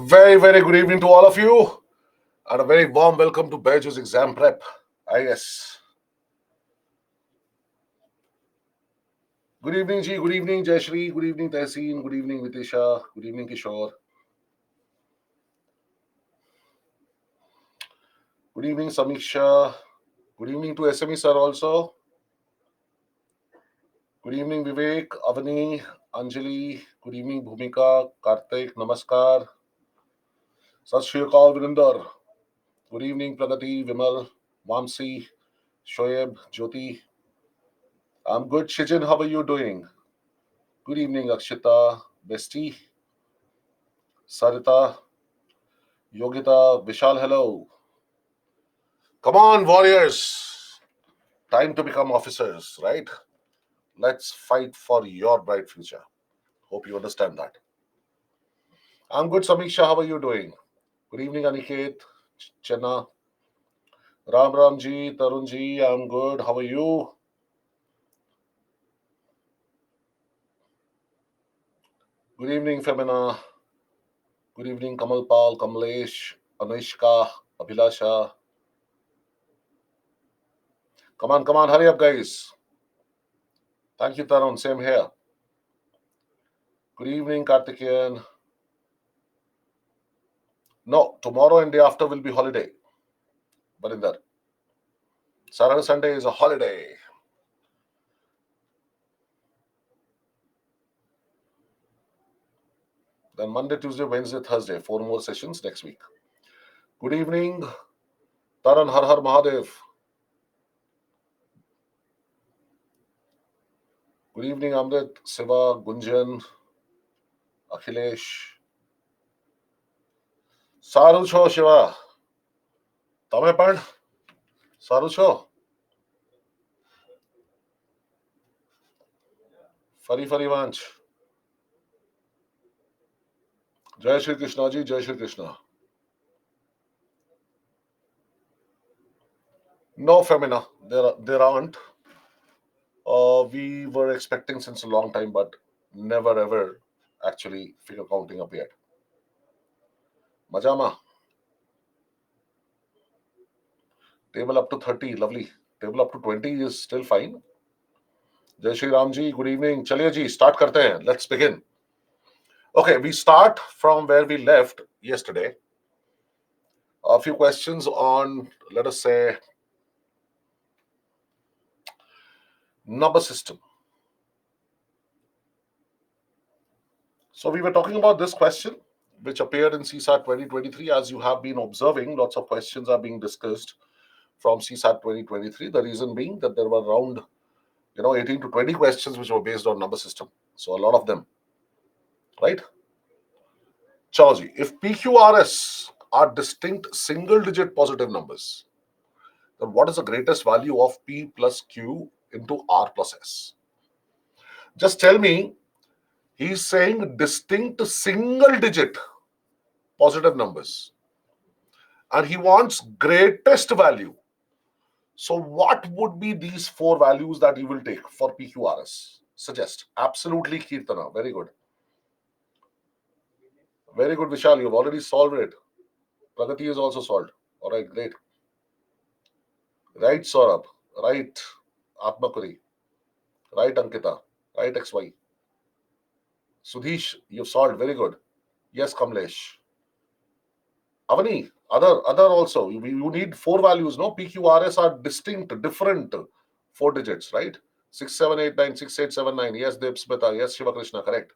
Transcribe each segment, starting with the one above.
Very, very good evening to all of you, and a very warm welcome to Baiju's Exam Prep. IS. Good evening, Ji. Good evening, Jayashri. Good evening, Tehseen. Good evening, Vitisha. Good evening, Kishore. Good evening, Samiksha. Good evening to SME sir also. Good evening, Vivek, Avani, Anjali. Good evening, Bhumika, Karthik. Namaskar. Sat Shri Akal, Virinder. Good evening, Pragati, Vimal, Vamsi, Shoaib, Jyoti. I'm good. Shijin, how are you doing? Good evening, Akshita, Bestie, Sarita, Yogita, Vishal, hello. Come on, warriors. Time to become officers, right? Let's fight for your bright future. Hope you understand that. I'm good, Samiksha. How are you doing? Good evening, Aniket, Chenna, Ram Ramji, Tarunji. I'm good. How are you? Good evening, Femina. Good evening, Kamal Pal, Kamlesh, Anushka, Abhilasha. Come on, hurry up, guys. Thank you, Tarun. Same here. Good evening, Karthikeyan. No, tomorrow and day after will be holiday. Barinder. Saturday, Sunday is a holiday. Then Monday, Tuesday, Wednesday, Thursday. 4 more sessions next week. Good evening, Taran Har Har Mahadev. Good evening, Amrit, Siva, Gunjan, Akhilesh. Saru Cho Shiva. Tame Pan. Saru Cho. Fari Fari Vanch. Jai Shri Krishna ji, Jai Shri Krishna. No, Femina, there aren't. We were expecting since a long time, but never ever actually figure counting up yet. Majama, table up to 30, lovely. Table up to 20 is still fine. Jai Shri Ram ji, good evening. Chaliye ji, start karte hain. Let's begin. Okay, we start from where we left yesterday. A few questions on, let us say, number system. So we were talking about this question, which appeared in CSAT 2023. As you have been observing, lots of questions are being discussed from CSAT 2023. The reason being that there were around 18 to 20 questions which were based on number system. So a lot of them, right? Chauji, if PQRS are distinct single digit positive numbers, then what is the greatest value of P plus Q into R plus S? Just tell me, he's saying distinct single digit positive numbers and he wants greatest value. So what would be these four values that you will take for PQRS? Suggest. Absolutely, Kirtana. Very good. Very good, Vishal. You've already solved it. Pragati is also solved. All right, great. Right, Saurabh. Right, Atmakuri. Right, Ankita. Right, XY. Sudhish, you've solved. Very good. Yes, Kamlesh. Avani, other also. You need four values, no? PQRS are distinct, different four digits, right? 6789, 6879. Yes, Devsmita. Yes, Shivakrishna. Correct.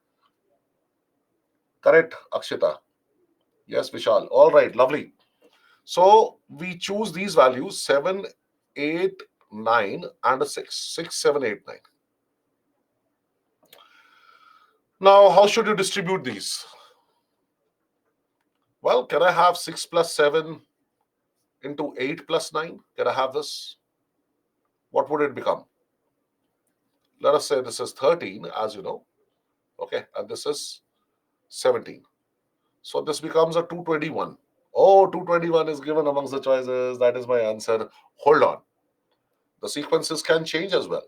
Correct, Akshita. Yes, Vishal. All right, lovely. So we choose these values 7, 8, 9, and a 6. 6, 7, 8, 9. Now, how should you distribute these? Well, can I have 6 plus 7 into 8 plus 9? Can I have this? What would it become? Let us say this is 13, as you know. Okay, and this is 17. So this becomes a 221. Oh, 221 is given amongst the choices. That is my answer. Hold on. The sequences can change as well.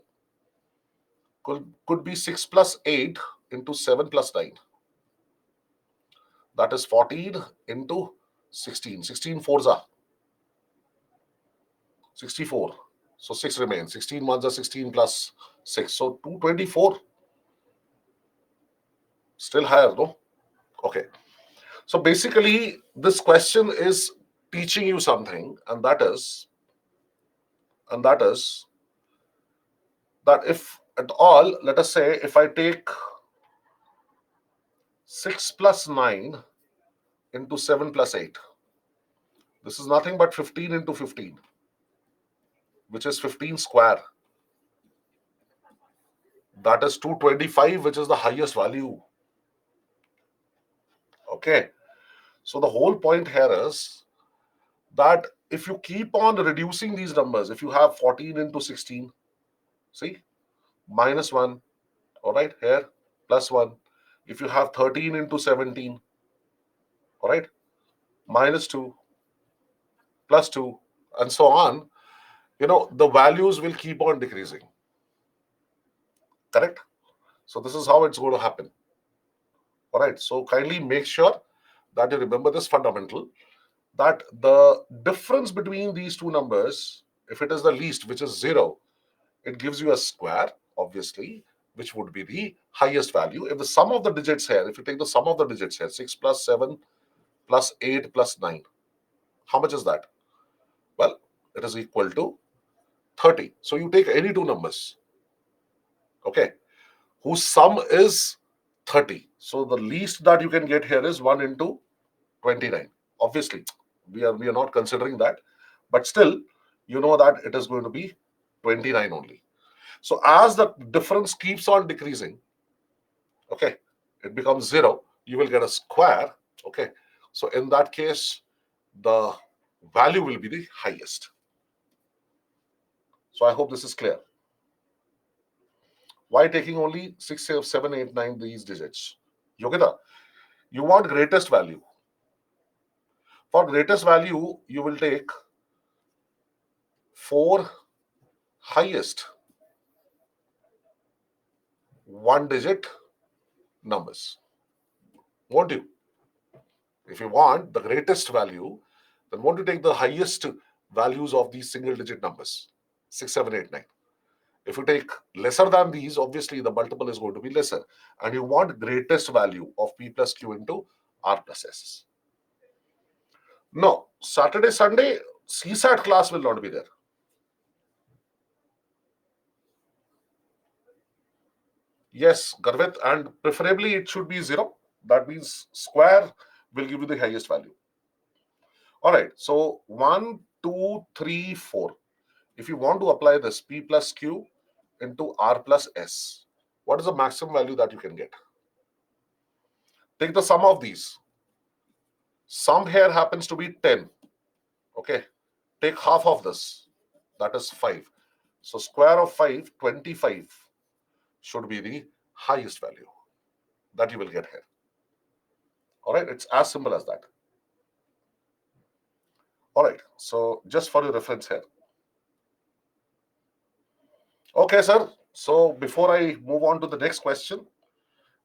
Could be 6 plus 8 into 7 plus 9. That is 14 into 16. 16 fours are 64. So 6 remains. 16 ones are 16 plus 6. So 224. Still higher, no? Okay. So basically, this question is teaching you something, and that is that if at all, let us say, if I take 6 plus 9 into 7 plus 8, this is nothing but 15 into 15, which is 15 square. That is 225, which is the highest value. Okay. So the whole point here is that if you keep on reducing these numbers, if you have 14 into 16, see, minus 1, all right, here, plus 1. If you have 13 into 17, all right, minus 2, plus 2, and so on, the values will keep on decreasing. Correct? So this is how it's going to happen. All right. So kindly make sure that you remember this fundamental, that the difference between these two numbers, if it is the least, which is 0, it gives you a square, obviously, which would be the highest value. If the sum of the digits here, if you take the sum of the digits here, 6 plus 7 plus 8 plus 9, how much is that? Well, it is equal to 30. So you take any two numbers, okay, whose sum is 30. So the least that you can get here is 1 into 29. Obviously, we are not considering that, but still, you know that it is going to be 29 only. So as the difference keeps on decreasing, okay, it becomes 0, you will get a square, okay. So in that case, the value will be the highest. So I hope this is clear. Why taking only 6, 7, 8, 9, these digits? Yogita, you want greatest value. For greatest value, you will take 4 highest one-digit numbers. Won't you? If you want the greatest value, then won't you take the highest values of these single-digit numbers? 6, 7, 8, 9. If you take lesser than these, obviously the multiple is going to be lesser. And you want greatest value of P plus Q into R plus S. No, Saturday, Sunday, CSAT class will not be there. Yes, Garvit, and preferably it should be 0. That means square will give you the highest value. All right, so 1, 2, 3, 4. If you want to apply this P plus Q into R plus S, what is the maximum value that you can get? Take the sum of these. Sum here happens to be 10. Okay, take half of this. That is 5. So square of 5, 25 should be the highest value that you will get here. All right, it's as simple as that. All right, so just for your reference here. Okay, sir. So before I move on to the next question,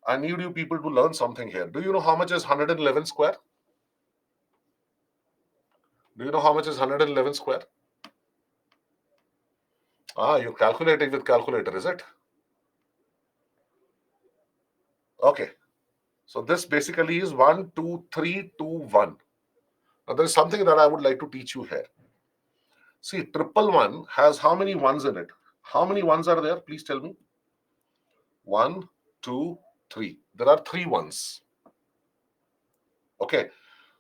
I need you people to learn something here. Do you know how much is 111 square? Do you know how much is 111 square? You're calculating with calculator, is it? Okay. So this basically is 1, 2, 3, 2, 1. Now there is something that I would like to teach you here. See, triple one has how many ones in it? How many ones are there? Please tell me. 1, 2, 3. There are 3 ones. Okay.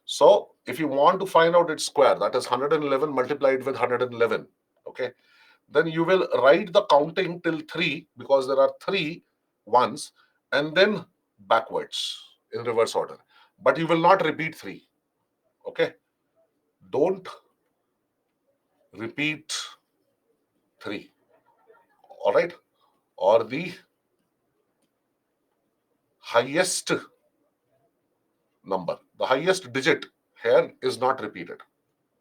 So if you want to find out its square, that is 111 multiplied with 111. Okay. Then you will write the counting till 3 because there are 3 ones and then backwards in reverse order. But you will not repeat 3. Okay. Don't repeat 3. All right. Or the highest number, the highest digit here is not repeated.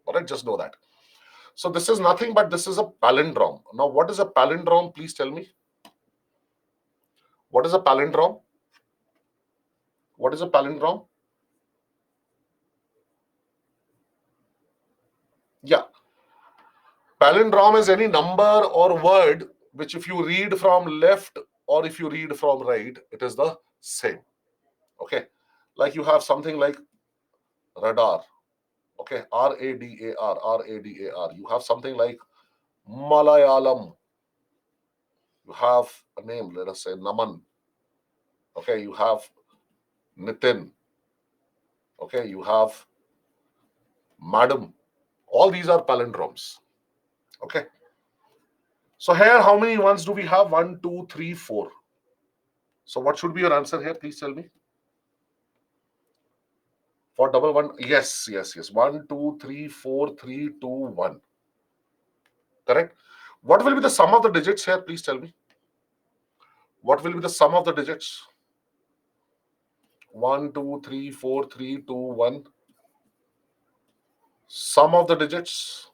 All right. Just know that. So this is nothing but this is a palindrome. Now, what is a palindrome? Please tell me. What is a palindrome? What is a palindrome? Palindrome is any number or word which, if you read from left or if you read from right, it is the same. Okay. Like you have something like radar. Okay. Radar, Radar. You have something like Malayalam. You have a name, let us say Naman. Okay. You have Nitin. Okay. You have Madam. All these are palindromes. Okay. So here, how many ones do we have? 1, 2, 3, 4. So what should be your answer here? Please tell me. For double one, yes. 1, 2, 3, 4, 3, 2, 1. Correct. What will be the sum of the digits here? Please tell me. What will be the sum of the digits? 1, 2, 3, 4, 3, 2, 1. Sum of the digits.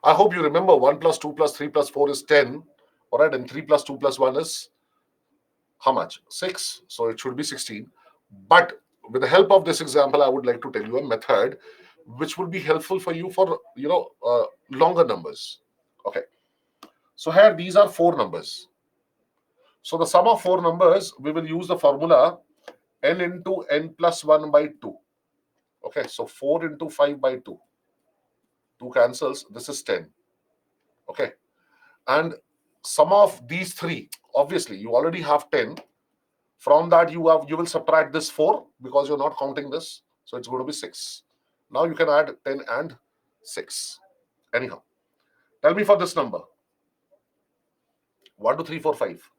I hope you remember 1 plus 2 plus 3 plus 4 is 10. All right. And 3 plus 2 plus 1 is how much? 6. So it should be 16. But with the help of this example, I would like to tell you a method which would be helpful for you for longer numbers. Okay. So here these are 4 numbers. So the sum of 4 numbers, we will use the formula n into n plus 1 by 2. Okay. So 4 into 5 by 2. 2 cancels. This is 10. Okay. And sum of these 3, obviously you already have 10. From that you will subtract this 4 because you're not counting this. So it's going to be 6. Now you can add 10 and 6. Anyhow, tell me for this number. 1, 2, 3, 4, 5.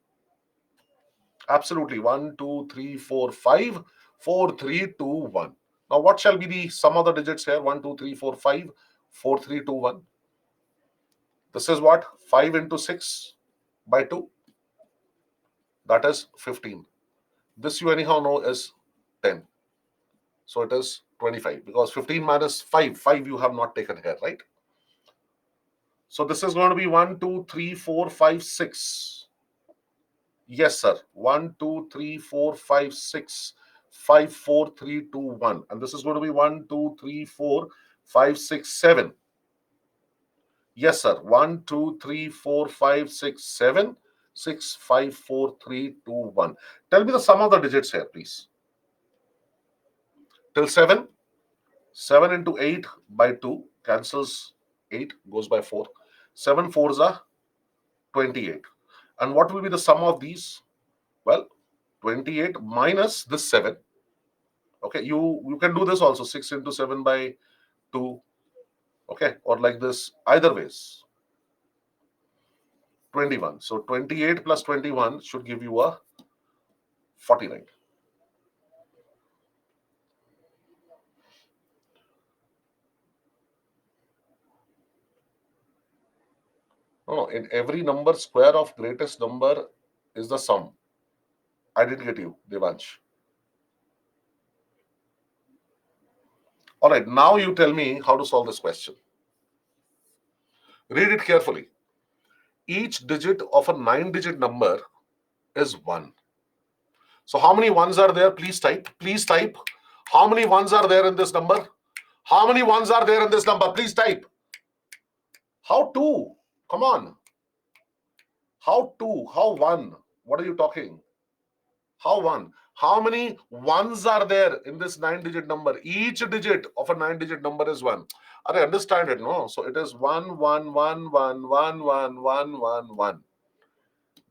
Absolutely. 1, 2, 3, 4, 5. 4, 3, 2, 1. Now what shall be the sum of the digits here? 1, 2, 3, 4, 5. 4, 3, 2, 1. This is what? 5 into 6 by 2. That is 15. This you anyhow know is 10. So it is 25 because 15 minus 5. 5 you have not taken here, right? So this is going to be 1, 2, 3, 4, 5, 6. Yes, sir. 1, 2, 3, 4, 5, 6. 5, 4, 3, 2, 1. And this is going to be 1, 2, 3, 4, 5, 6, 7. Yes, sir. 1, 2, 3, 4, 5, 6, 7. 6, 5, 4, 3, 2, 1. Tell me the sum of the digits here, please. Till 7. 7 into 8 by 2 cancels 8, goes by 4. 7 fours are 28. And what will be the sum of these? Well, 28 minus this 7. Okay, you can do this also. 6 into 7 by 2. Okay, or like this. Either ways. 21. So 28 plus 21 should give you a 49. No, in every number, square of greatest number is the sum. I did get you, Devansh. All right, now you tell me how to solve this question. Read it carefully. Each digit of a 9-digit number is 1. So how many ones are there? Please type. Please type. How many ones are there in this number? How many ones are there in this number? Please type. How 2? Come on. How 2? How 1? What are you talking? How 1? How many ones are there in this 9-digit number? Each digit of a 9-digit number is 1. I understand it, no? So it is 1, 1, 1, 1, 1, 1, 1, 1, 1.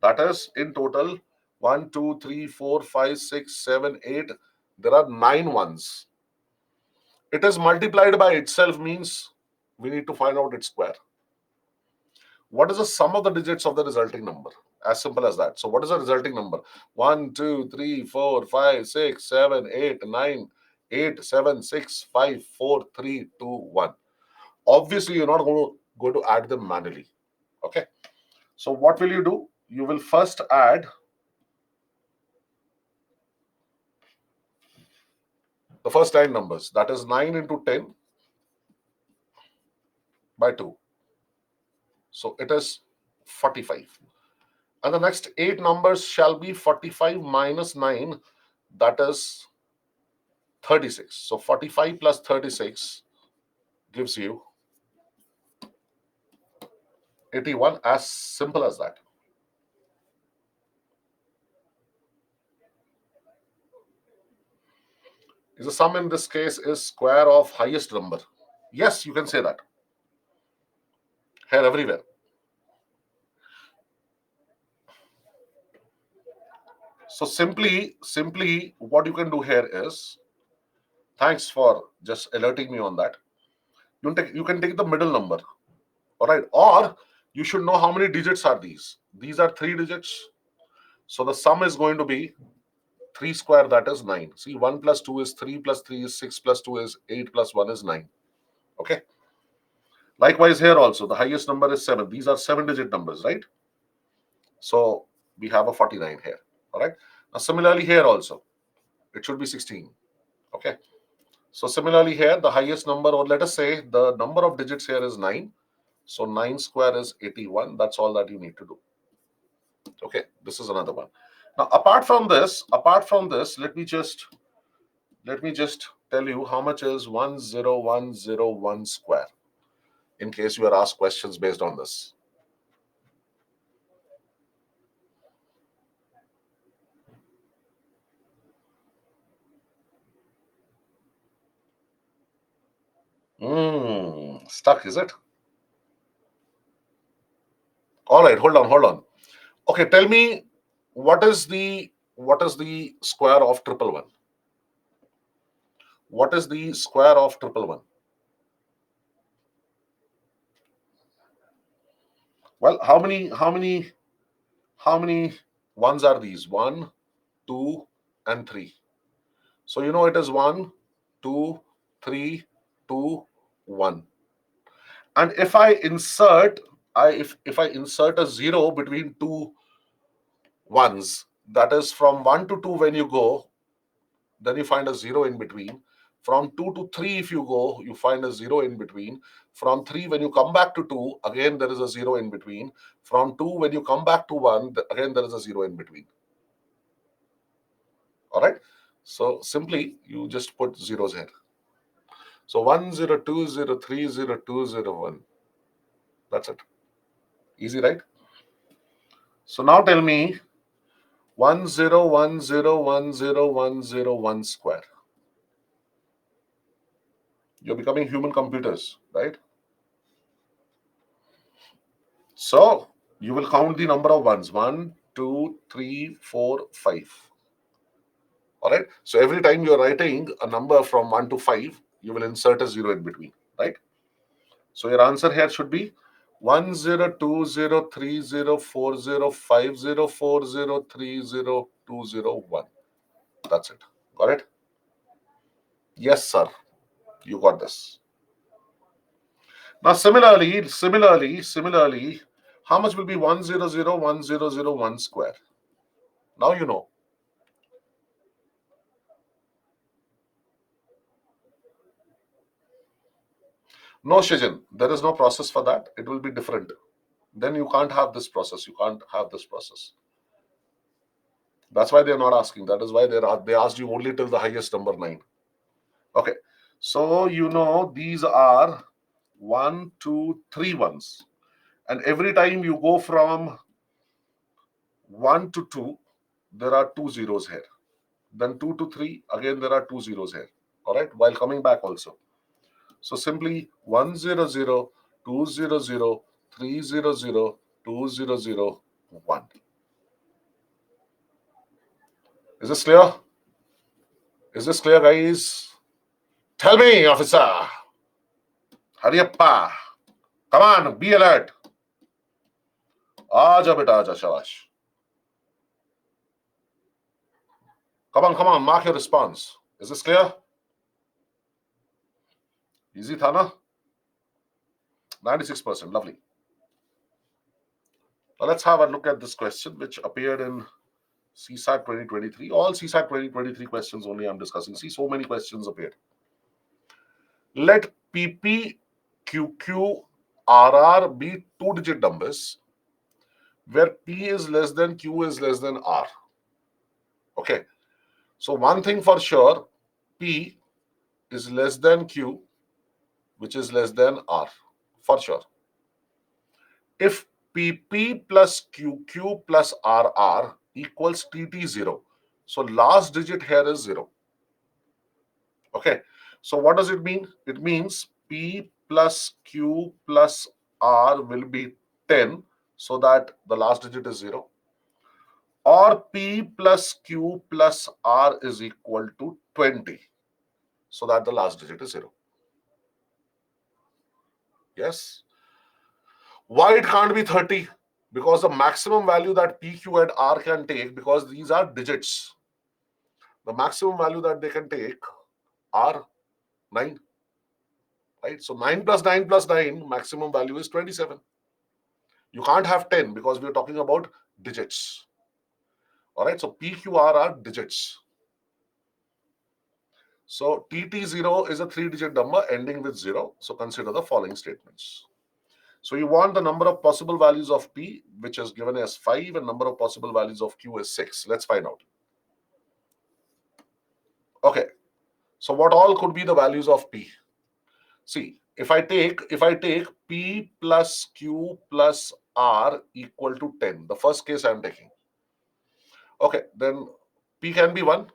That is in total 1, 2, 3, 4, 5, 6, 7, 8. There are 9 ones. It is multiplied by itself means we need to find out its square. What is the sum of the digits of the resulting number? As simple as that. So what is the resulting number? 1, 2, 3, 4, 5, 6, 7, 8, 9, 8, 7, 6, 5, 4, 3, 2, 1. Obviously, you're not going to add them manually. Okay. So what will you do? You will first add the first 9 numbers. That is 9 into 10 by 2. So it is 45. And the next 8 numbers shall be 45 minus 9. That is 36. So 45 plus 36 gives you 81, as simple as that. Is the sum in this case is square of highest number? Yes, you can say that. Here, everywhere. So simply what you can do here is, thanks for just alerting me on that. You can take the middle number, all right? Or you should know how many digits are these. These are 3 digits. So the sum is going to be 3 square, that is 9. See, 1 plus 2 is 3 plus 3 is 6 plus 2 is 8 plus 1 is 9. Okay. Likewise here also, the highest number is 7. These are 7-digit numbers, right? So we have a 49 here, all right? Now similarly here also, it should be 16. Okay. So similarly here, the highest number, or let us say the number of digits here is 9. So 9 square is 81. That's all that you need to do. Okay, this is another one. Now, apart from this, let me just tell you how much is 10101 square, in case you are asked questions based on this. Stuck, is it? All right, hold on. Okay, tell me, what is the square of 111? What is the square of 111? Well, how many ones are these? 1, 2, and 3. So you know it is 1, 2, 3, 2, 1. And if I insert a 0 between two ones, that is from 1 to 2 when you go, then you find a 0 in between. From 2 to 3 if you go, you find a 0 in between. From 3 when you come back to 2, again there is a 0 in between. From 2 when you come back to 1, again there is a 0 in between. All right. So simply you just put zeros here. So 1020302021. That's it. Easy, right? So now tell me 10101001 square. You're becoming human computers, right? So you will count the number of ones. 1, 2, 3, 4, 5. All right. So every time you're writing a number from 1 to 5, you will insert a 0 in between, right? So your answer here should be 102030405040302021. That's it. Got it? Yes, sir. You got this. Now, similarly, how much will be 100101 square? Now you know. No, Shijin, there is no process for that. It will be different. Then you can't have this process. You can't have this process. That's why they're not asking. That is why they asked you only till the highest number 9. Okay. So you know these are 1, 2, 3 ones. And every time you go from 1 to 2, there are 2 zeros here. Then 2 to 3, again there are 2 zeros here. All right. While coming back also. So simply 100, 200, 300, 200, 1. Is this clear? Is this clear, guys? Tell me, officer. Hurry up. Come on, be alert. Aja beta, aja, shabash. Come on, mark your response. Is this clear? Easy, Thana? 96%, lovely. Now let's have a look at this question which appeared in CSAT 2023. All CSAT 2023 questions only I'm discussing. See, so many questions appeared. Let PP, QQ, RR be 2-digit numbers where P is less than Q is less than R. Okay. So one thing for sure, P is less than Q which is less than R, for sure. If PP plus QQ plus RR equals TT0, so last digit here is 0. Okay, so what does it mean? It means P plus Q plus R will be 10, so that the last digit is 0. Or P plus Q plus R is equal to 20, so that the last digit is 0. Yes. Why it can't be 30? Because the maximum value that P, Q, and R can take, because these are digits, the maximum value that they can take are 9. Right? So 9 plus 9 plus 9, maximum value is 27. You can't have 10 because we're talking about digits. All right, so PQR are digits. So TT0 is a 3-digit number ending with 0. So consider the following statements. So you want the number of possible values of P, which is given as 5, and number of possible values of Q is 6. Let's find out. Okay, so what all could be the values of P? See, if I take P plus Q plus R equal to 10, the first case I'm taking. Okay, then P can be 1.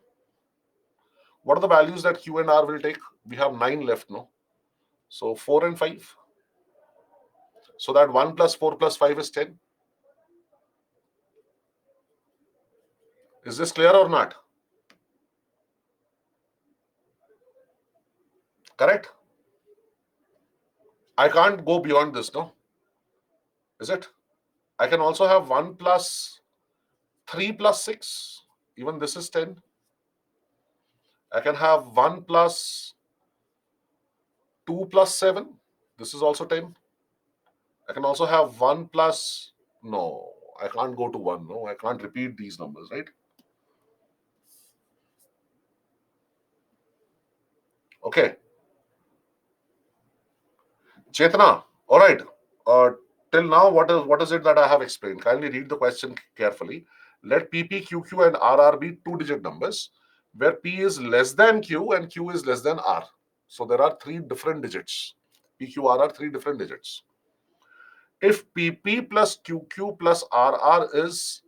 What are the values that Q and R will take? We have 9 left, no? So 4 and 5. So that 1 plus 4 plus 5 is 10. Is this clear or not? Correct? I can't go beyond this, no? Is it? I can also have 1 plus 3 plus 6. Even this is 10. I can have 1 plus 2 plus 7. This is also 10. I can also have 1 plus... No, I can't go to 1. No, I can't repeat these numbers, right? Okay. Chetana, all right. Till now, what is it that I have explained? Kindly read the question carefully. Let PP, QQ, and RR be 2-digit numbers, where P is less than Q and Q is less than R. So there are 3 different digits. PQR are 3 different digits. If PP plus QQ plus RR is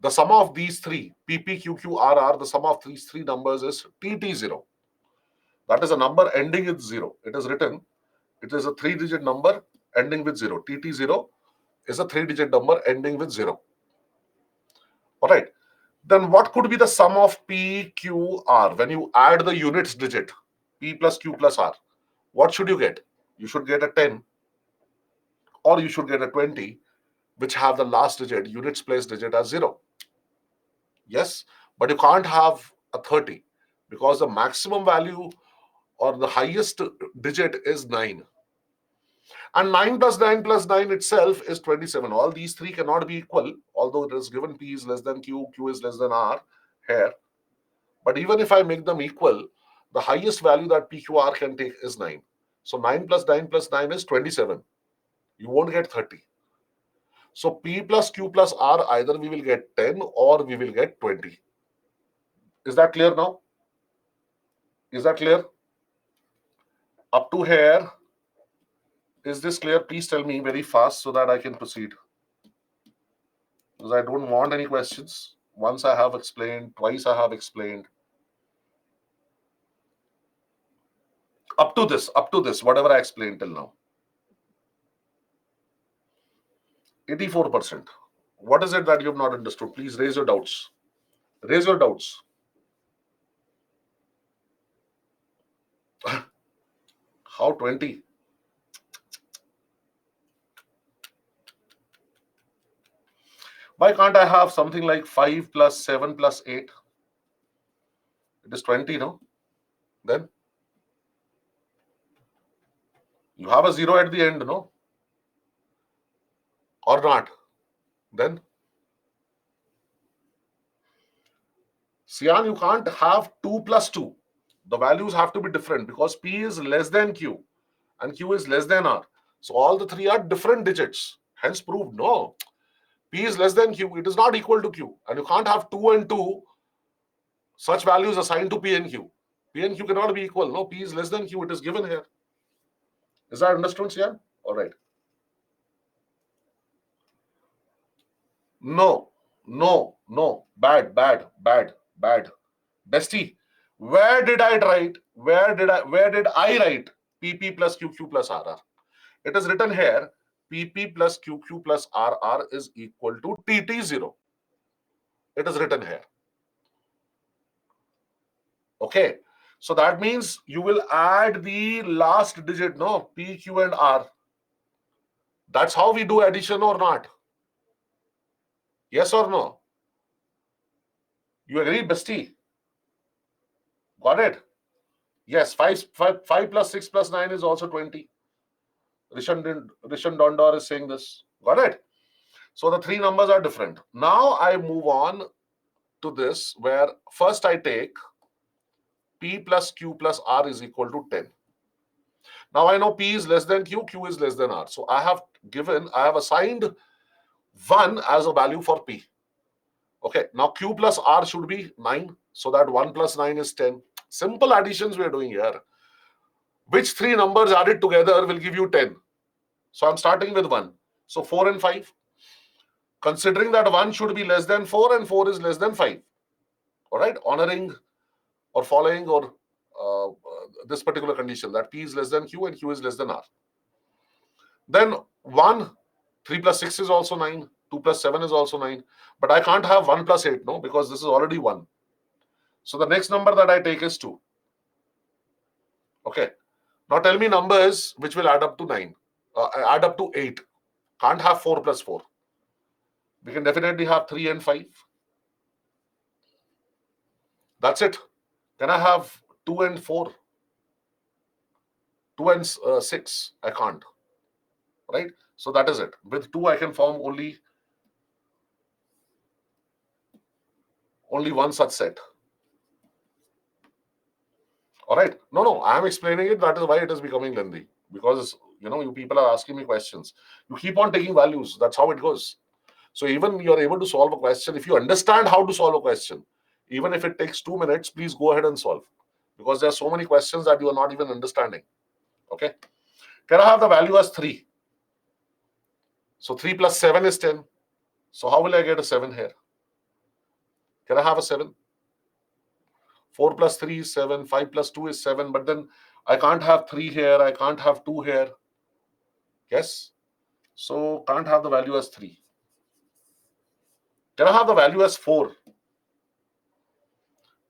the sum of these 3, PP, QQ, RR, the sum of these 3 numbers is TT0. That is a number ending with 0. It is written, it is a 3-digit number ending with 0. TT0 is a 3-digit number ending with 0. All right. Then what could be the sum of P, Q, R? When you add the units digit, P plus Q plus R, what should you get? You should get a 10, or you should get a 20, which have the last digit, units place digit as 0. Yes, but you can't have a 30 because the maximum value or the highest digit is 9. And 9 plus 9 plus 9 itself is 27. All these 3 cannot be equal, although it is given P is less than Q, Q is less than R here. But even if I make them equal, the highest value that PQR can take is 9. So 9 plus 9 plus 9 is 27. You won't get 30. So P plus Q plus R, either we will get 10 or we will get 20. Is that clear now? Is that clear? Up to here, is this clear? Please tell me very fast so that I can proceed. Because I don't want any questions. Once I have explained, twice I have explained. Up to this, whatever I explained till now. 84%. What is it that you have not understood? Please raise your doubts. Raise your doubts. How 20? Why can't I have something like 5 plus 7 plus 8? It is 20, no? Then you have a 0 at the end, no? Or not? Then Sian, you can't have 2 plus 2. The values have to be different because P is less than Q and Q is less than R. So all the 3 are different digits. Hence proved no. P is less than Q. It is not equal to Q. And you can't have 2 and 2 such values assigned to P and Q. P and Q cannot be equal. No, P is less than Q. It is given here. Is that understood, Sian? All right. No, no, no. Bad, bad, bad, bad. Bestie, where did I write? Where did I write PP plus QQ plus RR? It is written here. PP plus QQ plus RR is equal to TT0. It is written here. Okay. So that means you will add the last digit, no? P, Q, and R. That's how we do addition or not? Yes or no? You agree, bestie? Got it? Yes, 5 plus 6 plus 9 is also 20. Rishan Dondor is saying this. Got it? So the three numbers are different. Now I move on to this where first I take P plus Q plus R is equal to 10. Now I know P is less than Q, Q is less than R. So I have assigned 1 as a value for P. Okay, now Q plus R should be 9. So that 1 plus 9 is 10. Simple additions we are doing here. Which three numbers added together will give you 10? So I'm starting with 1. So 4 and 5. Considering that 1 should be less than 4 and 4 is less than 5. All right, honoring or following or this particular condition that P is less than Q and Q is less than R. Then 1, 3 plus 6 is also 9, 2 plus 7 is also 9. But I can't have 1 plus 8, no, because this is already 1. So the next number that I take is 2. Okay. Now tell me numbers which will add up to 9, add up to 8. Can't have 4 plus 4. We can definitely have 3 and 5. That's it. Can I have 2 and 4? 2 and 6? I can't. Right? So that is it. With 2, I can form only one such set. All right. No, I am explaining it. That is why it is becoming lengthy. Because, you people are asking me questions. You keep on taking values. That's how it goes. So even you are able to solve a question. If you understand how to solve a question, even if it takes 2 minutes, please go ahead and solve. Because there are so many questions that you are not even understanding. Okay. Can I have the value as 3? So 3 plus 7 is 10. So how will I get a 7 here? Can I have a 7? 4 plus 3 is 7. 5 plus 2 is 7. But then I can't have 3 here. I can't have 2 here. Yes. So can't have the value as 3. Can I have the value as 4?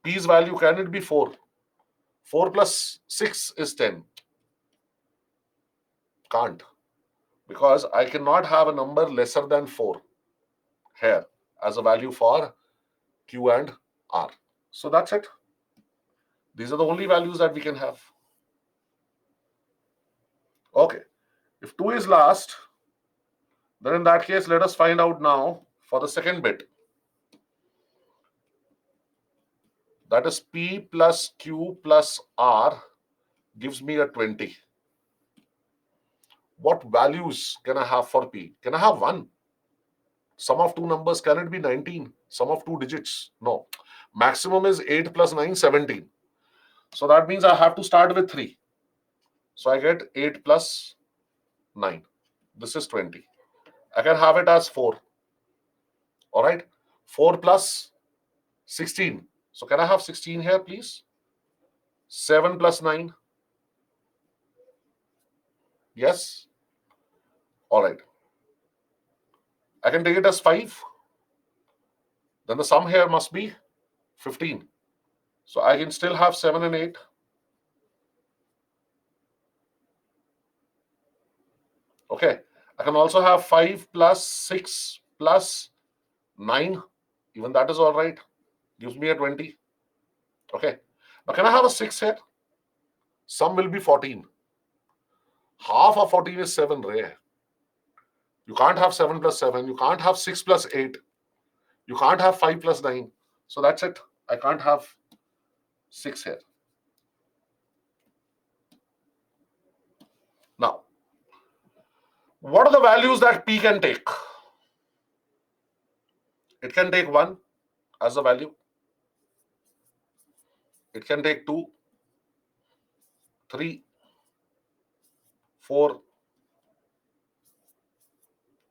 P's value, can it be 4? 4 plus 6 is 10. Can't. Because I cannot have a number lesser than 4 here as a value for Q and R. So that's it. These are the only values that we can have. Okay. If 2 is last, then in that case, let us find out now for the second bit. That is P plus Q plus R gives me a 20. What values can I have for P? Can I have 1? Sum of two numbers, can it be 19? Sum of two digits? No. Maximum is 8 plus 9, 17. So that means I have to start with 3. So I get 8 plus 9. This is 20. I can have it as 4. All right. 4 plus 16. So can I have 16 here, please? 7 plus 9. Yes. All right. I can take it as 5. Then the sum here must be 15. So I can still have 7 and 8. Okay. I can also have 5 plus 6 plus 9. Even that is all right. Gives me a 20. Okay. Now can I have a 6 here? Sum will be 14. Half of 14 is 7, Ray. You can't have 7 plus 7. You can't have 6 plus 8. You can't have 5 plus 9. So that's it. I can't have 6 here. Now, what are the values that P can take? It can take 1 as a value. It can take 2, 3, 4,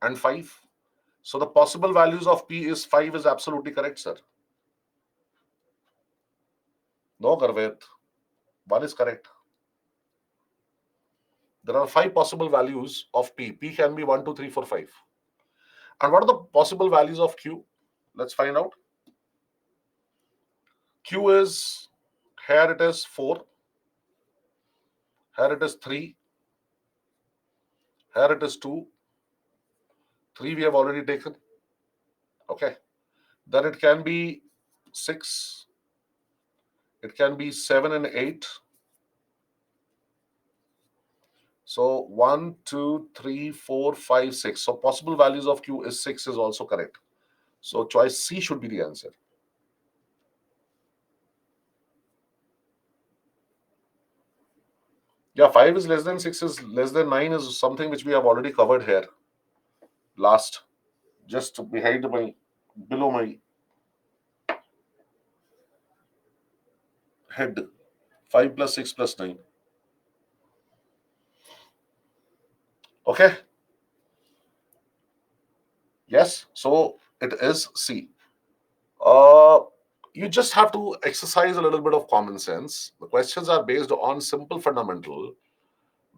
and 5. So the possible values of P is 5 is absolutely correct, sir. No, Garvet. 1 is correct. There are 5 possible values of P. P can be 1, 2, 3, 4, 5. And what are the possible values of Q? Let's find out. Q is, here it is 4. Here it is 3. Here it is 2. 3 we have already taken. Okay. Then it can be 6. It can be 7 and 8. So 1, 2, 3, 4, 5, 6. So possible values of Q is 6 is also correct. So choice C should be the answer. Yeah, 5 is less than 6 is less than 9 is something which we have already covered here. Last, just below my head. 5 plus 6 plus 9. Okay. Yes, so it is C. You just have to exercise a little bit of common sense. The questions are based on simple fundamental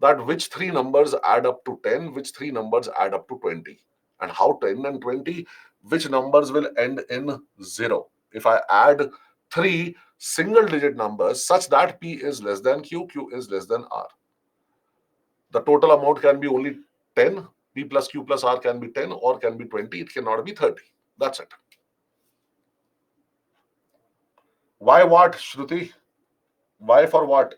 that which 3 numbers add up to 10, which 3 numbers add up to 20, and how 10 and 20, which numbers will end in 0. If I add 3 single digit numbers such that P is less than Q, Q is less than R. The total amount can be only 10. P plus Q plus R can be 10 or can be 20. It cannot be 30. That's it. Why what, Shruti? Why for what?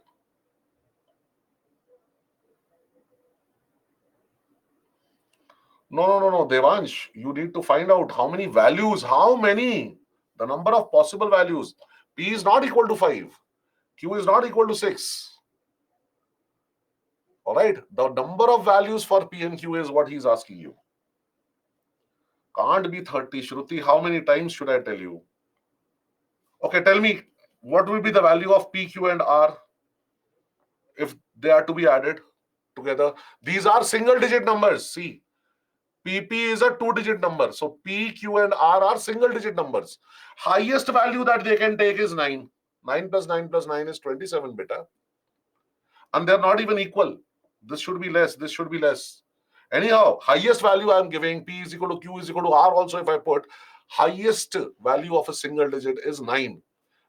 No, Devansh. You need to find out how many values, how many, the number of possible values. P is not equal to 5. Q is not equal to 6. All right. The number of values for P and Q is what he's asking you. Can't be 30. Shruti, how many times should I tell you? Okay, tell me, what will be the value of P, Q, and R if they are to be added together? These are single digit numbers. See, PP is a 2-digit number. So P, Q, and R are single digit numbers. Highest value that they can take is 9. 9 plus 9 plus 9 is 27 beta. And they're not even equal. This should be less. This should be less. Anyhow, highest value I'm giving, P is equal to Q is equal to R also. If I put highest value of a single digit is 9.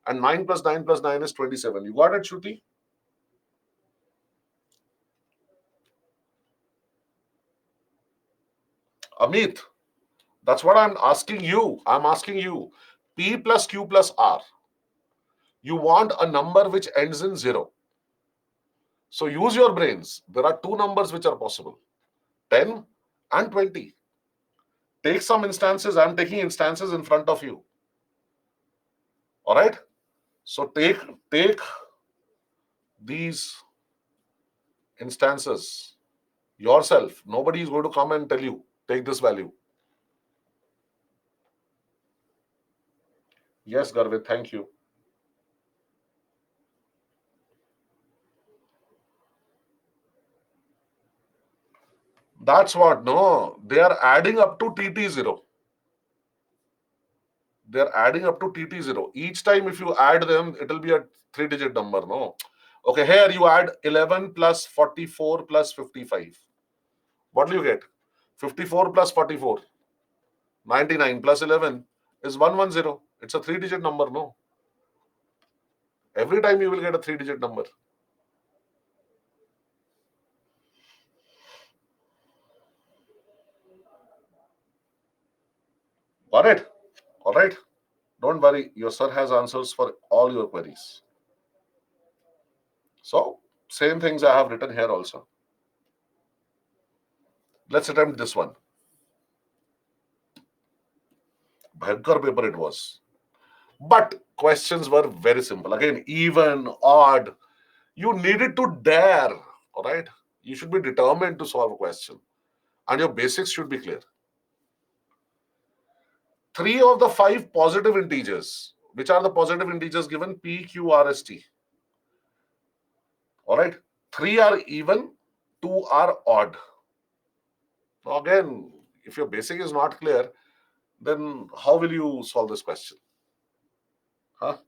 And 9 plus 9 plus 9 is 27. You got it, Shruti? Amit, that's what I'm asking you. I'm asking you. P plus Q plus R. You want a number which ends in 0. So use your brains. There are 2 numbers which are possible, 10 and 20. Take some instances. I'm taking instances in front of you. All right. So take these instances yourself. Nobody is going to come and tell you, take this value. Yes, Garvit, thank you. That's what. No, they are adding up to TT0. They're adding up to TT0. Each time if you add them, it will be a 3-digit number. No. Okay, here you add 11 plus 44 plus 55. What do you get? 54 plus 44. 99 plus 11 is 110. It's a 3-digit number, no? Every time you will get a 3-digit number. Got it? All right. Don't worry. Your sir has answers for all your queries. So, same things I have written here also. Let's attempt this one. Bhayankar paper it was. But questions were very simple. Again, even, odd. You needed to dare. All right. You should be determined to solve a question. And your basics should be clear. 3 of the 5 positive integers. Which are the positive integers given? P, Q, R, S, T. All right. 3 are even. 2 are odd. Now again, if your basic is not clear, then how will you solve this question? Huh?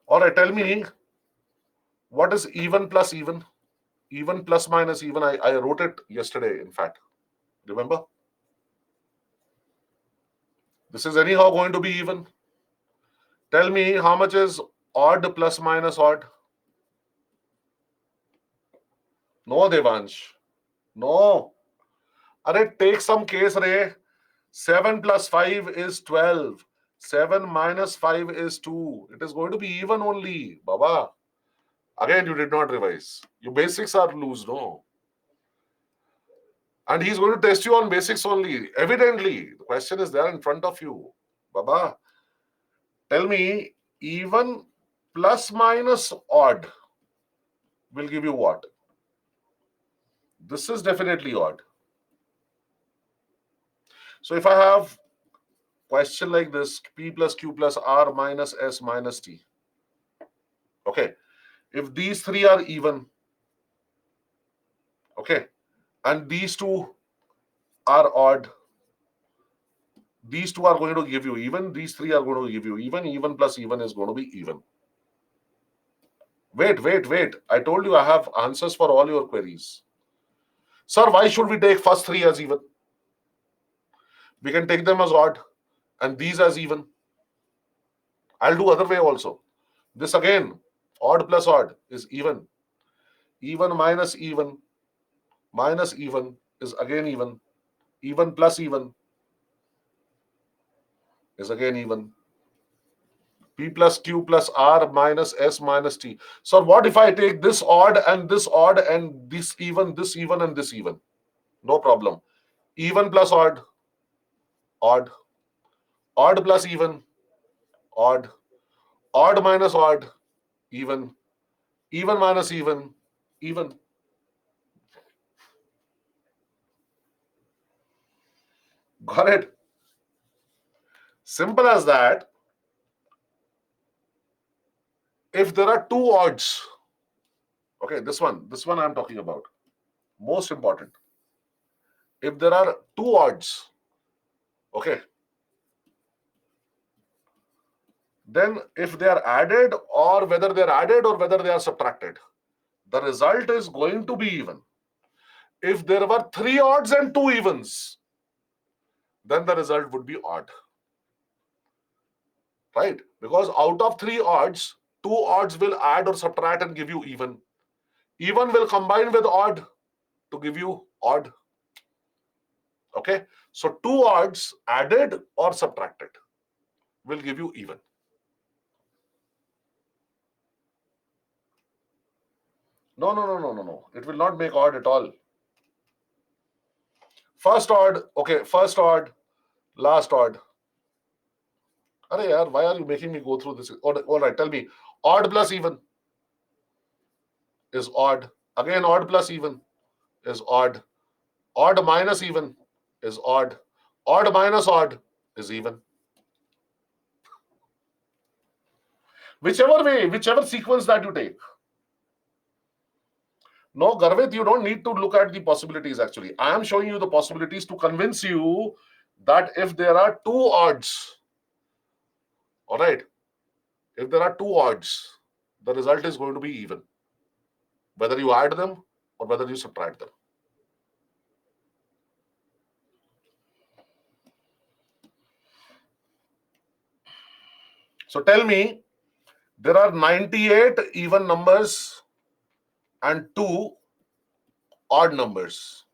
All right, tell me, what is even plus even? Even plus minus even. I wrote it yesterday, in fact. Remember? This is anyhow going to be even. Tell me how much is odd plus minus odd? No, Devansh. No. Arey, take some case, Ray. 7 plus 5 is 12. 7 minus 5 is 2. It is going to be even only, Baba. Again, you did not revise. Your basics are loose, no? And he's going to test you on basics only. Evidently, the question is there in front of you. Baba, tell me, even plus minus odd will give you what? This is definitely odd. So if I have question like this, P plus Q plus R minus S minus T. Okay. If these three are even, okay, and these two are odd, these two are going to give you even, these three are going to give you even plus even is going to be even. Wait. I told you I have answers for all your queries. Sir, why should we take first three as even? We can take them as odd and these as even. I'll do other way also. This again, odd plus odd is even. Even minus even is again even. Even plus even is again even. P plus Q plus R minus S minus T. So what if I take this odd and this even, this even and this even? No problem. Even plus odd, odd. Odd plus even, odd. Odd minus odd, even. Even minus even, even. Got it? Simple as that. If there are two odds, okay, this one I'm talking about. Most important. If there are two odds, okay, then if they are added or whether they are added or whether they are subtracted, the result is going to be even. If there were three odds and two evens, then the result would be odd. Right? Because out of three odds, two odds will add or subtract and give you even. Even will combine with odd to give you odd. Okay? So two odds added or subtracted will give you even. No. It will not make odd at all. First odd, okay, first odd, last odd. Arey yaar, why are you making me go through this? All right, tell me. Odd plus even is odd. Again, odd plus even is odd. Odd minus even is odd. Odd minus odd is even. Whichever way, whichever sequence that you take. No, Garvit, you don't need to look at the possibilities actually. I am showing you the possibilities to convince you that if there are two odds, all right, if there are two odds, the result is going to be even. Whether you add them or whether you subtract them. So tell me, there are 98 even numbers and 2 odd numbers.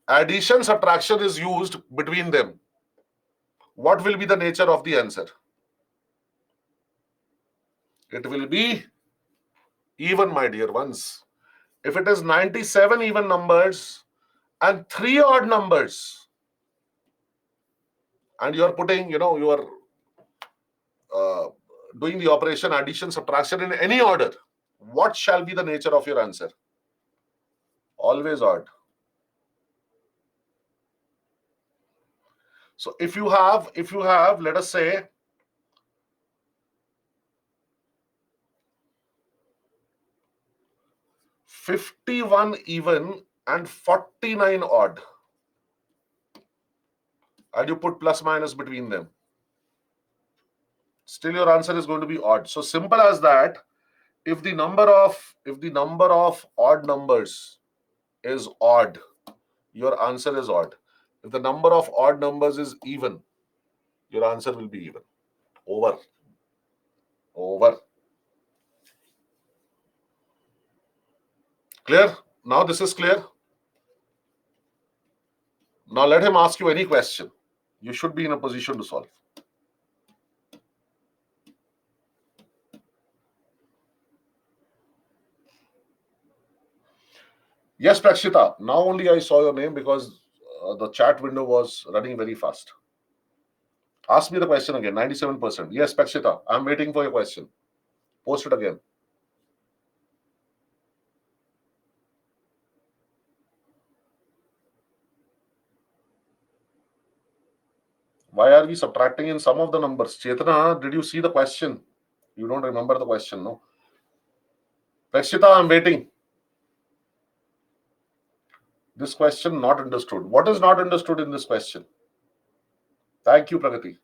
Addition, subtraction is used between them. What will be the nature of the answer? It will be even, my dear ones. If it is 97 even numbers and 3 odd numbers, and you are putting, you are doing the operation addition, subtraction in any order, what shall be the nature of your answer? Always odd. So if you have, let us say, 51 even and 49 odd, and you put plus minus between them, still your answer is going to be odd. So simple as that. If the number of odd numbers is odd, your answer is odd. If the number of odd numbers is even, your answer will be even. Over. Clear? Now this is clear. Now let him ask you any question. You should be in a position to solve. Yes, Prakshita. Now only I saw your name because the chat window was running very fast. Ask me the question again. 97%. Yes, Prakshita. I'm waiting for your question. Post it again. Why are we subtracting in some of the numbers? Chetana, did you see the question? You don't remember the question, no? Prakshita, I'm waiting. This question not understood. What is not understood in this question? Thank you, Pragati.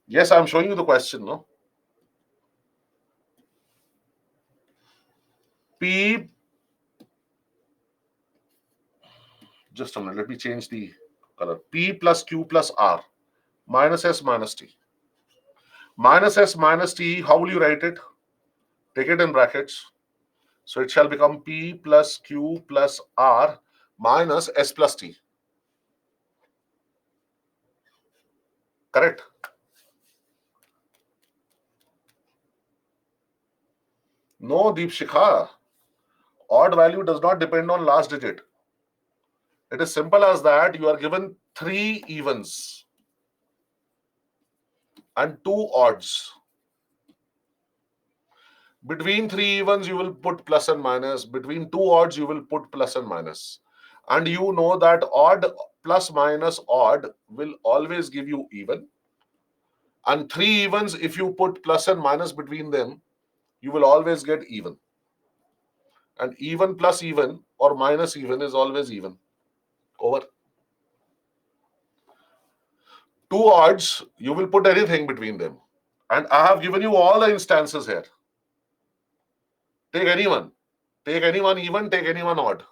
Yes, I'm showing you the question, no? P. Just a minute. Let me change the color. P plus Q plus R minus S minus T. Minus S minus T, how will you write it? Take it in brackets. So it shall become P plus Q plus R minus S plus T. Correct? No, Deepshikha. Odd value does not depend on last digit. It is simple as that. You are given 3 evens and 2 odds. Between 3 evens, you will put plus and minus. Between 2 odds, you will put plus and minus. And you know that odd plus minus odd will always give you even. And 3 evens, if you put plus and minus between them, you will always get even. And even plus even or minus even is always even. Over. 2 odds, you will put anything between them. And I have given you all the instances here. Take anyone. Take anyone even, take anyone odd.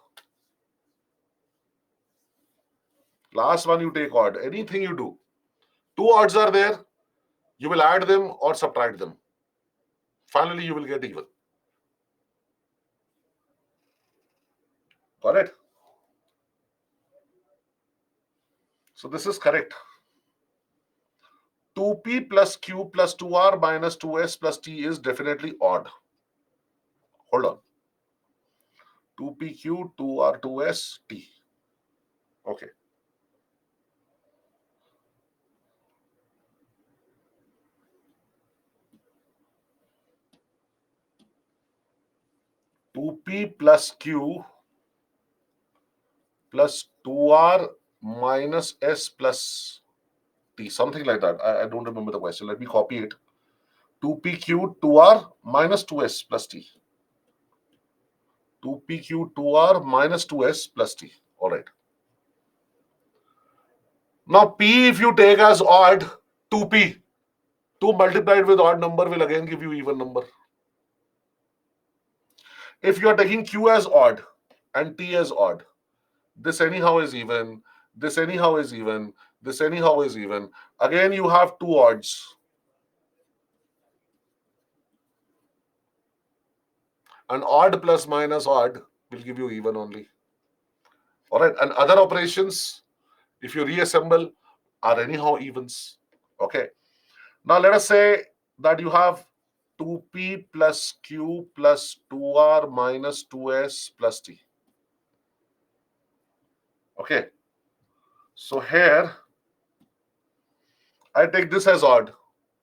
Last one you take odd. Anything you do. 2 odds are there. You will add them or subtract them. Finally, you will get even. Got it? So this is correct. 2p plus q plus 2r minus 2s plus t is definitely odd. Hold on. 2pq, 2r, 2s, t. Okay. Two p plus q plus 2r minus s plus t. Something like that. I don't remember the question. Let me copy it. 2pq, 2r minus 2s plus t. 2pq, 2r minus 2s plus t. All right. Now, p if you take as odd, 2p. 2 multiplied with odd number will again give you even number. If you are taking q as odd and t as odd, this anyhow is even, this anyhow is even, this anyhow is even. Again, you have 2 odds. And odd plus minus odd will give you even only. All right. And other operations, if you reassemble, are anyhow evens. Okay. Now, let us say that you have 2p plus q plus 2r minus 2s plus t. Okay. So here, I take this as odd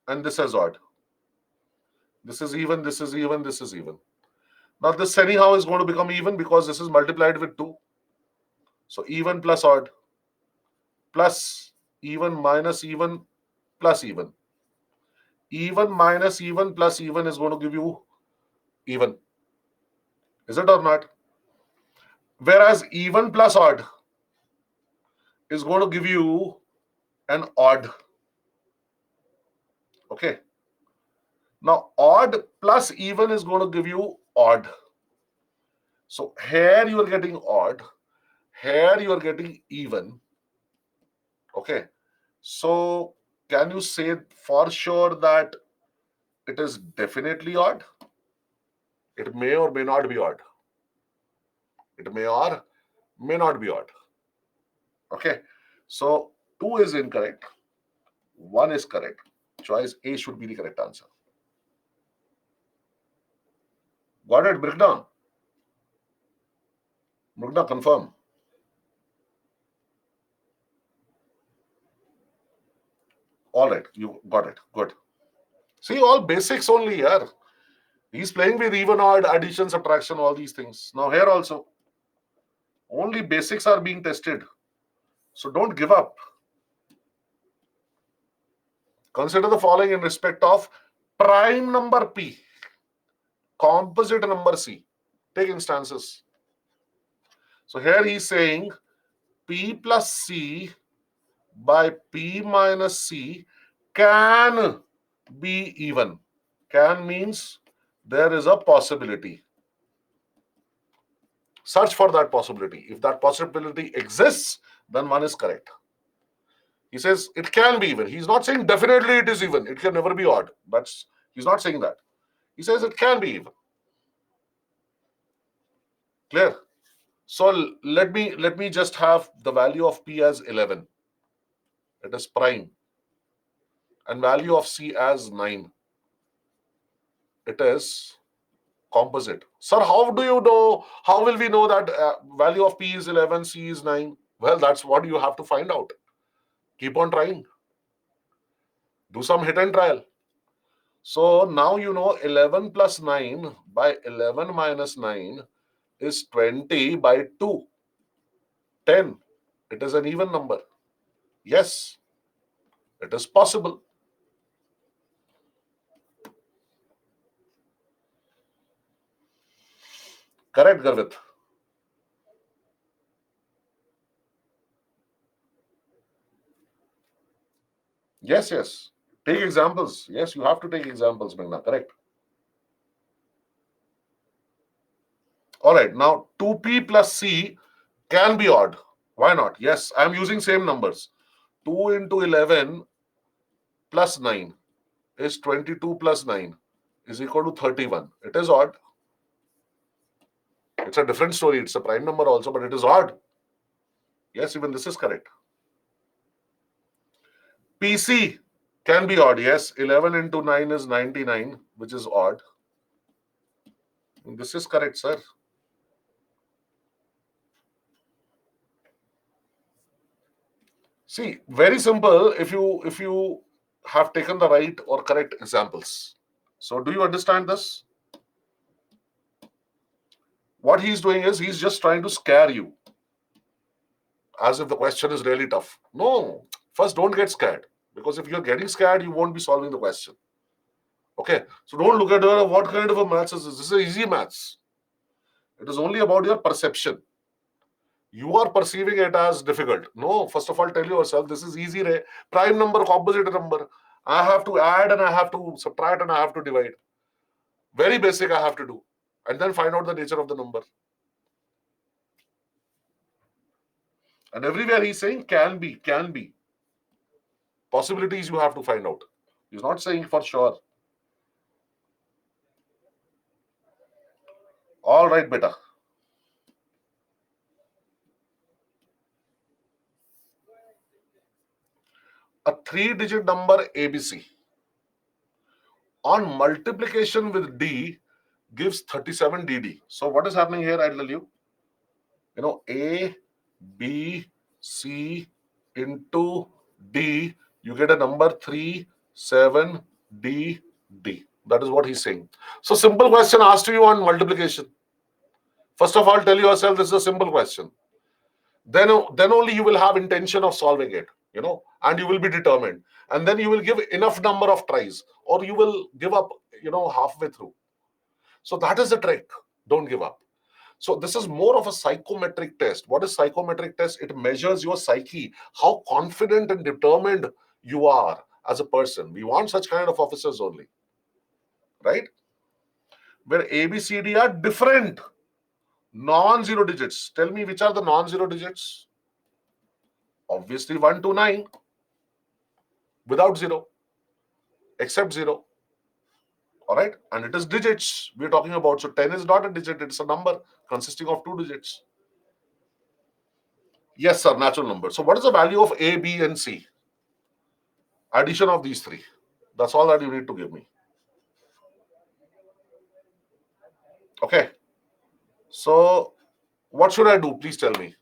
and this as odd. This is even, this is even, this is even. Now, this anyhow is going to become even because this is multiplied with 2. So, even plus odd. plus even minus even plus even. Even minus even plus even is going to give you even. Is it or not? Whereas even plus odd is going to give you an odd. Okay. Now, odd plus even is going to give you odd. So here you are getting odd. Here you are getting even. Okay. So can you say for sure that it is definitely odd? It may or may not be odd. It may or may not be odd. Okay. So 2 is incorrect. 1 is correct. Choice A should be the correct answer. Got it, Brigna? Brigna, confirm. All right, you got it. Good. See, all basics only here. He's playing with even, odd, addition, subtraction, all these things. Now here also, only basics are being tested. So don't give up. Consider the following in respect of prime number P, composite number C. Take instances. So here he's saying P plus C by P minus C can be even. Can means there is a possibility. Search for that possibility. If that possibility exists, then 1 is correct. He says it can be even. He's not saying definitely it is even. It can never be odd. He's not saying that. He says it can be even. Clear? So let me just have the value of P as 11. It is prime. And value of C as 9. It is composite. Sir, how do you know? How will we know that value of P is 11, C is 9? Well, that's what you have to find out. Keep on trying. Do some hit and trial. So now you know 11 plus 9 by 11 minus 9 is 20 by 2. 10. It is an even number. Yes, it is possible. Correct, Garvit. Yes, yes. Take examples. Yes, you have to take examples, Meghna. Correct. All right. Now, 2P plus C can be odd. Why not? Yes, I'm using same numbers. 2 into 11 plus 9 is 22 plus 9 is equal to 31. It is odd. It's a different story. It's a prime number also, but it is odd. Yes, even this is correct. PC can be odd. Yes, 11 into 9 is 99, which is odd. This is correct, sir. See, very simple if you have taken the right or correct examples. So do you understand this? What he's doing is he's just trying to scare you as if the question is really tough. No, first don't get scared, because if you're getting scared, you won't be solving the question. Okay, so don't look at what kind of a maths is this. This is easy maths. It is only about your perception. You are perceiving it as difficult. No, first of all, tell yourself this is easy. Prime number, composite number. I have to add and I have to subtract and I have to divide. Very basic I have to do. And then find out the nature of the number. And everywhere he's saying can be, can be. Possibilities you have to find out. He's not saying for sure. All right, beta. A 3-digit number ABC on multiplication with D gives 37 DD. So what is happening here? I'll tell you. You know, A, B, C into D, you get a number 3, 7, D, D. That is what he's saying. So simple question asked to you on multiplication. First of all, tell yourself this is a simple question. then only you will have intention of solving it, and you will be determined, and then you will give enough number of tries, or you will give up, halfway through. So that is the trick. Don't give up. So this is more of a psychometric test. What is psychometric test? It measures your psyche, how confident and determined you are as a person. We want such kind of officers only, right? Where A, B, C, D are different non-zero digits. Tell me which are the non-zero digits. Obviously 1 to 9 without 0, except 0. All right, and it is digits we're talking about. So 10 is not a digit, it's a number consisting of 2 digits. Yes, sir, natural number. So what is the value of A, B, and C? Addition of these three. That's all that you need to give me. Okay. So what should I do? Please tell me.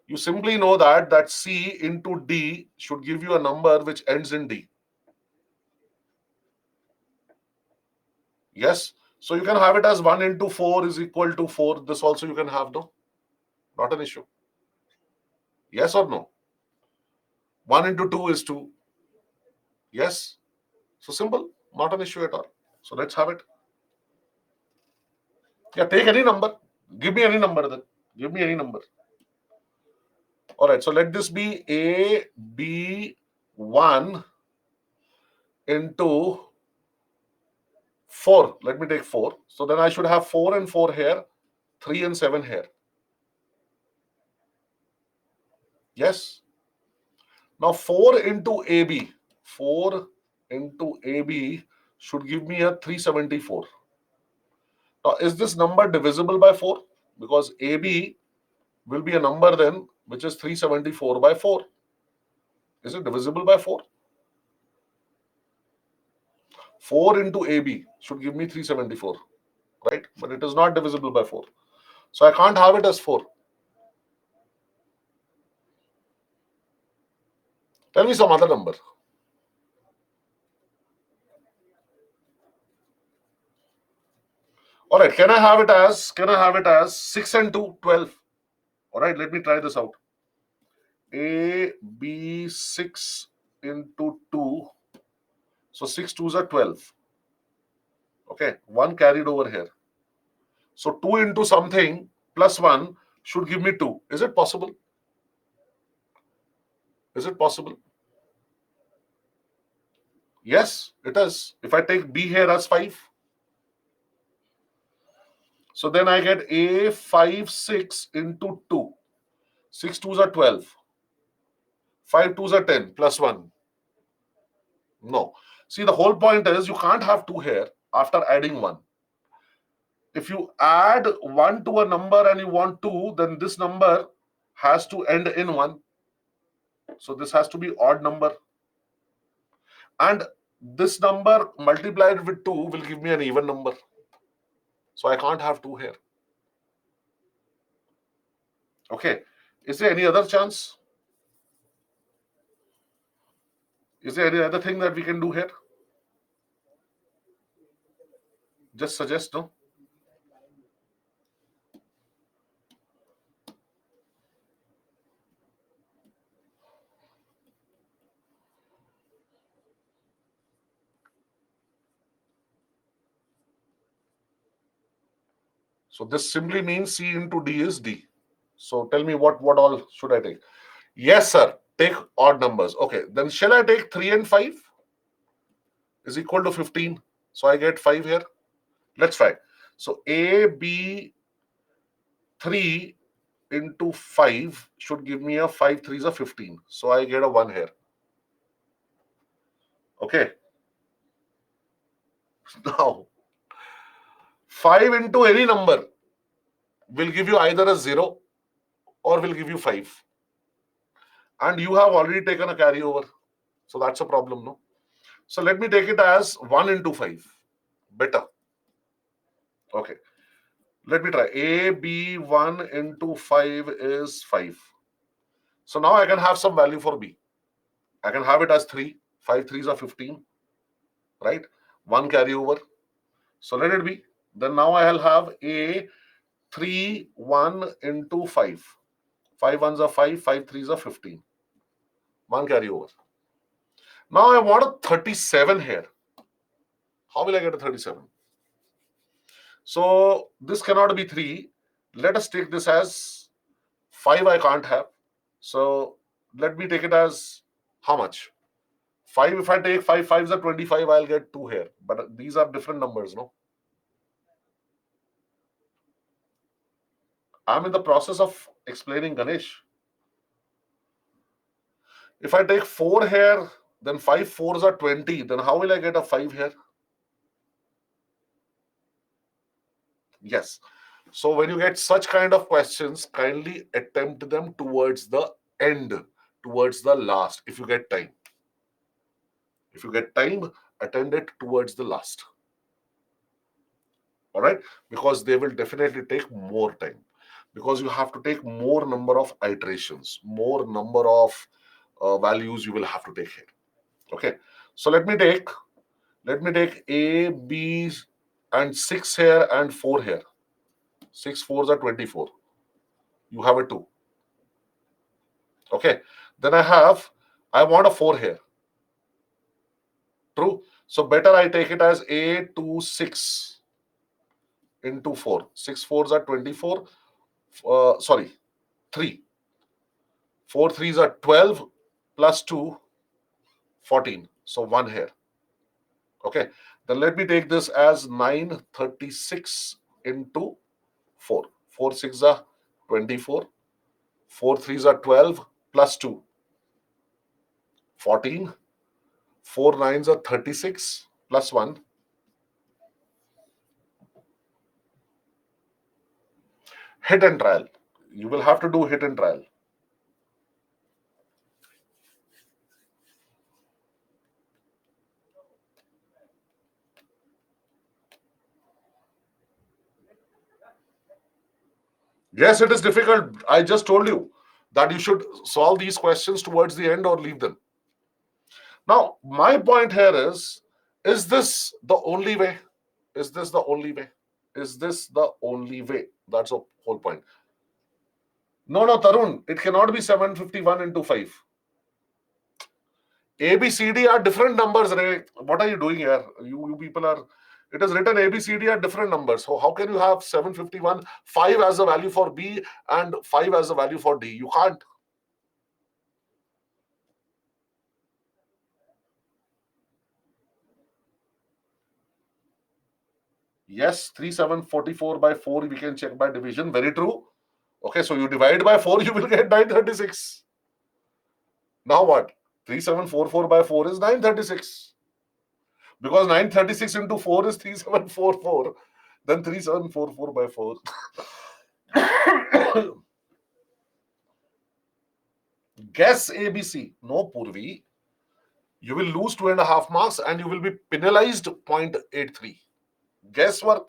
You simply know that C into D should give you a number which ends in D. Yes. So you can have it as 1 into 4 is equal to 4. This also you can have, no? Not an issue. Yes or no? 1 into 2 is 2. Yes. So simple. Not an issue at all. So let's have it. Yeah, take any number. Give me any number then. Give me any number. All right. So let this be A, B, 1 into 4. Let me take 4. So then I should have 4 and 4 here, 3 and 7 here. Yes. Now 4 into AB. 4 into AB should give me a 374. Now is this number divisible by 4? Because AB will be a number then which is 374 by 4. Is it divisible by 4? 4 into AB should give me 374, right? But it is not divisible by 4. So I can't have it as 4. Tell me some other number. All right, can I have it as 6 and 2, 12? All right, let me try this out. A, B, 6 into 2. So 6 2s are 12. Okay, 1 carried over here. So 2 into something plus 1 should give me 2. Is it possible? Is it possible? Yes, it is. If I take B here as 5, so then I get A 5 6 into 2. 6 2s are 12. 5 2s are 10 plus 1. No. See, the whole point is you can't have 2 here after adding 1. If you add 1 to a number and you want 2, then this number has to end in 1. So this has to be odd number. And this number multiplied with 2 will give me an even number. So I can't have 2 here. Okay. Is there any other chance? Is there any other thing that we can do here? Just suggest, no? So this simply means C into D is D. So tell me what all should I take? Yes, sir. Take odd numbers. Okay. Then shall I take 3 and 5 is equal to 15? So I get 5 here. Let's try. So A, B, 3 into 5 should give me a 5 3s are 15. So I get a 1 here. Okay. Now, 5 into any number will give you either a 0 or will give you 5. And you have already taken a carryover. So that's a problem, no? So let me take it as 1 into 5. Better. Okay. Let me try. A, B, 1 into 5 is 5. So now I can have some value for B. I can have it as 3. 5 3s are 15. Right? 1 carryover. So let it be. Then now I'll have A 3 1 into 5. 5 ones are 5, 5 threes are 15. 1 carry over. Now I want a 37 here. How will I get a 37? So this cannot be 3. Let us take this as 5 I can't have. So let me take it as how much? 5, if I take 5 5s are 25, I'll get 2 here. But these are different numbers, no? I'm in the process of explaining, Ganesh. If I take 4 here, then 5 4s are 20. Then how will I get a 5 here? Yes. So when you get such kind of questions, kindly attempt them towards the end, towards the last, if you get time. If you get time, attend it towards the last. All right? Because they will definitely take more time. Because you have to take more number of iterations, more number of values you will have to take here. Okay. So let me take A, B, and 6 here and 4 here. 6 4s are 24. You have a 2. Okay. Then I want a 4 here. True. So better I take it as A 2 6 into 4. 6 4s are 24. Sorry, 3. 4 3s are 12 plus 2, 14. So 1 here. Okay. Then let me take this as 936 into 4. 4 6 are 24. 4 3s are 12 plus 2, 14. 4 9s are 36 plus 1. Hit and trial. You will have to do hit and trial. Yes, it is difficult. I just told you that you should solve these questions towards the end or leave them. Now, my point here is this the only way? Is this the only way? Is this the only way? That's the whole point. No, Tarun, it cannot be 751 into 5. A, B, C, D are different numbers, Ray. What are you doing here? You people are, it is written A, B, C, D are different numbers. So how can you have 751, 5 as a value for B and 5 as a value for D? You can't. Yes, 3744 by 4, we can check by division. Very true. Okay, so you divide by 4, you will get 936. Now what? 3744 by 4 is 936. Because 936 into 4 is 3744. Then 3744 by 4. Guess ABC. No, Purvi. You will lose 2.5 marks and you will be penalized 0.83. Guesswork.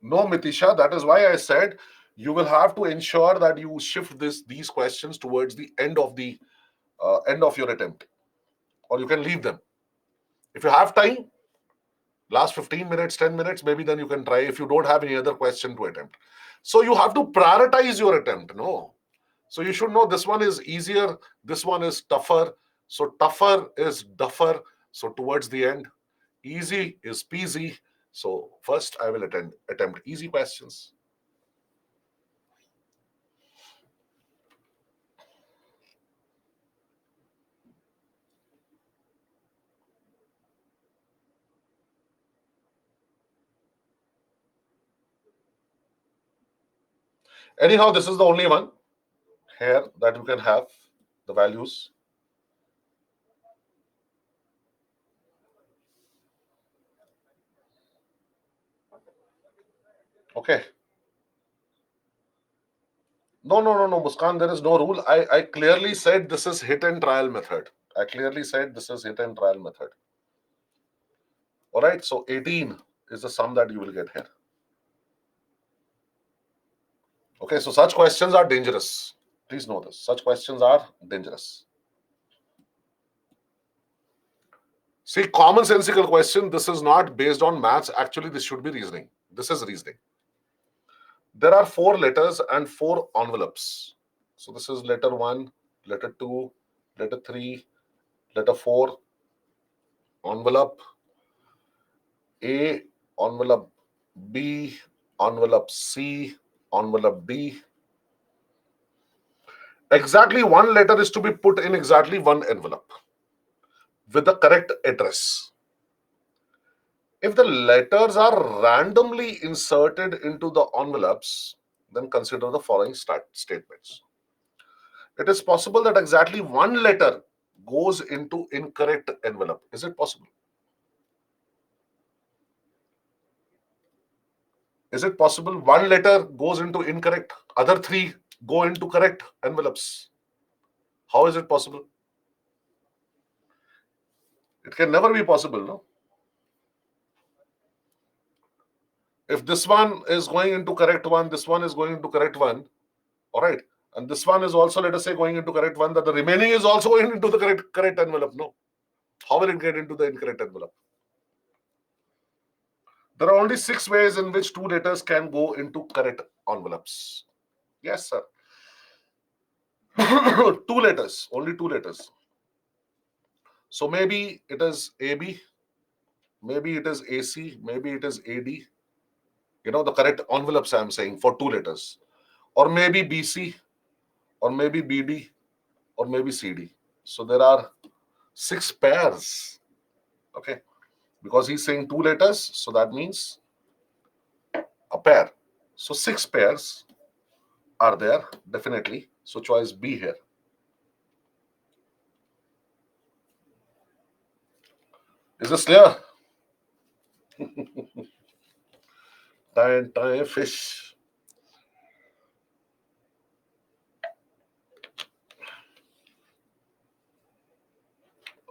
No, Mitisha. That is why I said you will have to ensure that you shift these questions towards the end of your attempt, or you can leave them. If you have time, last 15 minutes, 10 minutes, maybe then you can try if you don't have any other question to attempt. So you have to prioritize your attempt. No. So you should know this one is easier, this one is tougher. So tougher is duffer. So towards the end, easy is peasy. So first I will attempt easy questions. Anyhow, this is the only one here that you can have the values. Okay. No, Muskan, there is no rule. I clearly said this is hit and trial method. I clearly said this is hit and trial method. All right. So 18 is the sum that you will get here. Okay. So such questions are dangerous. Please know this. Such questions are dangerous. See, commonsensical question. This is not based on maths. Actually, this should be reasoning. This is reasoning. There are 4 letters and 4 envelopes. So this is letter 1, letter 2, letter 3, letter 4, envelope A, envelope B, envelope C, envelope D. Exactly one letter is to be put in exactly one envelope with the correct address. If the letters are randomly inserted into the envelopes, then consider the following statements. It is possible that exactly one letter goes into incorrect envelope. Is it possible? Is it possible one letter goes into incorrect, other 3 go into correct envelopes? How is it possible? It can never be possible, no? If this one is going into correct one, this one is going into correct one, all right, and this one is also, let us say, going into correct one, that the remaining is also going into the correct envelope. No. How will it get into the incorrect envelope? There are only 6 ways in which 2 letters can go into correct envelopes. Yes, sir. 2 letters, only 2 letters. So maybe it is AB, maybe it is AC, maybe it is AD. The correct envelopes I am saying for 2 letters. Or maybe BC, or maybe BD, or maybe CD. So there are 6 pairs. Okay. Because he's saying 2 letters, so that means a pair. So 6 pairs are there, definitely. So choice B here. Is this clear? Tie fish.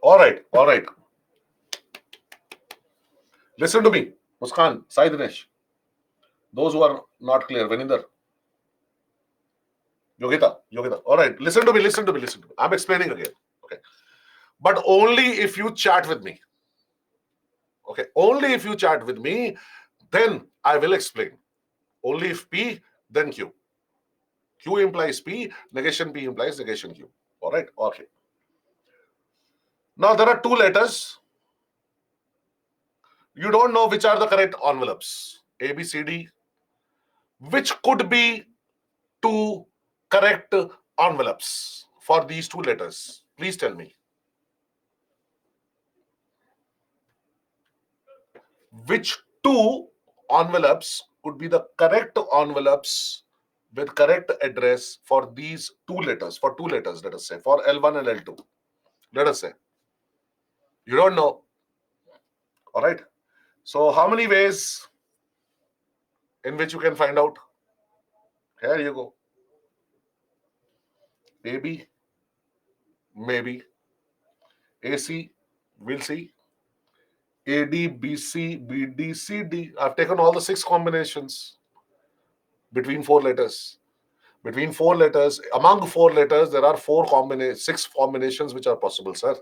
All right, all right. Listen to me, Muskan, Sai Dinesh. Those who are not clear, Vininder, Yogita. All right, listen to me. I'm explaining again. Okay. But only if you chat with me. Okay. Only if you chat with me, then I will explain. Only if P, then Q. Q implies P, negation P implies negation Q. All right. Okay. Now there are 2 letters. You don't know which are the correct envelopes. A, B, C, D. Which could be 2 correct envelopes for these 2 letters? Please tell me. Which 2 envelopes could be the correct envelopes with correct address for these 2 letters? For 2 letters, let us say, for L1 and L2. Let us say. You don't know. All right. So, how many ways in which you can find out? Here you go. AB, maybe. AC, we'll see. AD, BC, BD, CD. I've taken all the 6 combinations between 4 letters. Between 4 letters, among 4 letters, there are 6 combinations which are possible, sir.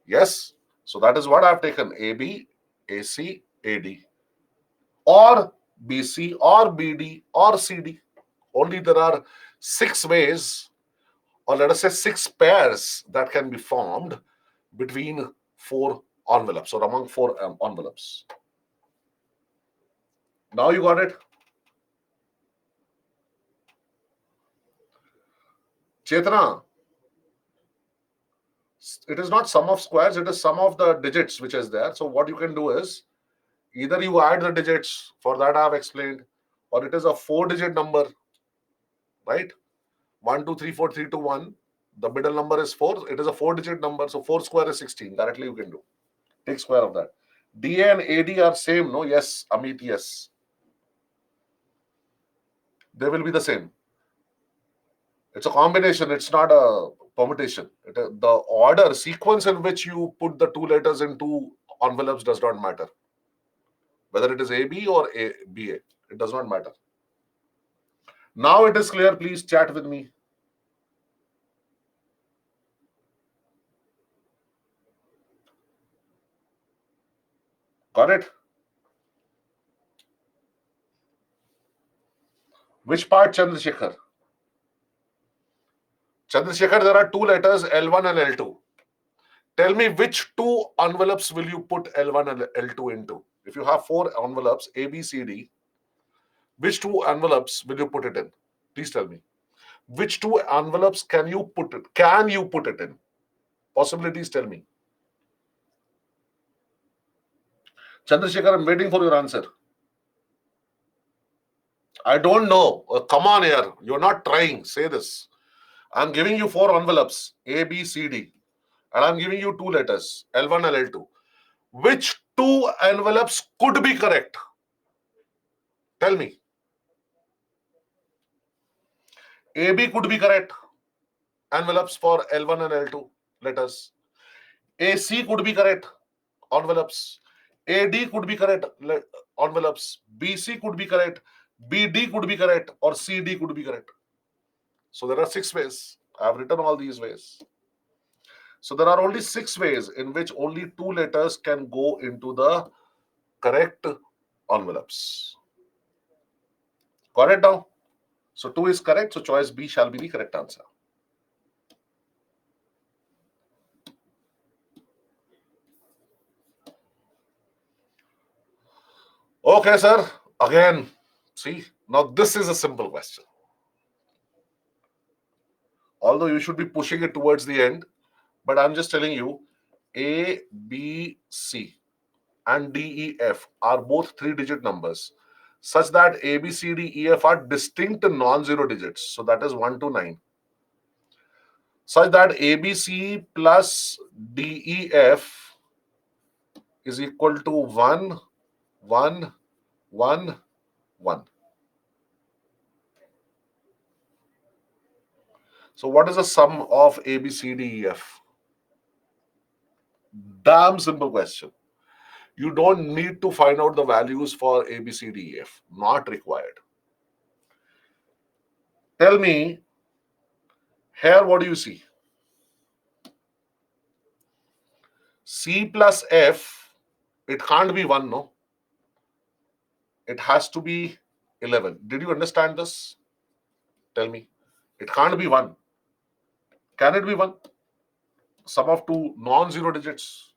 Yes. So that is what I've taken. AB, AC, AD. Or BC, or BD, or CD. Only there are 6 ways, or let us say 6 pairs that can be formed between 4 envelopes or among 4 envelopes. Now you got it. Chetana, it is not sum of squares, it is sum of the digits which is there. So what you can do is either you add the digits, for that I have explained, or it is a 4-digit number, right? 1, 2, 3, 4, 3, 2, 1. The middle number is 4. It is a 4-digit number. So 4 square is 16. Directly you can do. Take square of that. DA and AD are same, no? Yes, Amit, yes. They will be the same. It's a combination. It's not a permutation. The order, sequence in which you put the 2 letters in 2 envelopes does not matter. Whether it is AB or BA, it does not matter. Now it is clear. Please chat with me. Got it? Which part, Chandrasekhar? Chandrasekhar, there are two letters, L1 and L2. Tell me which two envelopes will you put L1 and L2 into? If you have four envelopes, A, B, C, D, which two envelopes will you put it in? Please tell me. Which two envelopes can you put it? Can you put it in? Possibilities, tell me. Chandrasekhar, I'm waiting for your answer. I don't know. Come on here. You're not trying. Say this. I'm giving you four envelopes, A, B, C, D. And I'm giving you two letters, L1 and L2. Which two envelopes could be correct? Tell me. AB could be correct. Envelopes for L1 and L2 letters. AC could be correct. Envelopes. AD could be correct. Envelopes. BC could be correct. BD could be correct. Or CD could be correct. So there are 6 ways. I have written all these ways. So there are only 6 ways in which only 2 letters can go into the correct envelopes. Got it now? So 2 is correct. So choice B shall be the correct answer. Okay, sir. Again, see, now this is a simple question. Although you should be pushing it towards the end, but I'm just telling you, A, B, C and D, E, F are both 3-digit numbers, such that A, B, C, D, E, F are distinct non-zero digits. So that is 1 to 9. Such that A, B, C plus D, E, F is equal to 1, 1, 1, 1. So what is the sum of A, B, C, D, E, F? Damn simple question. You don't need to find out the values for A, B, C, D, E, F. Not required. Tell me, here what do you see? C plus F, it can't be 1, no? It has to be 11. Did you understand this? Tell me. It can't be 1. Can it be 1? Sum of two non-zero digits.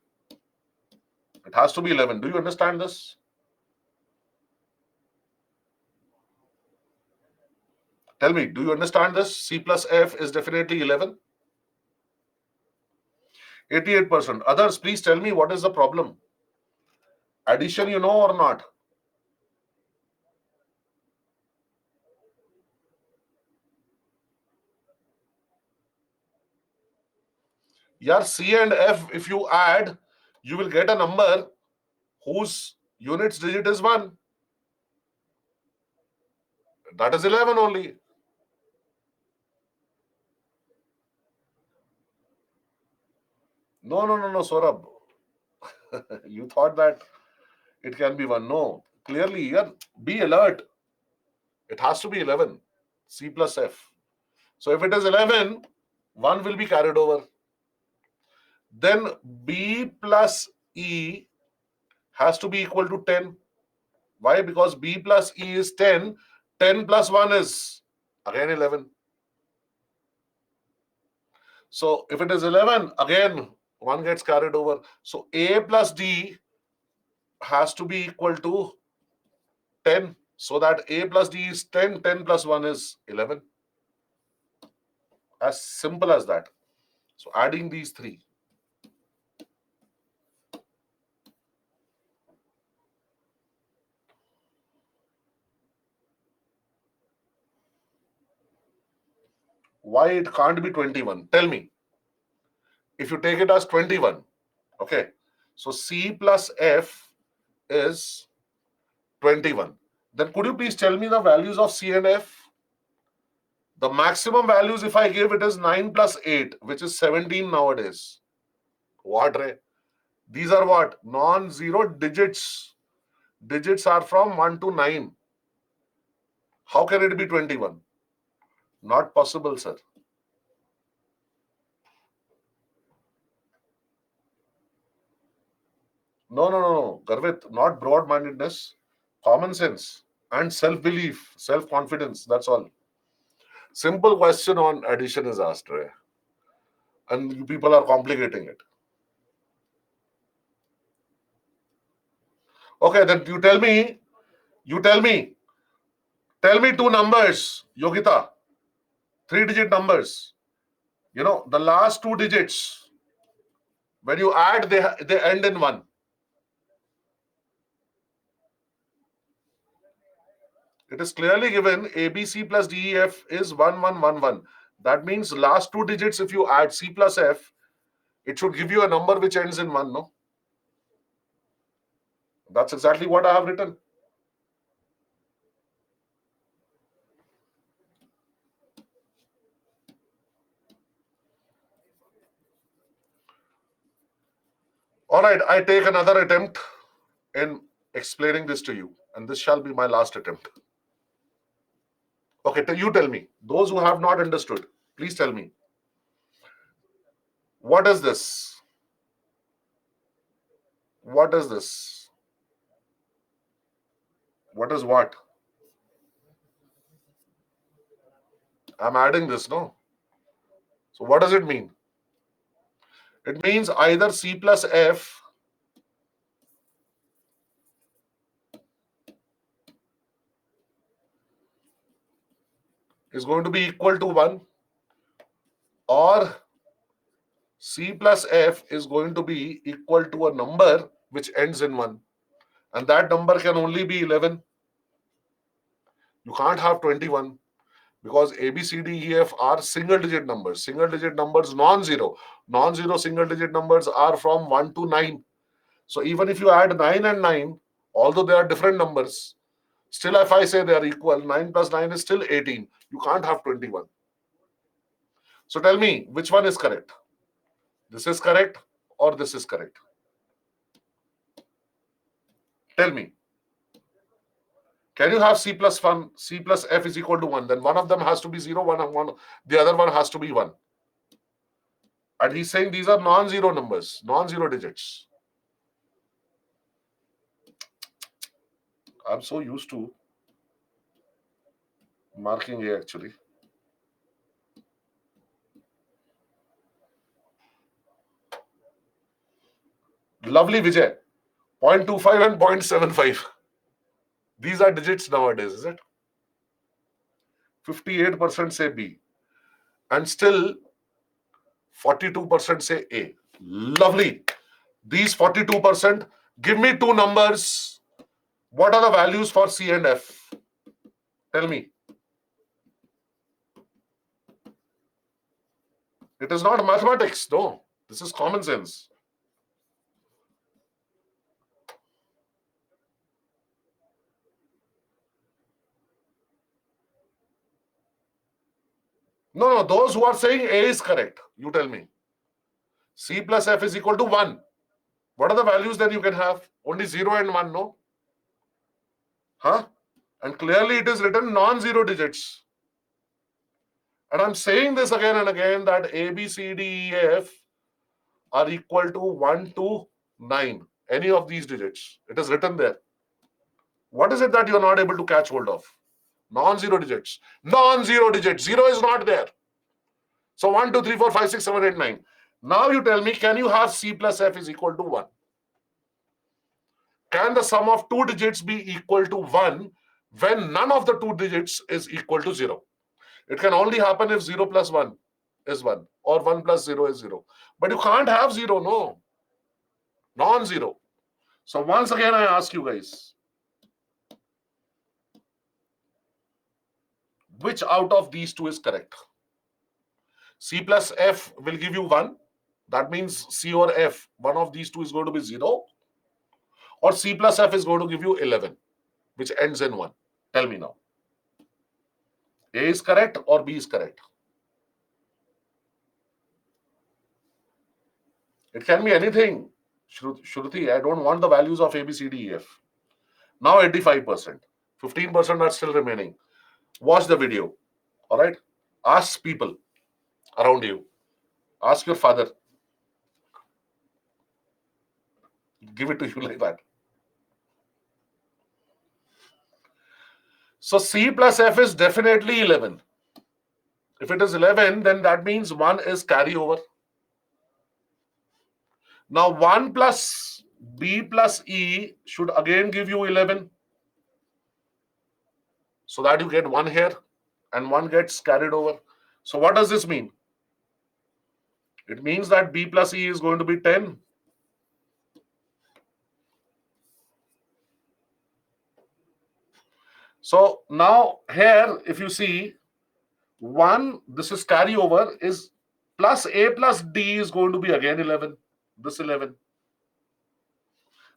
It has to be 11. Do you understand this? Tell me, do you understand this? C plus F is definitely 11. 88%. Others, please tell me what is the problem. Addition, you know or not? Yeah, C and F, if you add, you will get a number whose units digit is 1. That is 11 only. No, Saurabh. You thought that it can be 1. No. Clearly, here, be alert. It has to be 11. C plus F. So if it is 11, 1 will be carried over. Then B plus E has to be equal to 10. Why? Because B plus E is 10. 10 plus 1 is again 11. So if it is 11, again 1 gets carried over. So A plus D has to be equal to 10. So that A plus D is 10. 10 plus 1 is 11. As simple as that. So adding these 3. Why it can't be 21? Tell me. If you take it as 21, okay. So C plus F is 21. Then could you please tell me the values of C and F? The maximum values, if I give it, is 9 plus 8, which is 17 nowadays. What, Ray? These are what? Non-zero digits. Digits are from 1 to 9. How can it be 21? Not possible, sir. No. Garvit, not broad-mindedness. Common sense. and self-belief, self-confidence. That's all. Simple question on addition is asked, right? And you people are complicating it. Okay, then tell me two numbers, Yogita, 3-digit numbers. The last two digits, when you add, they end in 1. It is clearly given ABC plus DEF is 1111. That means last two digits, if you add C plus F, it should give you a number which ends in 1, no? That's exactly what I have written. All right, I take another attempt in explaining this to you, and this shall be my last attempt. Okay, you tell me. Those who have not understood, please tell me. What is this? What is this? What is what? I'm adding this, no? So what does it mean? It means either C plus F is going to be equal to 1, or C plus F is going to be equal to a number which ends in 1. And that number can only be 11. You can't have 21, because A, B, C, D, E, F are single digit numbers. Single digit numbers, non-zero. Non-zero single digit numbers are from 1 to 9. So even if you add 9 and 9, although they are different numbers, still if I say they are equal, 9 plus 9 is still 18. You can't have 21. So tell me, which one is correct? This is correct or this is correct? Tell me. Can you have C plus F is equal to 1? Then one of them has to be 0, the other one has to be 1. And he's saying these are non-zero numbers, non-zero digits. I'm so used to marking A actually. Lovely, Vijay. 0.25 and 0.75. These are digits nowadays, is it? 58% say B. And still 42% say A. Lovely. These 42%, give me two numbers. What are the values for C and F? Tell me. It is not mathematics, no. This is common sense. No, those who are saying A is correct, you tell me. C plus F is equal to 1. What are the values that you can have? Only 0 and 1, no? Huh? And clearly it is written non-zero digits. And I'm saying this again and again that A, B, C, D, E, F are equal to 1 to 9. Any of these digits. It is written there. What is it that you're not able to catch hold of? Non-zero digits. Non-zero digits. 0 is not there. So 1, 2, 3, 4, 5, 6, 7, 8, 9. Now you tell me, can you have C plus F is equal to 1? Can the sum of two digits be equal to 1 when none of the two digits is equal to 0? It can only happen if 0 plus 1 is 1 or 1 plus 0 is 0. But you can't have 0, no. Non-zero. So once again, I ask you guys, which out of these two is correct? C plus F will give you 1. That means C or F, one of these two is going to be 0. Or C plus F is going to give you 11, which ends in 1. Tell me now. A is correct or B is correct? It can be anything. Shruti, I don't want the values of A, B, C, D, E, F. Now 85%. 15% are still remaining. Watch the video. All right? Ask people around you. Ask your father. Give it to you like that. So C plus F is definitely 11. If it is 11, then that means 1 is carryover. Now 1 plus B plus E should again give you 11. So that you get 1 here and 1 gets carried over. So what does this mean? It means that B plus E is going to be 10. So now here, if you see 1, this is carryover, is plus A plus D is going to be again 11. This 11.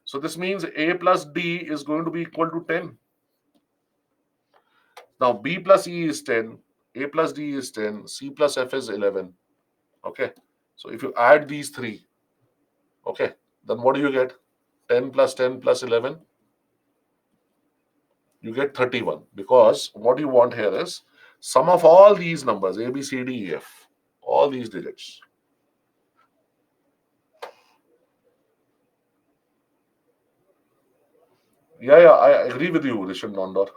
So this means A plus D is going to be equal to 10. Now B plus E is 10, A plus D is 10, C plus F is 11. Okay. So if you add these three, okay, then what do you get? 10 plus 11, you get 31. Because what you want here is sum of all these numbers, A, B, C, D, E, F, all these digits. Yeah, I agree with you, Rishan Nondor.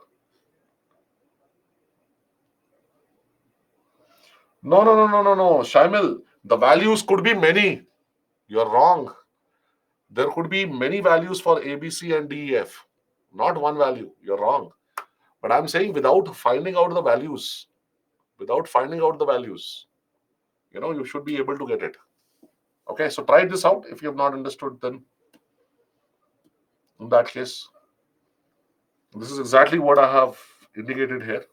No, Shamil, the values could be many. You're wrong. There could be many values for A, B, C, and D, E, F. Not one value. You're wrong. But I'm saying without finding out the values, you should be able to get it. Okay, so try this out. If you have not understood, then in that case, this is exactly what I have indicated here.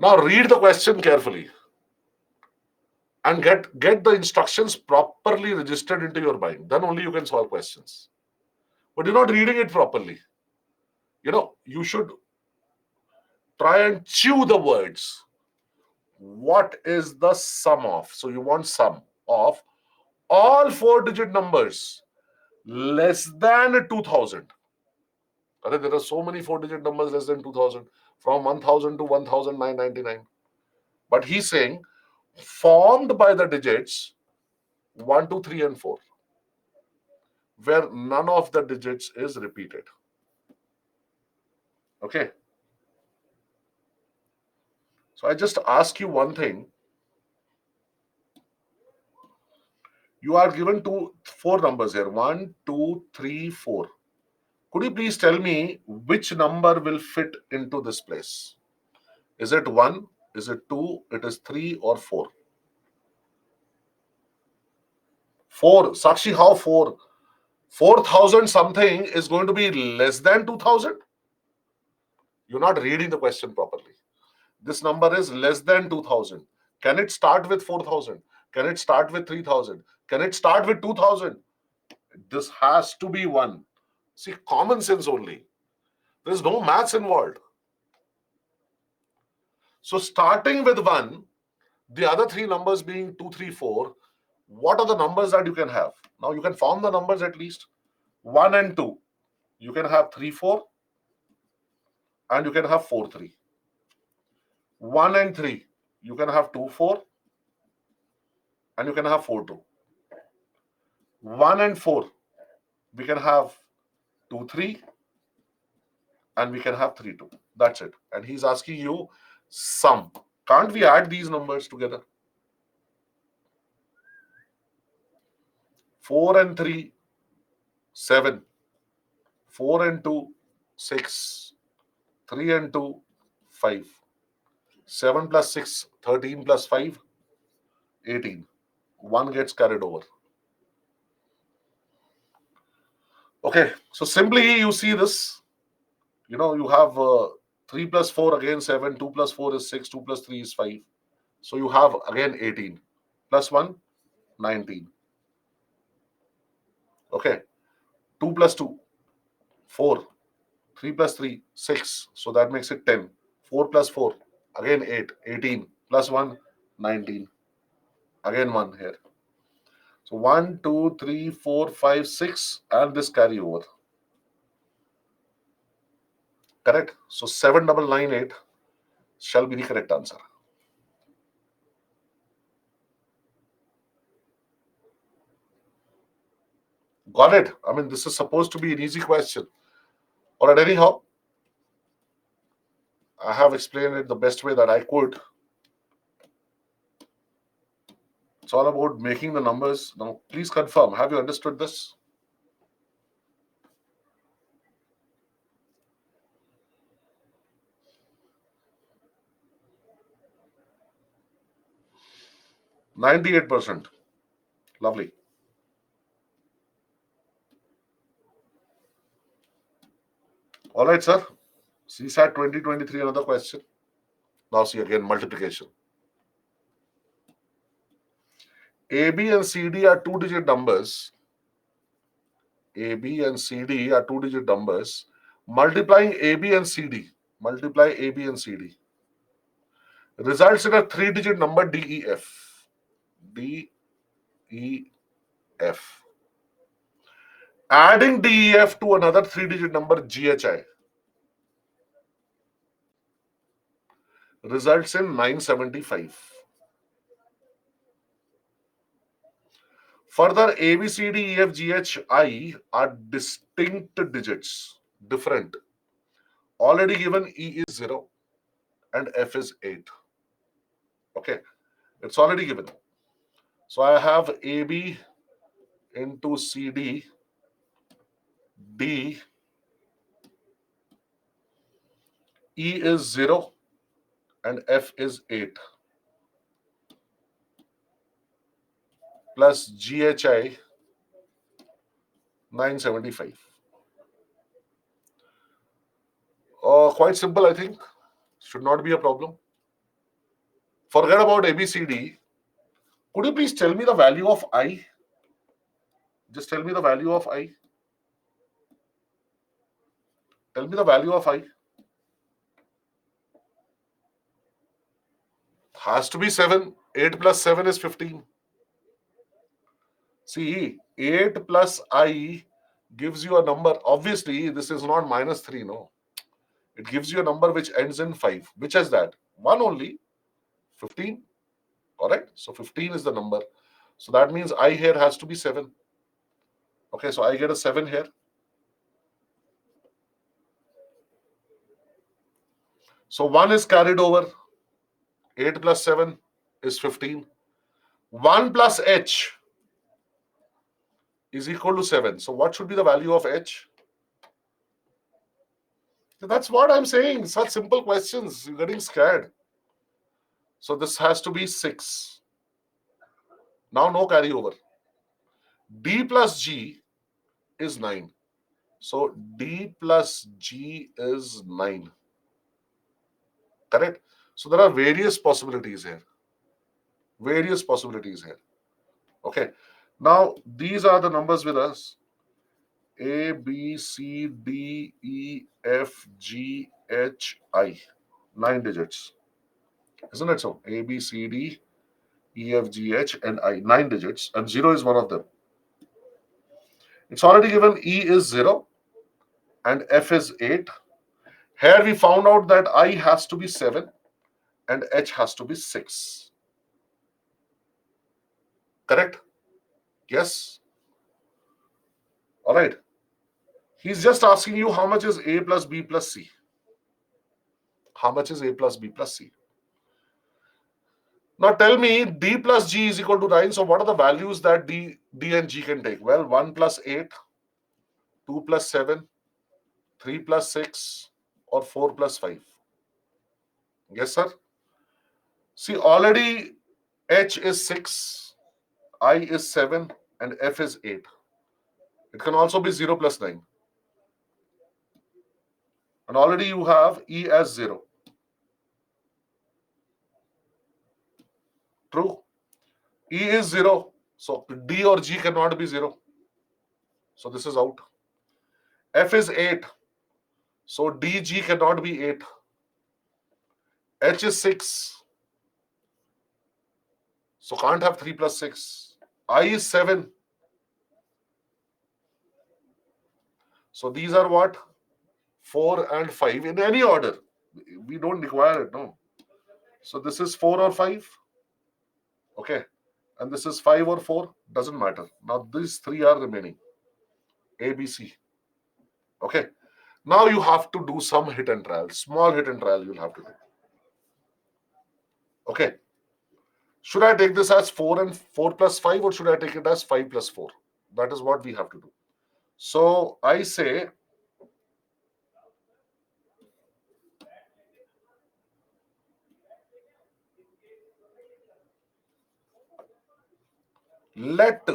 Now read the question carefully and get the instructions properly registered into your mind. Then only you can solve questions. But you're not reading it properly. You should try and chew the words. What is the sum of? So you want sum of all 4-digit numbers less than 2000. There are so many 4-digit numbers less than 2000, from 1000 to 1999. But he's saying formed by the digits 1, 2, 3, and 4, where none of the digits is repeated. Okay. So I just ask you one thing. You are given 4 numbers here: 1, 2, 3, 4. Could you please tell me which number will fit into this place? Is it 1? Is it 2? It is 3 or 4? 4. Sakshi, how 4? 4,000 something is going to be less than 2,000? You're not reading the question properly. This number is less than 2,000. Can it start with 4,000? Can it start with 3,000? Can it start with 2,000? This has to be 1. See, common sense only. There's no maths involved. So starting with 1, the other 3 numbers being 2, 3, 4, what are the numbers that you can have? Now you can form the numbers at least. 1 and 2. You can have 3, 4, and you can have 4, 3. 1 and 3. You can have 2, 4, and you can have 4, 2. 1 and 4. We can have 2, 3, and we can have 3, 2. That's it. And he's asking you sum. Can't we add these numbers together? 4 and 3, 7. 4 and 2, 6. 3 and 2, 5. 7 plus 6, 13 plus 5, 18. 1 gets carried over. Okay, so simply you see this. You have 3 plus 4 again 7, 2 plus 4 is 6, 2 plus 3 is 5. So you have again 18. Plus 1, 19. Okay, 2 plus 2, 4. 3 plus 3, 6. So that makes it 10. 4 plus 4, again 8, 18. Plus 1, 19. Again 1 here. So 1, 2, 3, 4, 5, 6, and this carry over. Correct? So 7998 shall be the correct answer. Got it? I mean, this is supposed to be an easy question. All right, anyhow, I have explained it the best way that I could. It's all about making the numbers. Now, please confirm. Have you understood this? %98. Lovely. All right, sir. CSAT 2023, another question. Now see again multiplication. AB and CD are two-digit numbers. AB and CD are two-digit numbers. Multiplying AB and CD. Multiply AB and CD. Results in a three-digit number DEF. DEF. Adding DEF to another three-digit number GHI results in 975. Further, A, B, C, D, E, F, G, H, I are distinct digits, different. Already given E is 0 and F is 8. Okay, it's already given. So I have AB into CD, D, E is 0 and F is 8, plus GHI 975. Quite simple, I think. Should not be a problem. Forget about ABCD. Could you please tell me the value of I? Just tell me the value of I. Tell me the value of I. Has to be 7. 8 plus 7 is 15. See, 8 plus I gives you a number. Obviously, this is not -3, no. It gives you a number which ends in 5. Which is that? One only, 15. All right. So 15 is the number. So that means I here has to be 7. Okay, so I get a 7 here. So 1 is carried over. 8 plus 7 is 15. 1 plus H is equal to 7. So what should be the value of H? That's what I'm saying. Such simple questions. You're getting scared. So this has to be 6. Now no carryover. D plus G is 9. So D plus G is 9. Correct? So there are various possibilities here. Various possibilities here. Okay. Now these are the numbers with us. A, B, C, D, E, F, G, H, I. 9 digits. Isn't it so? A, B, C, D, E, F, G, H, and I. 9 digits. And 0 is one of them. It's already given E is 0 and F is 8. Here we found out that I has to be 7 and H has to be 6. Correct? Yes? All right. He's just asking you how much is A plus B plus C. How much is A plus B plus C? Now tell me D plus G is equal to 9. So what are the values that D and G can take? Well, 1 plus 8, 2 plus 7, 3 plus 6, or 4 plus 5. Yes, sir? See, already H is 6, I is 7, and F is 8. It can also be 0 plus 9. And already you have E as 0. True? E is 0. So D or G cannot be 0. So this is out. F is 8. So DG cannot be 8. H is 6. So can't have 3 plus 6. I is 7. So these are what? 4 and 5 in any order. We don't require it, no. So this is 4 or 5. Okay. And this is 5 or 4. Doesn't matter. Now these 3 are remaining. ABC. Okay. Now you have to do some hit and trial, small hit and trial you'll have to do. Okay. Should I take this as 4 and 4 plus 5 or should I take it as 5 plus 4? That is what we have to do. So I say let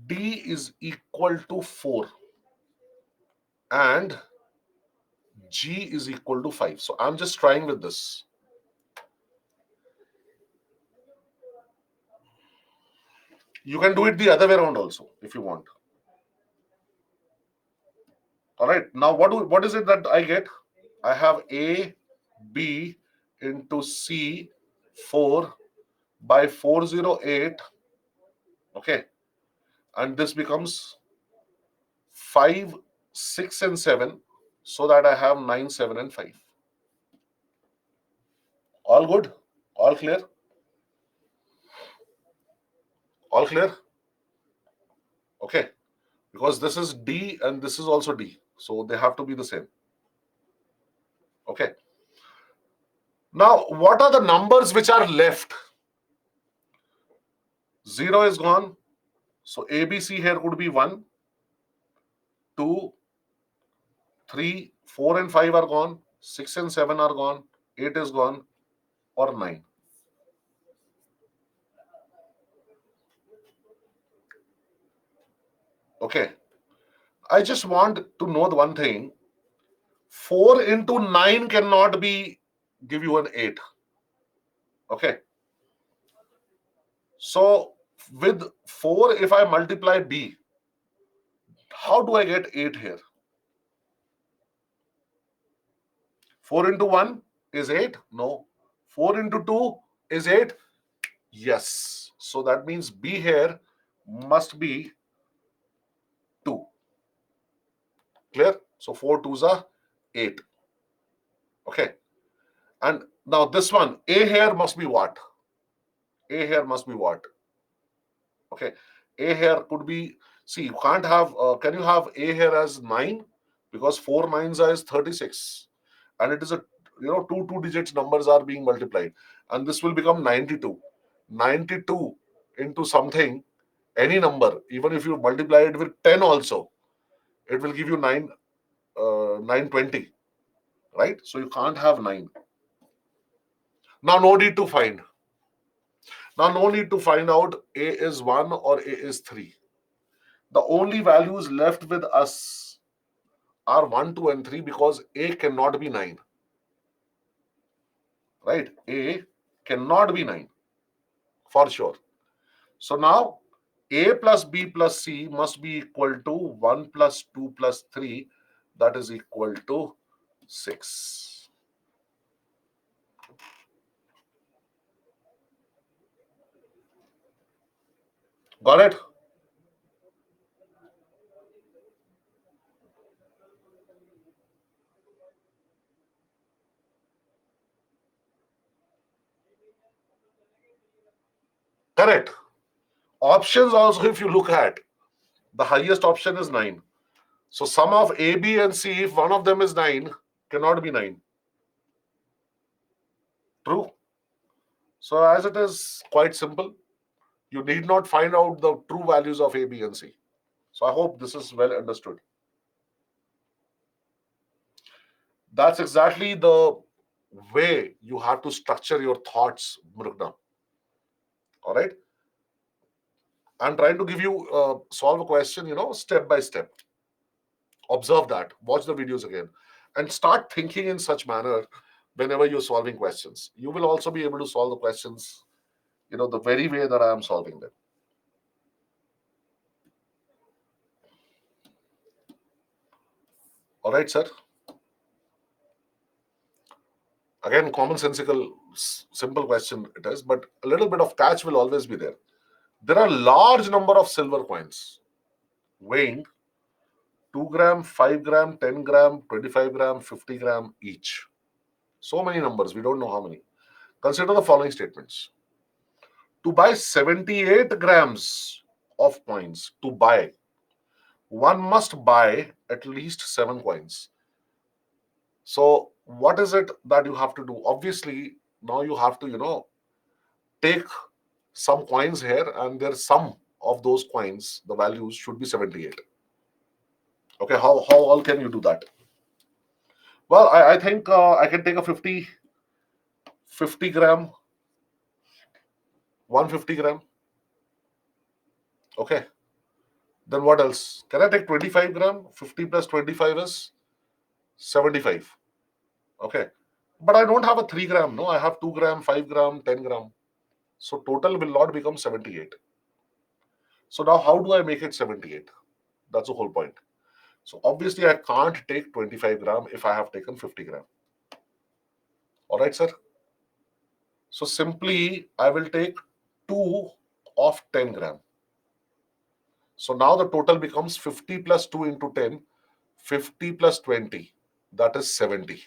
D is equal to 4 and G is equal to 5. So I'm just trying with this. You can do it the other way around also if you want. All right. Now what is it that I get? I have A, B into C 4 by 408. Okay. And this becomes 5, 6 and 7 so that I have 9, 7 and 5. All good? All clear? All clear? Okay. Because this is D and this is also D. So they have to be the same. Okay. Now, what are the numbers which are left? 0 is gone. So ABC here could be 1, 2, 3, 4 and 5 are gone. 6 and 7 are gone. 8 is gone. Or 9. Okay. I just want to know the one thing. 4 into 9 cannot be give you an 8. Okay. So with 4, if I multiply B, how do I get 8 here? 4 into 1 is 8? No. 4 into 2 is 8? Yes. So that means B here must be 2. Clear? So 4 twos are 8. Okay. And now this one, A here must be what? A here must be what? Okay. A here could be, see, you can't have, can you have A here as 9? Because 4 nines is 36. And it is a, two digits numbers are being multiplied. And this will become 92. 92 into something, any number, even if you multiply it with 10 also, it will give you 920. Right? So you can't have 9. Now no need to find. Now no need to find out A is 1 or A is 3. The only values left with us are 1, 2 and 3 because A cannot be 9. Right? A cannot be 9 for sure. So now A plus B plus C must be equal to 1 plus 2 plus 3, that is equal to 6. Got it? Correct. Options also, if you look at, the highest option is 9. So sum of A, B and C, if one of them is 9, cannot be 9. True? So as it is quite simple, you need not find out the true values of A, B and C. So I hope this is well understood. That's exactly the way you have to structure your thoughts, Mrugna. All right? I'm trying to give you, solve a question, step by step. Observe that. Watch the videos again. And start thinking in such manner whenever you're solving questions. You will also be able to solve the questions, the very way that I am solving them. All right, sir? Again, commonsensical, simple question it is, but a little bit of catch will always be there. There are large number of silver coins weighing 2 gram, 5 gram, 10 gram, 25 gram, 50 gram each. So many numbers, we don't know how many. Consider the following statements. To buy 78 grams of coins, to buy, one must buy at least 7 coins. So what is it that you have to do? Obviously, now you have to, take some coins here, and their sum of those coins, the values should be 78. Okay, how all can you do that? Well, I think I can take a 50 gram, 150 gram. Okay. Then what else? Can I take 25 gram? 50 plus 25 is 75. Okay. But I don't have a 3 gram. No, I have 2 gram, 5 gram, 10 gram. So total will not become 78. So now how do I make it 78? That's the whole point. So obviously I can't take 25 gram if I have taken 50 gram. All right, sir. So simply I will take 2 of 10 gram. So now the total becomes 50 plus 2 into 10, 50 plus 20, that is 70.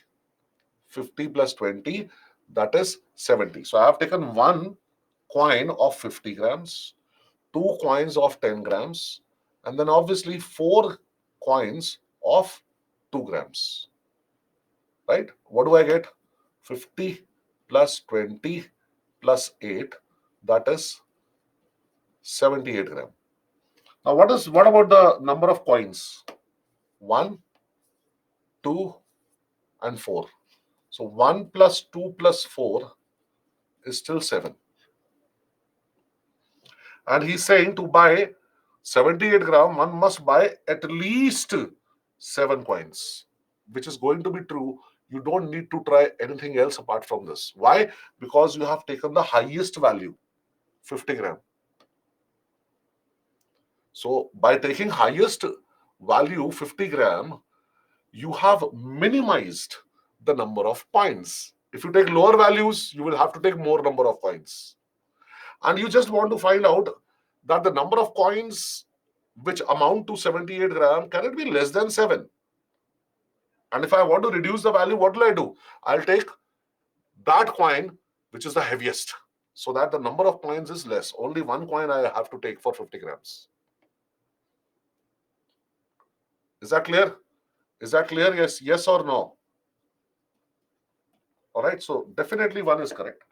50 plus 20, that is 70. So I have taken one coin of 50 grams, two coins of 10 grams, and then obviously four coins of 2 grams. Right? What do I get? 50 plus 20 plus 8, that is 78 gram. Now what about the number of coins? 1, 2, and 4. So 1 plus 2 plus 4 is still 7. And he's saying to buy 78 gram, one must buy at least 7 coins, which is going to be true. You don't need to try anything else apart from this. Why? Because you have taken the highest value, 50 gram. So by taking highest value, 50 gram, you have minimized the number of coins. If you take lower values, you will have to take more number of coins. And you just want to find out that the number of coins which amount to 78 gram, can it be less than 7? And if I want to reduce the value, what will I do? I'll take that coin which is the heaviest, so that the number of coins is less. Only one coin I have to take for 50 grams. Is that clear? Is that clear? Yes or no? All right, so definitely one is correct.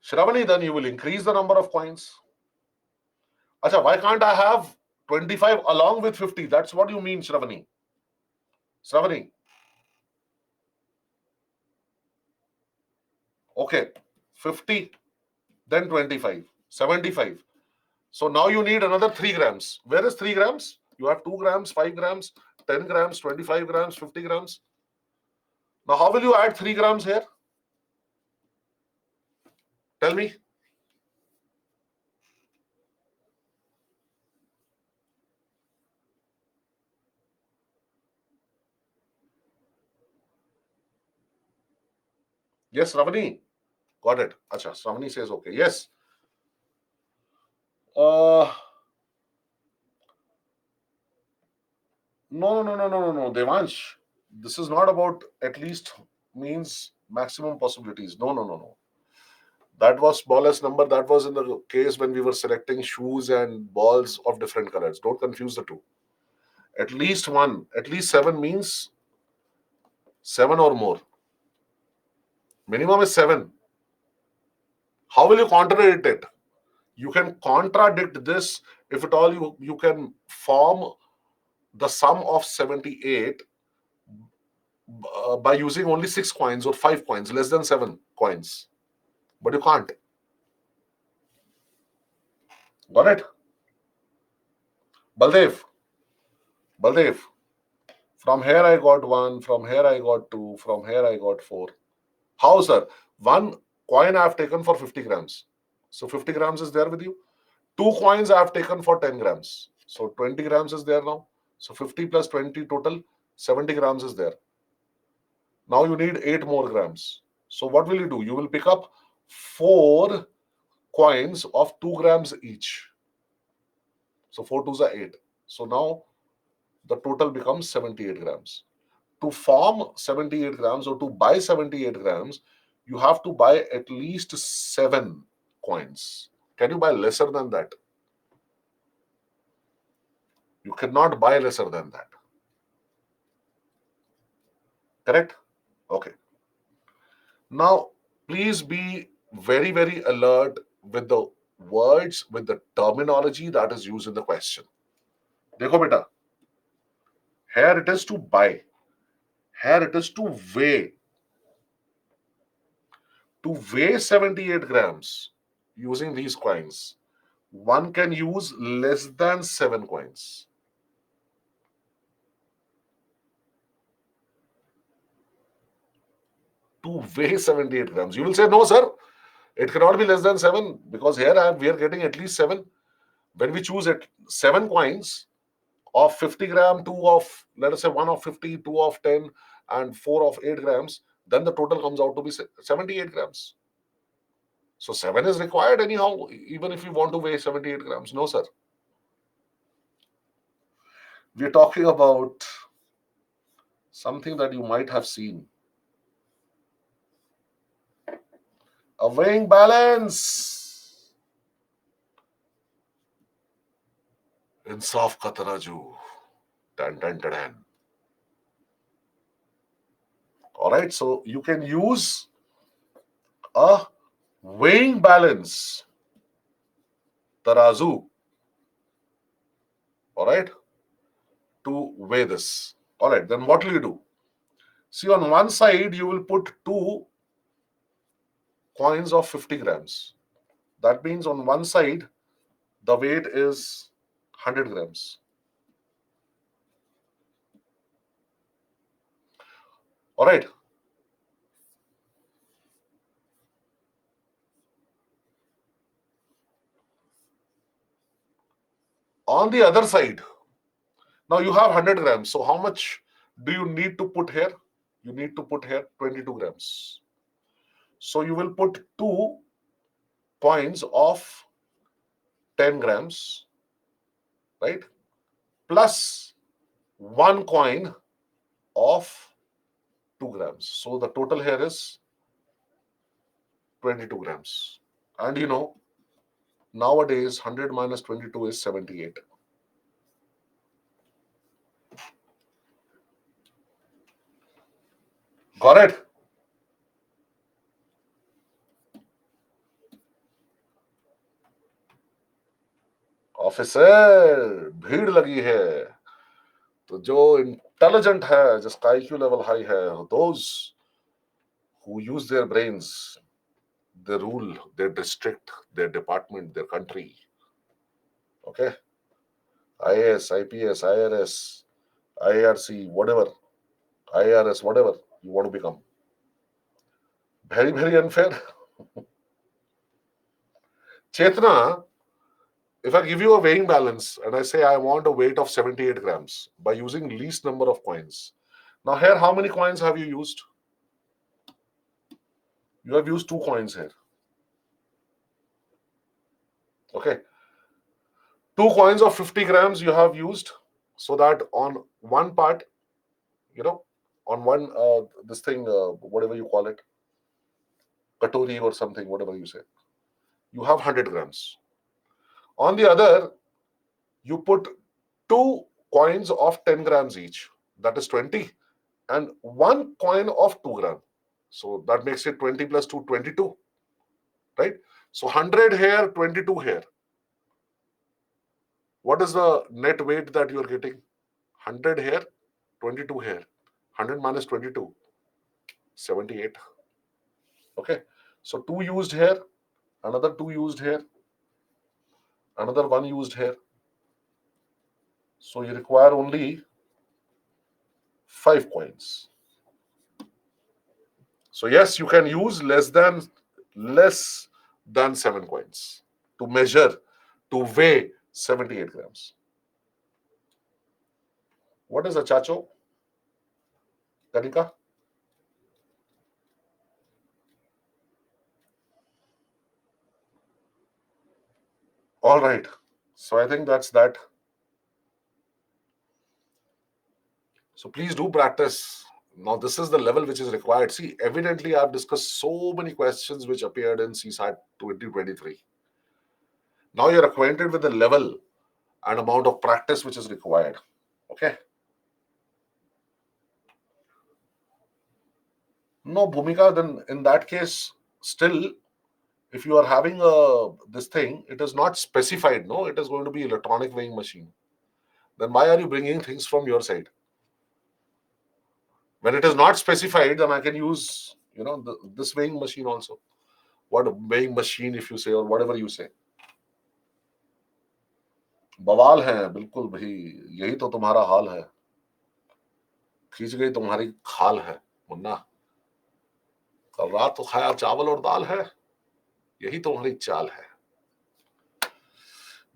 Shravani, then you will increase the number of coins. Acha, why can't I have 25 along with 50? That's what you mean, Shravani. Shravani. Okay, 50, then 25, 75. So now you need another 3 grams. Where is 3 grams? You have 2 grams, 5 grams, 10 grams, 25 grams, 50 grams. Now how will you add 3 grams here? Tell me. Yes, Ravani. Got it. Acha, Ravani says okay. Yes. No, Devansh. This is not about at least means maximum possibilities. No. That was smallest number. That was in the case when we were selecting shoes and balls of different colors. Don't confuse the two. At least one, at least 7 means 7 or more. Minimum is 7. How will you contradict it? You can contradict this if at all you can form the sum of 78 by using only 6 coins or 5 coins, less than 7 coins. But you can't. Got it? Baldev. Baldev. From here I got 1, from here I got 2, from here I got 4. How, sir? One coin I have taken for 50 grams. So 50 grams is there with you. 2 coins I have taken for 10 grams. So 20 grams is there now. So 50 plus 20 total, 70 grams is there. Now you need 8 more grams. So what will you do? You will pick up 4 coins of 2 grams each. So 4 twos are 8. So now the total becomes 78 grams. To form 78 grams or to buy 78 grams, you have to buy at least 7 coins. Can you buy lesser than that? You cannot buy lesser than that. Correct? Okay. Now, please be very, very alert with the words, with the terminology that is used in the question. देखो बेटा, here it is to buy. Here it is to weigh. To weigh 78 grams using these coins, one can use less than 7 coins. To weigh 78 grams. You will say, no, sir, it cannot be less than 7 because here we are getting at least 7. When we choose it, 7 coins of 50 gram, 2 of, let us say, 1 of 50, 2 of 10, and 4 of 8 grams, then the total comes out to be 78 grams. So 7 is required anyhow, even if you want to weigh 78 grams. No, sir. We're talking about something that you might have seen. A weighing balance. Insaf ka taraju. Dun, dun, dun, dun. All right, so you can use a weighing balance, tarazu, all right, to weigh this. All right, then what will you do? See, on one side, you will put 2 coins of 50 grams. That means on one side, the weight is 100 grams. All right. On the other side, now you have 100 grams. So how much do you need to put here? You need to put here 22 grams. So you will put 2 coins of 10 grams, right? Plus 1 coin of 2 grams. So the total here is 22 grams. And you know, nowadays 100 minus 22 is 78. Got it? Officer भीड़ लगी है तो जो intelligent है जिसका IQ level high है those who use their brains, they rule their district, their department, their country. Okay, IAS, IPS, IRS, IRC, whatever, IRS, whatever you want to become. Very, very unfair. Chetna, if I give you a weighing balance and I say I want a weight of 78 grams by using least number of coins. Now here, how many coins have you used? You have used 2 coins here. Okay. 2 coins of 50 grams you have used so that on one part, you know, on one, this thing, whatever you call it, katori or something, whatever you say, you have 100 grams. On the other, you put 2 coins of 10 grams each, that is 20, and 1 coin of 2 gram. So that makes it 20 plus 2, 22, right? So 100 here, 22 here. What is the net weight that you are getting? 100 here, 22 here. 100 minus 22, 78. Okay. So 2 used here, another 2 used here, another 1 used here. So you require only 5 coins. So yes, you can use less than 7 coins to measure, to weigh 78 grams. What is a chacho? Kanika? All right. So I think that's that. So please do practice Now, this is the level which is required. See, evidently, I've discussed so many questions which appeared in CSAT 2023. Now you're acquainted with the level and amount of practice which is required. Okay. No, Bhumika, then in that case, still, if you are having this thing, it is not specified. No, it is going to be electronic weighing machine. Then why are you bringing things from your side? When it is not specified, then I can use, this weighing machine also. What weighing machine, if you say, or whatever you say. बवाल है बिल्कुल भाई, यही तो तुम्हारा हाल है, खींच गई तुम्हारी खाल है मुन्ना, कल रात तो खाया चावल और दाल है, यही तुम्हारी चाल है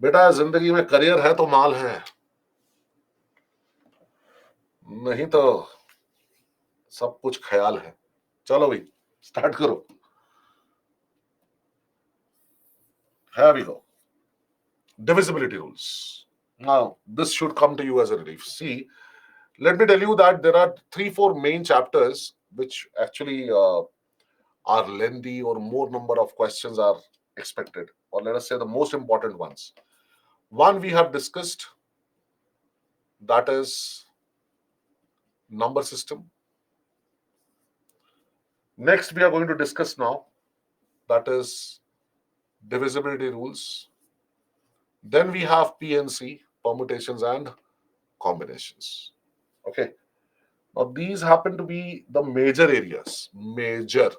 बेटा। जिंदगी में करियर है तो माल है, नहीं तो सब कुछ ख्याल है। चलो भाई स्टार्ट करो। Here we go. Divisibility rules. Now, this should come to you as a relief. See, let me tell you that there are 3-4 main chapters which actually are lengthy, or more number of questions are expected, or let us say the most important ones. One we have discussed, that is number system. Next we are going to discuss now, that is divisibility rules. Then we have PNC, permutations and combinations. Okay. Now these happen to be the major areas. Major.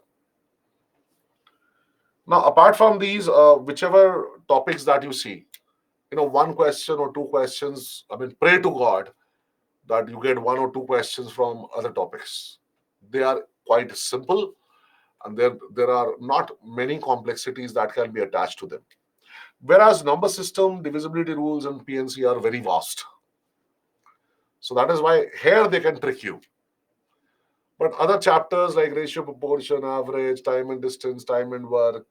Now apart from these, whichever topics that you see, one question or two questions, I mean, pray to God that you get one or two questions from other topics. They are quite simple, and there are not many complexities that can be attached to them. Whereas number system, divisibility rules, and PNC are very vast. So that is why here they can trick you. But other chapters like ratio, proportion, average, time and distance, time and work,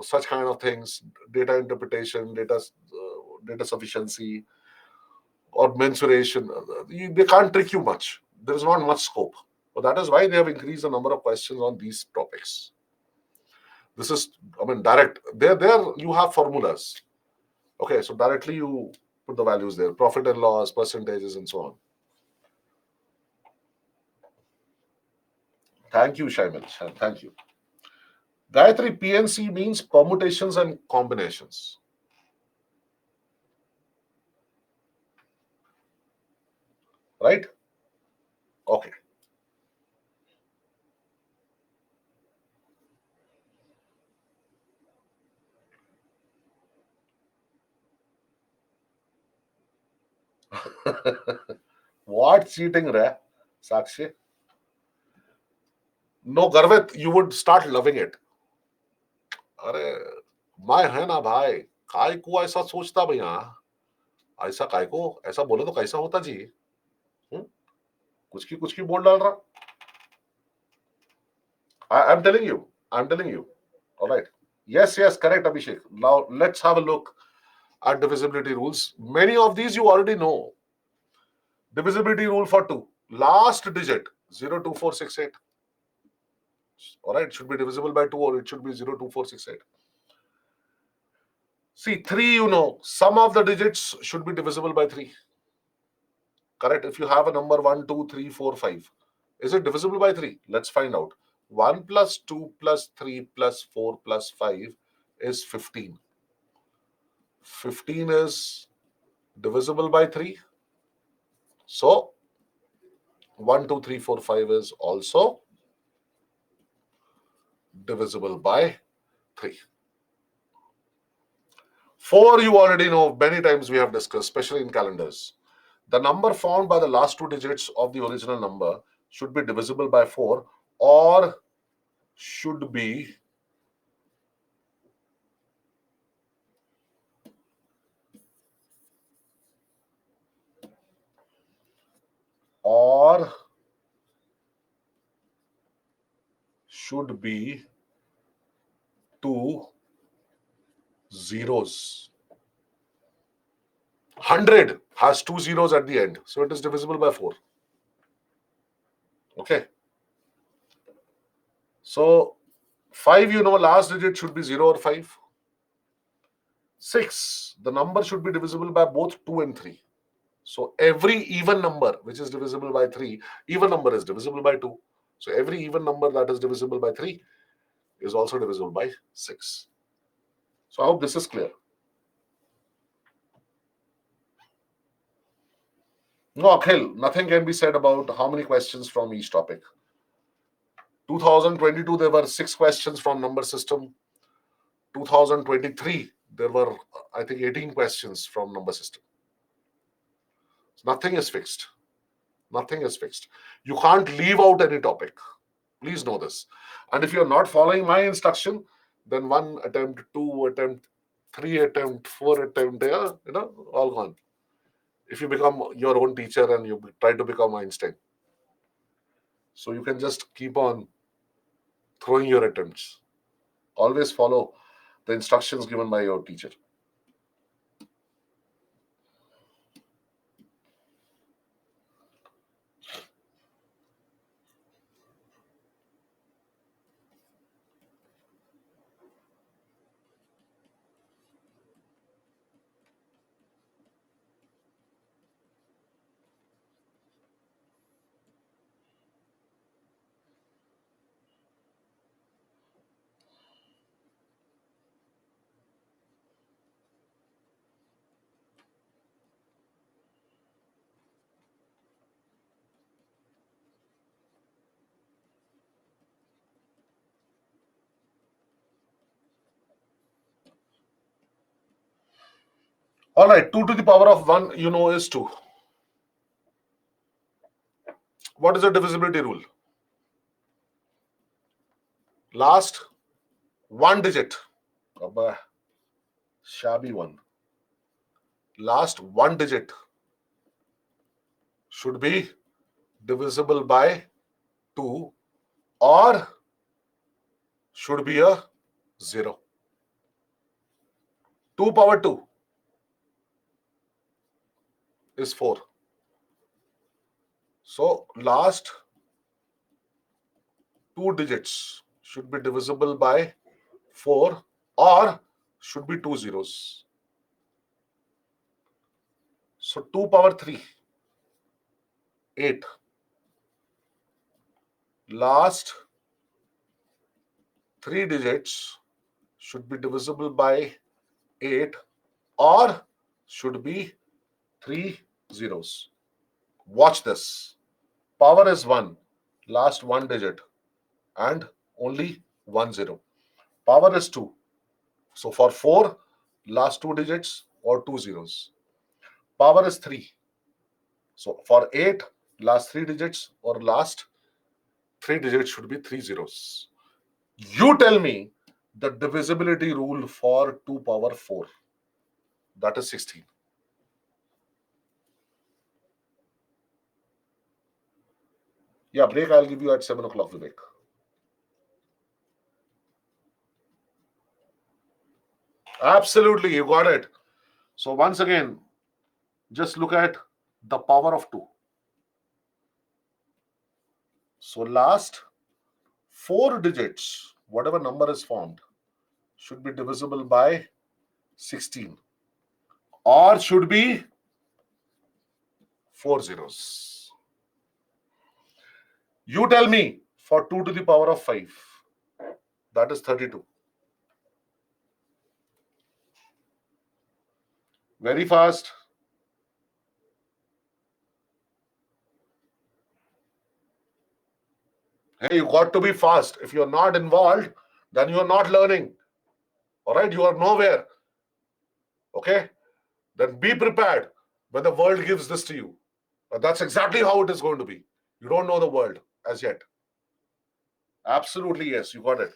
such kind of things, data interpretation, data sufficiency, or mensuration, they can't trick you much. There is not much scope. But that is why they have increased the number of questions on these topics. This is, direct. There you have formulas. Okay, so directly you put the values there, profit and loss, percentages, and so on. Thank you, Shaimil. Thank you. Gayatri, PNC means permutations and combinations. Right? Okay. What cheating, Re? Sakshi? No, Garvit, you would start loving it. अरे मैं है ना भाई, काय को ऐसा सोचता भैया, ऐसा काय को ऐसा बोले तो कैसा होता जी? कुछ की बोल डाल रहा। I'm telling you. All right. Yes, correct, Abhishek. Now let's have a look at divisibility rules. Many of these you already know. Divisibility rule for 2. Last digit 02468. All right, it should be divisible by 2, or it should be 02468. See, 3, sum of the digits should be divisible by 3. Correct? If you have a number 1, 2, 3, 4, 5, is it divisible by 3? Let's find out. 1 plus 2 plus 3 plus 4 plus 5 is 15. 15 is divisible by 3. So 1, 2, 3, 4, 5 is also divisible by 3. 4 you already know, many times we have discussed, especially in calendars. The number found by the last 2 digits of the original number should be divisible by 4, or should be two zeros. 100 has 2 zeros at the end, so it is divisible by 4. Okay. So 5, last digit should be 0 or 5. 6, the number should be divisible by both 2 and 3. So every even number which is divisible by 3, even number is divisible by 2. So every even number that is divisible by 3 is also divisible by 6. So I hope this is clear. No, Akhil, nothing can be said about how many questions from each topic. 2022, there were 6 questions from number system. 2023, there were, I think, 18 questions from number system. Nothing is fixed. Nothing is fixed. You can't leave out any topic. Please know this. And if you're not following my instruction, then 1 attempt, 2 attempt, 3 attempt, 4 attempt, all gone. If you become your own teacher and you try to become Einstein. So you can just keep on throwing your attempts. Always follow the instructions given by your teacher. All right, 2 to the power of 1, is 2. What is the divisibility rule? Last 1 digit. Abba, shabby one. Last 1 digit should be divisible by 2 or should be a 0. 2 power 2 is 4. So last 2 digits should be divisible by 4 or should be 2 zeros. So 2 power 3, 8. Last 3 digits should be divisible by 8 or should be 3 zeros. Watch this. Power is 1, last 1 digit and only 1 zero. Power is 2. So for 4, last 2 digits or 2 zeros. Power is 3. So for 8, last 3 digits or last 3 digits should be 3 zeros. You tell me the divisibility rule for 2 power 4. That is 16. Yeah, break I'll give you at 7 o'clock, Vivek. Absolutely, you got it. So once again, just look at the power of 2. So last 4 digits, whatever number is formed, should be divisible by 16 or should be 4 zeros. You tell me for 2 to the power of 5, that is 32. Very fast. Hey, you got to be fast. If you're not involved, then you're not learning. All right, you are nowhere. Okay, then be prepared when the world gives this to you. But that's exactly how it is going to be. You don't know the world as yet. Absolutely, yes, you got it.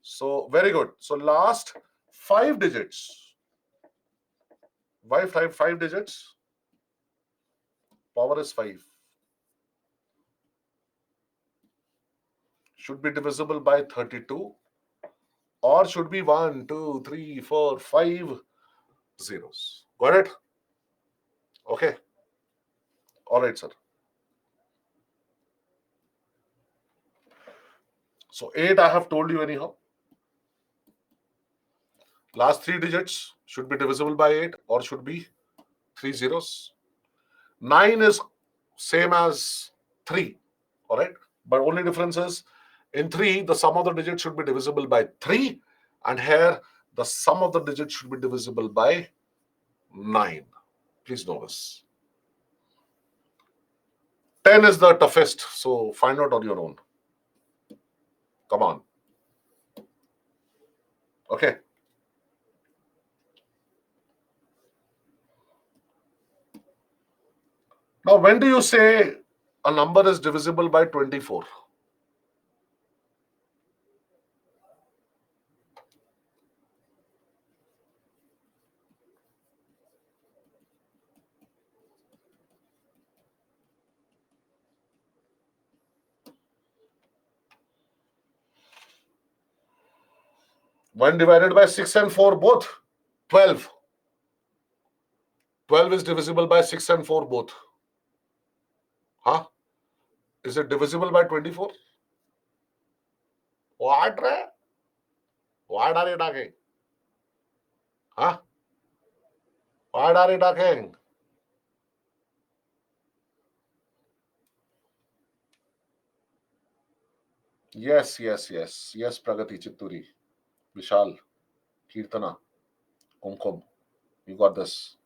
So, very good. So, last 5 digits. Why 5 digits? Power is 5. Should be divisible by 32 or should be 1, 2, 3, 4, 5 zeros. Got it? Okay. All right, sir. So 8 I have told you anyhow. Last 3 digits should be divisible by 8 or should be 3 zeros. 9 is same as 3, all right? But only difference is in 3, the sum of the digits should be divisible by 3, and here the sum of the digits should be divisible by 9. Please know this. 10 is the toughest, so find out on your own. Come on. Okay. Now, when do you say a number is divisible by 24? When divided by 6 and 4 both? 12. 12 is divisible by 6 and 4 both. Huh? Is it divisible by 24? What? What are you talking? Huh? What are you talking? Yes, Pragati Chitturi, Vishal, Kirtana, Kumkum. You got this.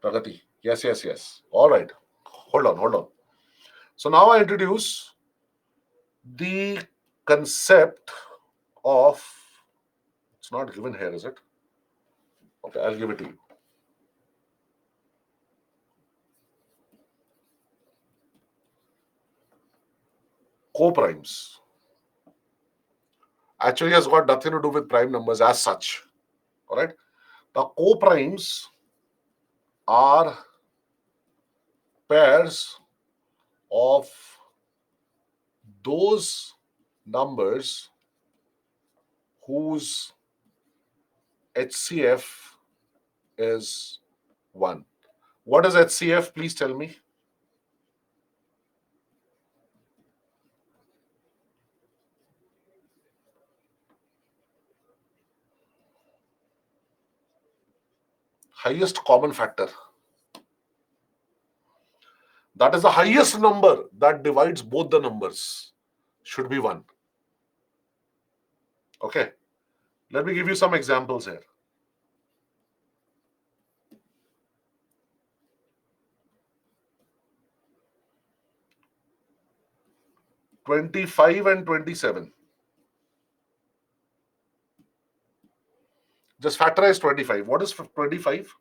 Pragati. Yes. All right. Hold on. So now I introduce the concept of, it's not given here, is it? Okay, I'll give it to you. Co-primes. Actually has got nothing to do with prime numbers as such. All right. The co-primes are pairs of those numbers whose HCF is 1. What is HCF? Please tell me. Highest common factor. That is the highest number that divides both the numbers. Should be 1. Okay. Let me give you some examples here. 25 and 27. Just factorize 25. What is 25?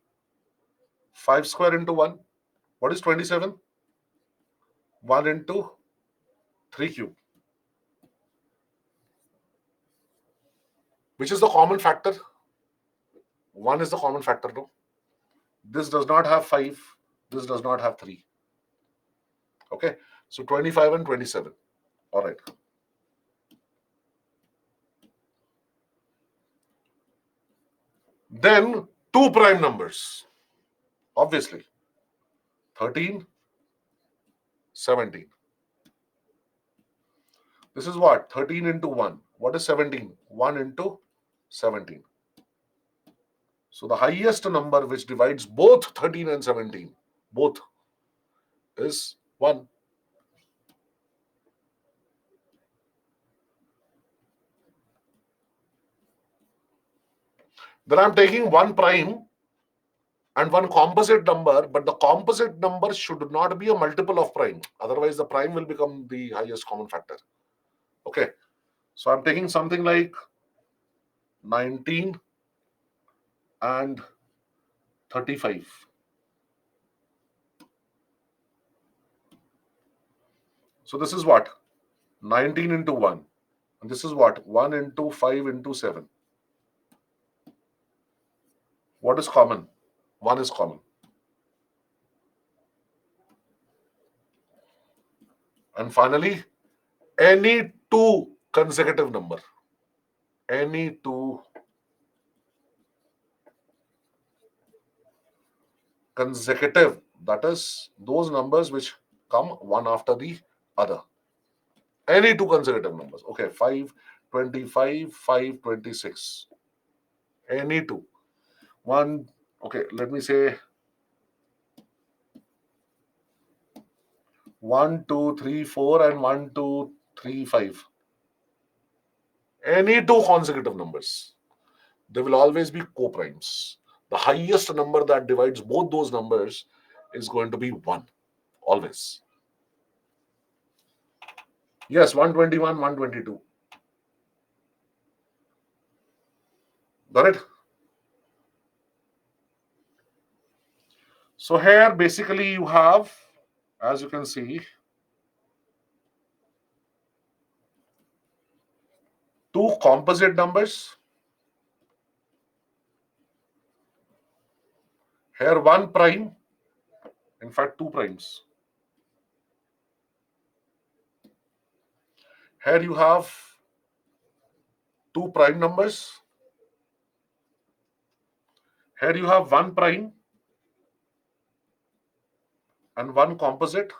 5 square into 1. What is 27? 1 into 3 cube. Which is the common factor? 1 is the common factor, no? This does not have 5. This does not have 3. Okay. So 25 and 27. All right. Then 2 prime numbers. Obviously. 13, 17. This is what? 13 into 1. What is 17? 1 into 17. So the highest number which divides both 13 and 17, both, is 1. Then I'm taking one prime and one composite number, but the composite number should not be a multiple of prime. Otherwise, the prime will become the highest common factor. Okay. So I'm taking something like 19 and 35. So this is what? 19 into 1. And this is what? 1 into 5 into 7. What is common? 1 is common. And finally, any 2 consecutive number. Any 2 consecutive, that is those numbers which come one after the other. Any two consecutive numbers. Okay, 525, 526. Any two. One, okay, let me say 1, 2, 3, 4 and 1, 2, 3, 5. Any two consecutive numbers. There will always be co-primes. The highest number that divides both those numbers is going to be 1. Always. Yes, 121, 122. Got it? So here basically you have, as you can see, two composite numbers. Here one prime, in fact two primes. Here you have two prime numbers. Here you have one prime and one composite.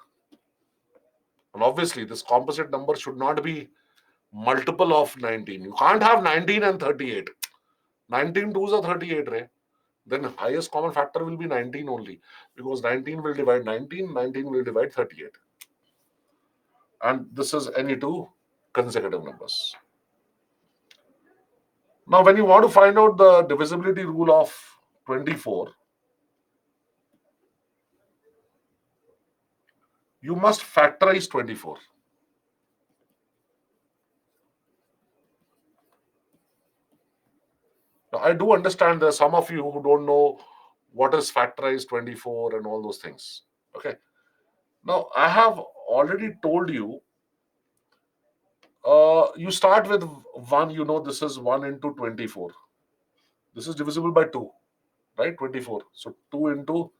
And obviously this composite number should not be multiple of 19. You can't have 19 and 38. 19 twos are 38, right? Then highest common factor will be 19 only, because 19 will divide 19, 19 will divide 38. And this is any two consecutive numbers. Now, when you want to find out the divisibility rule of 24, you must factorize 24. Now, I do understand there are some of you who don't know what is factorized 24 and all those things. Okay. Now, I have already told you, you start with 1, you know this is 1 into 24. This is divisible by 2, right? 24. So 2 into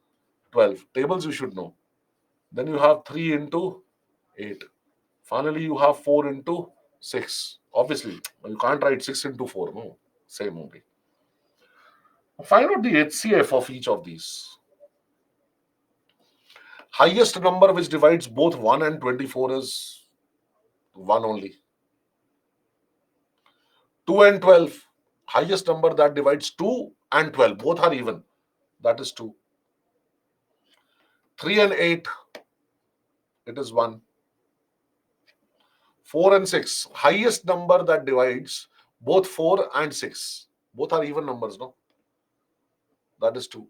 12. Tables you should know. Then you have 3 into 8. Finally, you have 4 into 6. Obviously, you can't write 6 into 4. No, same only. Find out the HCF of each of these. Highest number which divides both 1 and 24 is 1 only. 2 and 12. Highest number that divides 2 and 12. Both are even. That is 2. 3 and 8. It is 1. 4 and 6. Highest number that divides both 4 and 6. Both are even numbers, no? That is 2.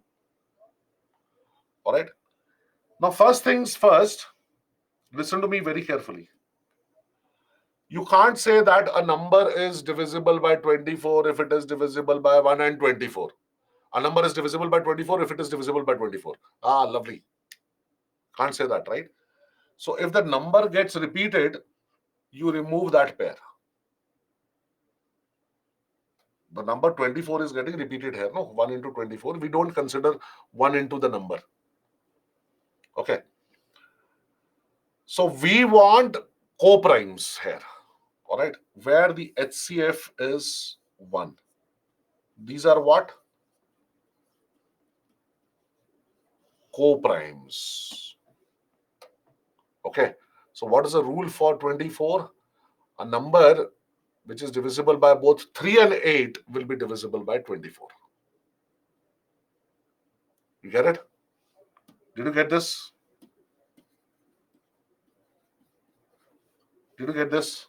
All right. Now, first things first, listen to me very carefully. You can't say that a number is divisible by 24 if it is divisible by 1 and 24. A number is divisible by 24 if it is divisible by 24. Ah, lovely. Can't say that, right? So if the number gets repeated, you remove that pair. The number 24 is getting repeated here, no? 1 into 24. We don't consider 1 into the number. Okay. So we want co-primes here, all right, where the HCF is 1. These are what? Co-primes. Okay. So what is the rule for 24? A number which is divisible by both 3 and 8 will be divisible by 24. You get it? Did you get this? Did you get this?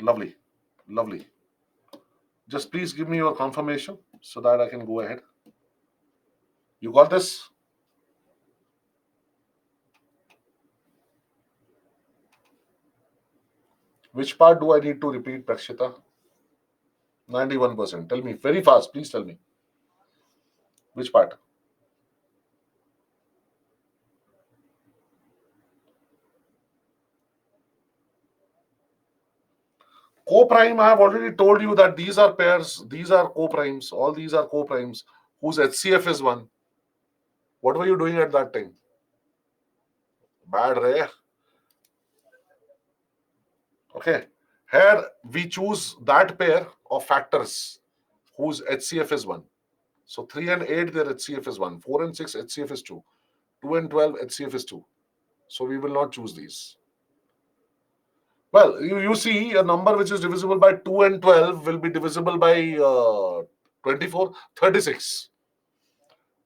Lovely. Lovely. Just please give me your confirmation so that I can go ahead. You got this? Which part do I need to repeat, Prakshita? 91%. Tell me very fast. Please tell me. Which part? Co-prime, I have already told you that these are pairs. These are co-primes. All these are co-primes whose HCF is 1. What were you doing at that time? Bad, Ray. Okay. Here we choose that pair of factors whose HCF is 1. So 3 and 8, their HCF is 1. 4 and 6, HCF is 2. 2 and 12, HCF is 2. So we will not choose these. Well, you see a number which is divisible by 2 and 12 will be divisible by 24, 36.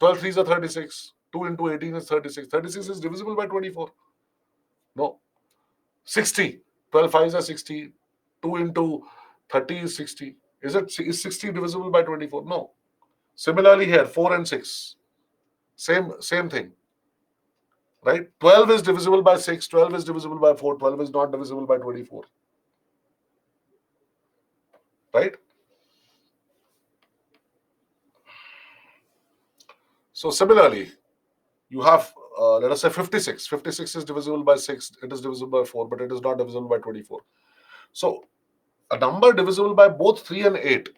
12 threes are 36. 2 into 18 is 36. 36 is divisible by 24. No. 60. 12 fives are 60. 2 into 30 is 60. Is 60 divisible by 24? No. Similarly here, 4 and 6. Same thing. Right? 12 is divisible by 6. 12 is divisible by 4. 12 is not divisible by 24. Right? So similarly, you have let us say 56. 56 is divisible by 6. It is divisible by 4, but it is not divisible by 24. So a number divisible by both 3 and 8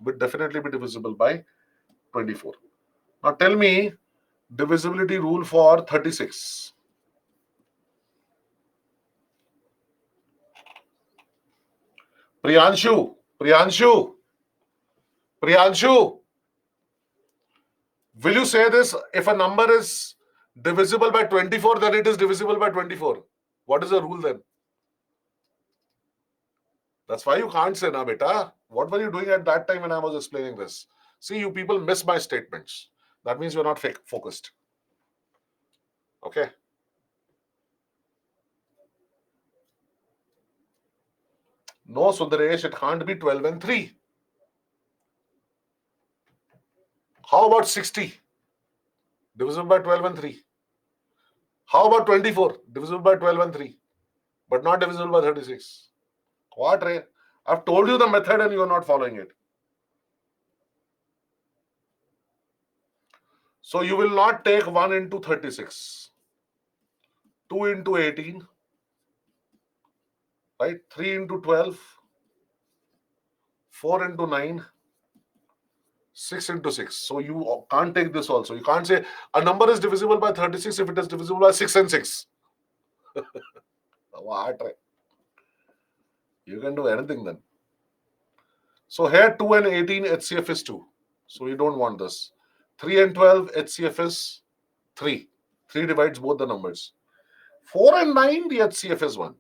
would definitely be divisible by 24. Now tell me divisibility rule for 36. Priyanshu, Priyanshu, Priyanshu, will you say this? If a number is divisible by 24, then it is divisible by 24. What is the rule then? That's why you can't say, na beta. What were you doing at that time when I was explaining this? See, you people miss my statements. That means you're not focused. Okay. No, Sundaresh, it can't be 12 and 3. How about 60? Divisible by 12 and 3. How about 24? Divisible by 12 and 3. But not divisible by 36. What, Ray? I've told you the method and you're not following it. So you will not take 1 into 36, 2 into 18, right? 3 into 12, 4 into 9, 6 into 6. So you can't take this also. You can't say a number is divisible by 36 if it is divisible by 6 and 6. What? You can do anything then. So here 2 and 18 HCF is 2. So you don't want this. 3 and 12 HCF is 3. 3 divides both the numbers. 4 and 9 the HCF is 1.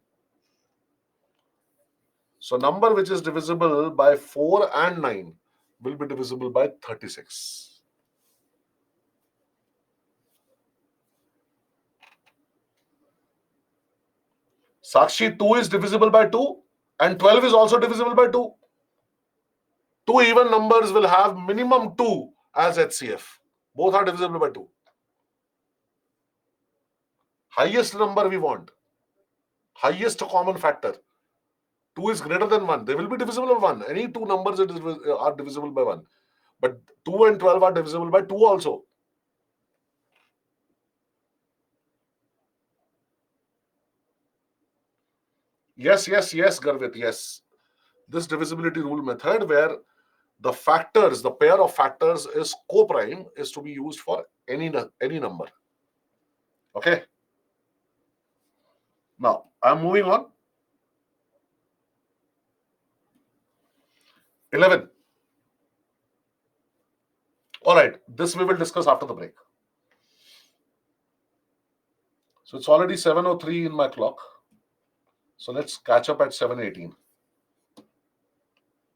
So number which is divisible by 4 and 9 will be divisible by 36. Sakshi, 2 is divisible by 2 and 12 is also divisible by 2. Two even numbers will have minimum 2 as HCF. Both are divisible by 2. Highest number we want. Highest common factor. 2 is greater than 1. They will be divisible by 1. Any two numbers are divisible by 1. But 2 and 12 are divisible by 2 also. Yes, Garvit, yes. This divisibility rule method where the factors, the pair of factors is co-prime is to be used for any number. Okay. Now, I'm moving on. 11. All right. This we will discuss after the break. So it's already 7:03 in my clock. So let's catch up at 7:18.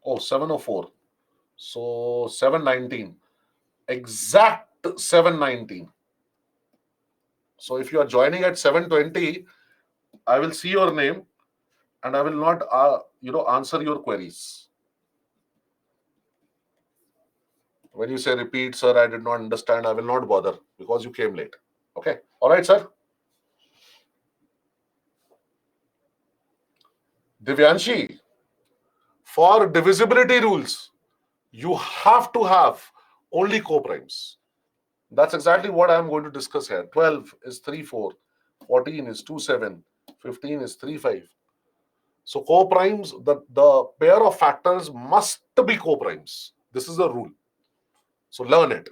Oh, 7:04. So 7:19. Exact 7:19. So if you are joining at 7:20, I will see your name and I will not answer your queries. When you say repeat, sir, I did not understand, I will not bother because you came late. Okay. All right, sir. Divyanshi, for divisibility rules, you have to have only co-primes. That's exactly what I'm going to discuss here. 12 is 3, 4. 14 is 2, 7. 15 is 3, 5. So co-primes, the pair of factors must be co-primes. This is the rule. So learn it.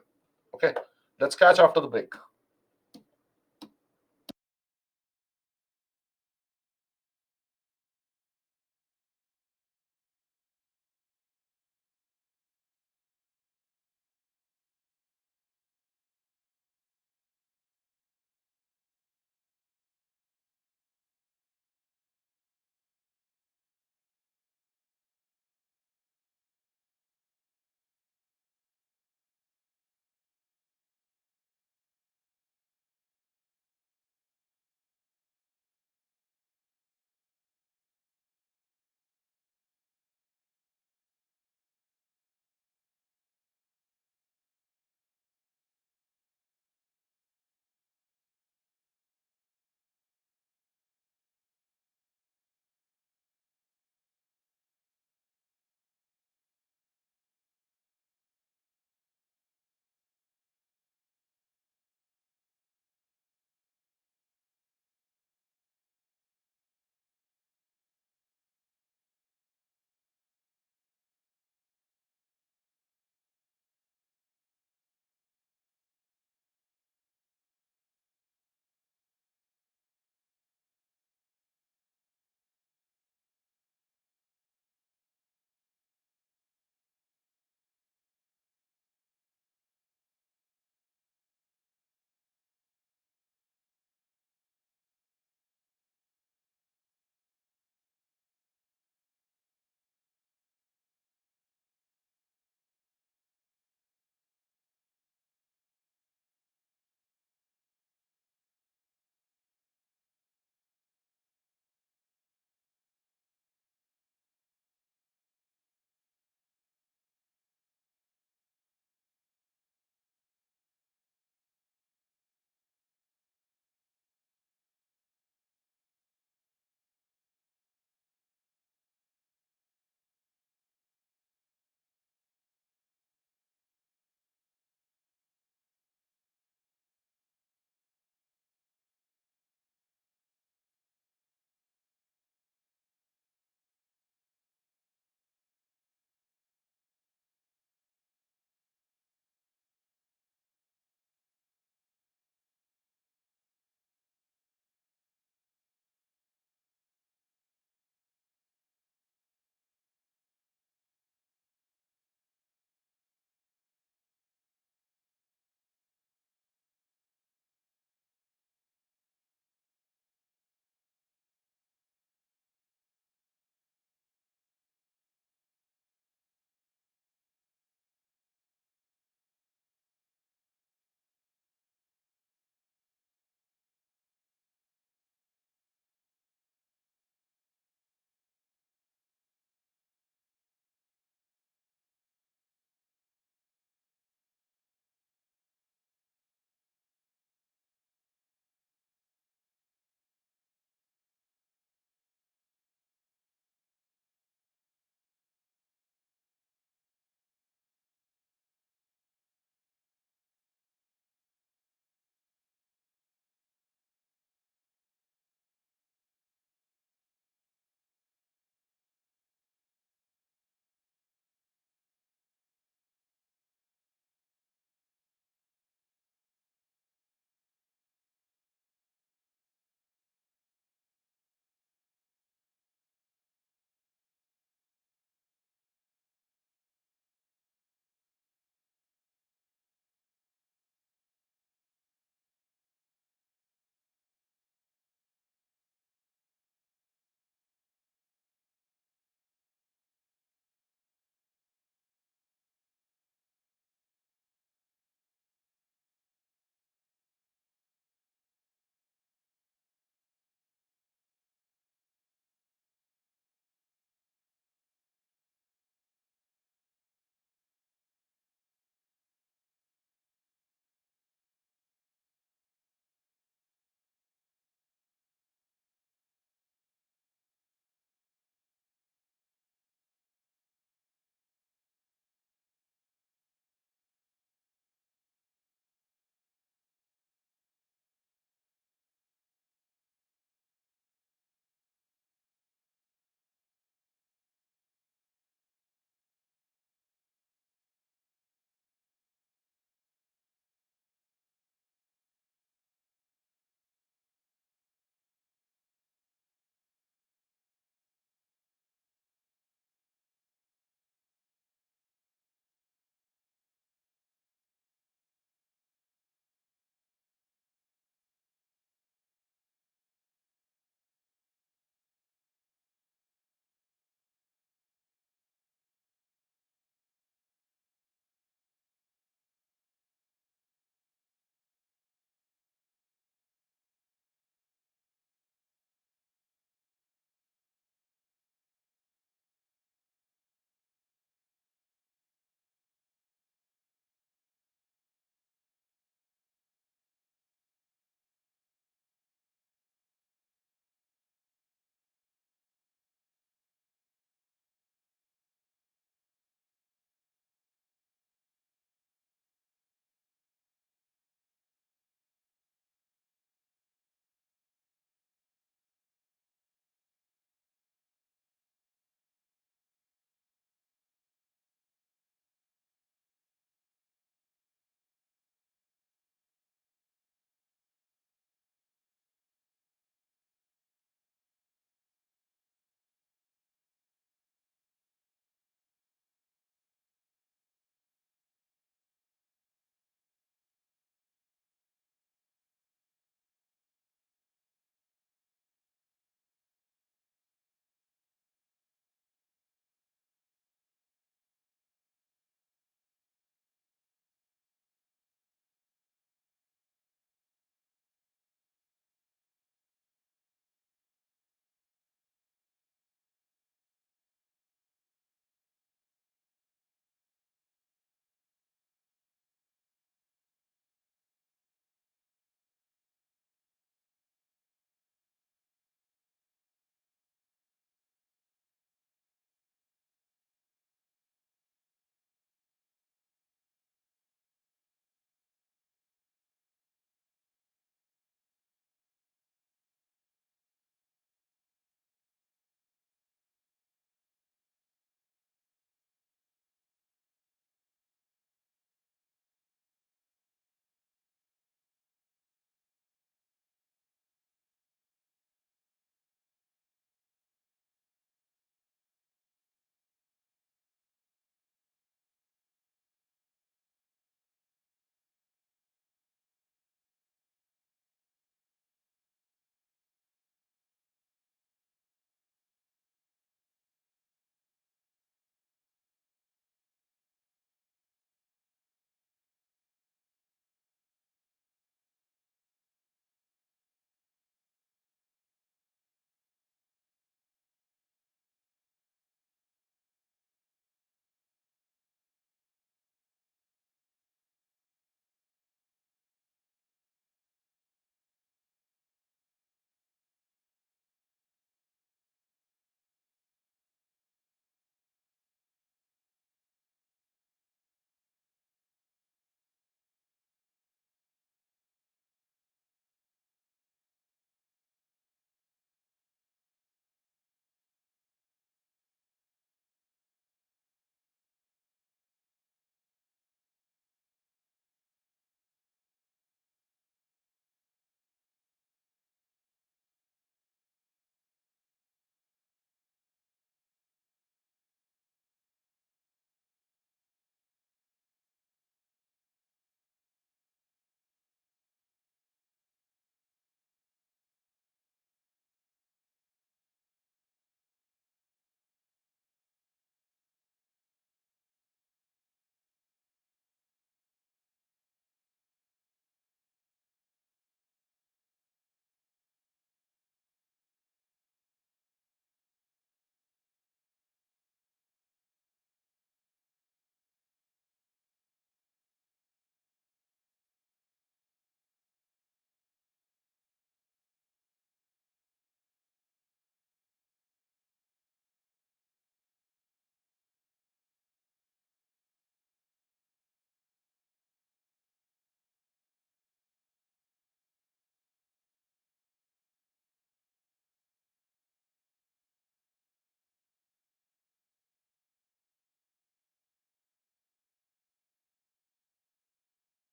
Okay. Let's catch after the break.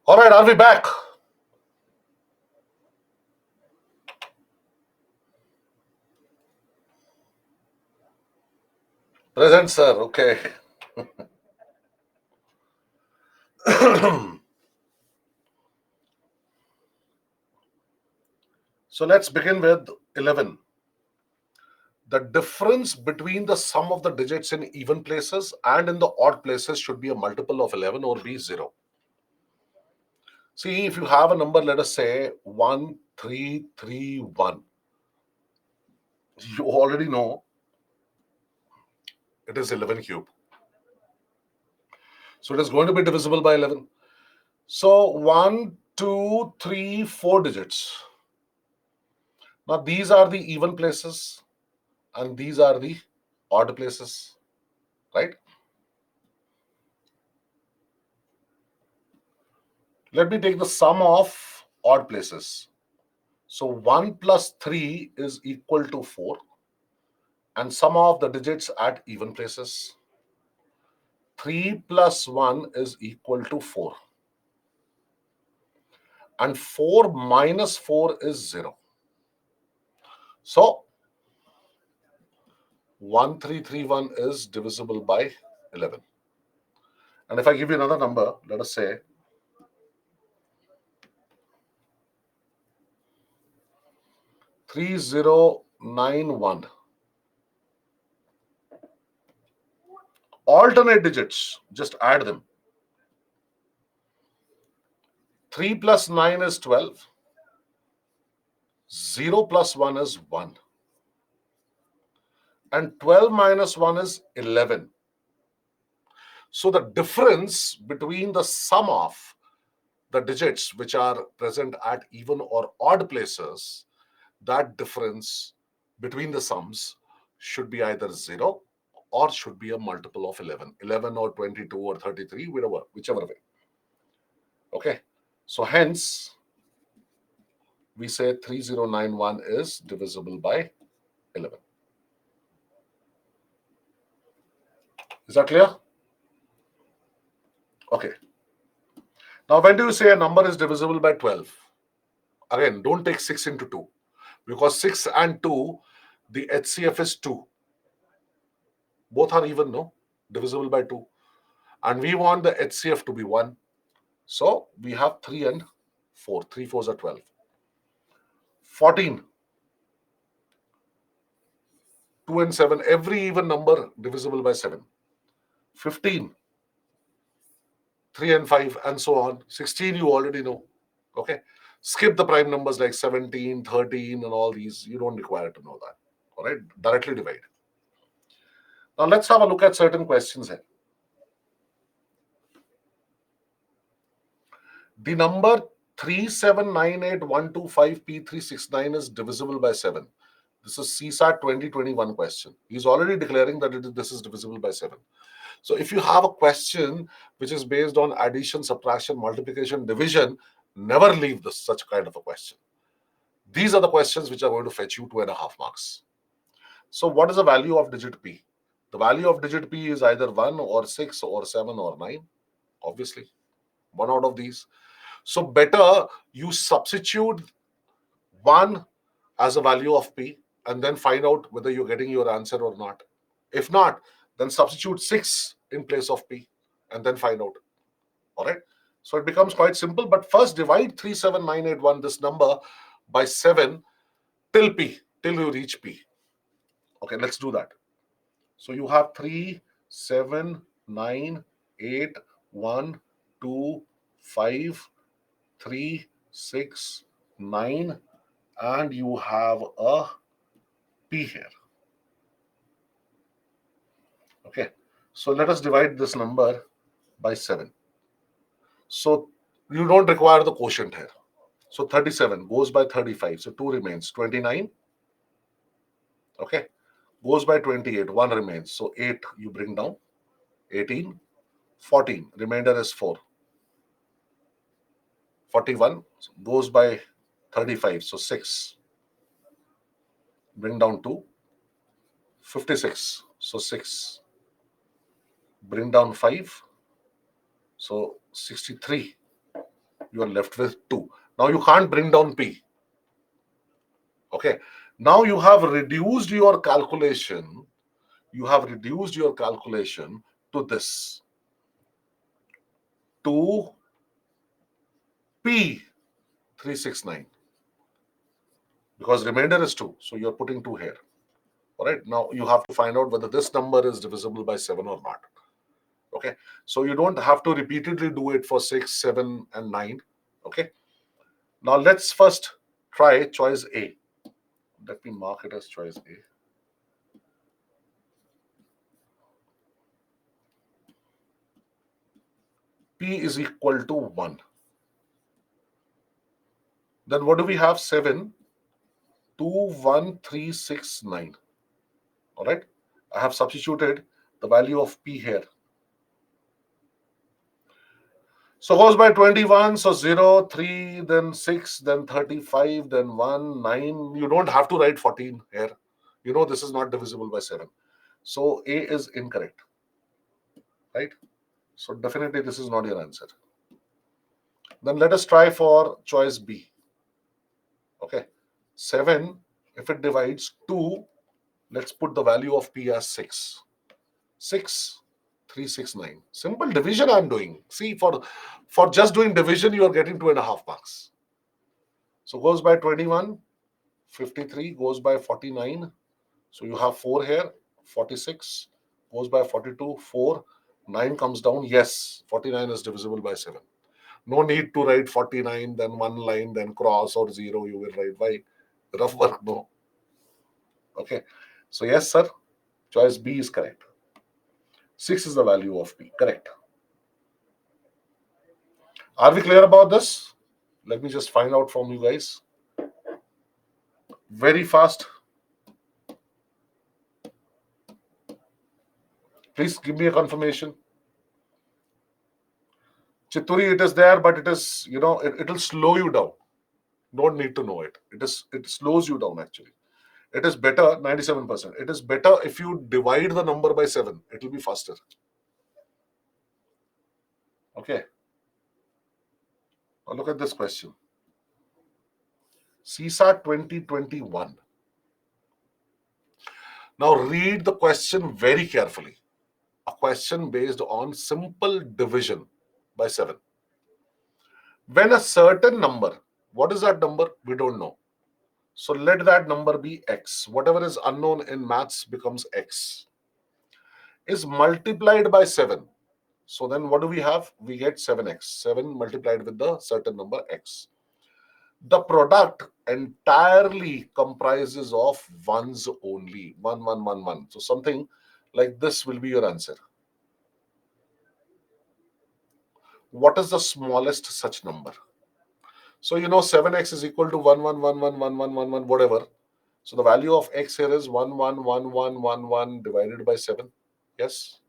All right, are we back? Present, sir. Okay. So let's begin with 11. The difference between the sum of the digits in even places and in the odd places should be a multiple of 11 or be 0. See, if you have a number, let us say 1331, you already know it is 11 cube. So it is going to be divisible by 11. So 1, 2, 3, 4 digits. Now these are the even places and these are the odd places, right? Let me take the sum of odd places. So 1 plus 3 is equal to 4 and sum of the digits at even places. 3 plus 1 is equal to 4 and 4 minus 4 is 0. So 1331 is divisible by 11. And if I give you another number, let us say 3091. Alternate digits, just add them. 3 plus 9 is 12. 0 plus 1 is 1. And 12 minus 1 is 11. So the difference between the sum of the digits which are present at even or odd places, that difference between the sums should be either 0 or should be a multiple of 11. 11 or 22 or 33, whichever way. Okay. So hence, we say 3091 is divisible by 11. Is that clear? Okay. Now, when do you say a number is divisible by 12? Again, don't take 6 into 2 because 6 and 2, the HCF is 2. Both are even, no? Divisible by 2. And we want the HCF to be 1. So we have 3 and 4. 3 4s are 12. 14. 2 and 7. Every even number divisible by 7. 15. 3 and 5 and so on. 16 you already know. Okay. Skip the prime numbers like 17, 13 and all these. You don't require to know that. All right. Directly divide. Now let's have a look at certain questions here. The number 3798125P369 is divisible by 7. This is CSAT 2021 question. He's already declaring that this is divisible by 7. So if you have a question which is based on addition, subtraction, multiplication, division, never leave such kind of a question. These are the questions which are going to fetch you 2.5 marks. So what is the value of digit P? The value of digit P is either 1 or 6 or 7 or 9. Obviously, one out of these. So better you substitute 1 as a value of P and then find out whether you're getting your answer or not. If not, then substitute 6 in place of P and then find out. All right. So it becomes quite simple. But first divide 37981, this number, by 7 till P, till you reach P. Okay, let's do that. So you have 3, 7, 9, 8, 1, 2, 5, 3, 6, 9, and you have a P here. Okay, so let us divide this number by 7. So you don't require the quotient here. So 37 goes by 35. So 2 remains. 29. Okay, goes by 28. 1 remains. So 8 you bring down. 18. 14. Remainder is 4. 41 goes by 35. So 6. Bring down 2. 56. So 6. Bring down 5. So 63. You are left with 2. Now you can't bring down P. Okay. Now you have reduced your calculation. You have reduced your calculation to this. To P369. Because remainder is 2. So you're putting 2 here. All right. Now you have to find out whether this number is divisible by 7 or not. Okay. So you don't have to repeatedly do it for 6, 7, and 9. Okay. Now let's first try choice A. Let me mark it as choice A. P is equal to 1. Then what do we have? 7, 2, 1, 3, 6, 9. All right. I have substituted the value of P here. So goes by 21. So 0, 3, then 6, then 35, then 1, 9. You don't have to write 14 here. You know this is not divisible by 7. So A is incorrect. Right? So definitely this is not your answer. Then let us try for choice B. Okay. 7, if it divides 2, let's put the value of P as 6. 6, 3, 6, 9. Simple division I'm doing. See, for just doing division, you are getting 2.5 marks. So goes by 21, 53 goes by 49. So you have 4 here, 46 goes by 42, 4, 9 comes down. Yes, 49 is divisible by 7. No need to write 49, then one line, then cross or 0. You will write by rough work. No. Okay. So yes, sir. Choice B is correct. 6 is the value of P. Correct. Are we clear about this? Let me just find out from you guys. Very fast. Please give me a confirmation. Chituri, it is there, but it is, it will slow you down. Don't need to know it. It slows you down actually. It is better, 97%. It is better if you divide the number by 7. It will be faster. Okay. Now look at this question. CSAT 2021. Now read the question very carefully. A question based on simple division by 7. When a certain number, what is that number? We don't know. So let that number be x. Whatever is unknown in maths becomes x. Is multiplied by 7. So then what do we have? We get 7x. 7 multiplied with the certain number x. The product entirely comprises of ones only. 1, 1, 1, 1. So something like this will be your answer. What is the smallest such number? So 7x is equal to 1, 1, 1, 1, 1, 1, 1, 1, whatever. So the value of x here is 1, 1, 1, 1, 1, 1 divided by 7. Yes.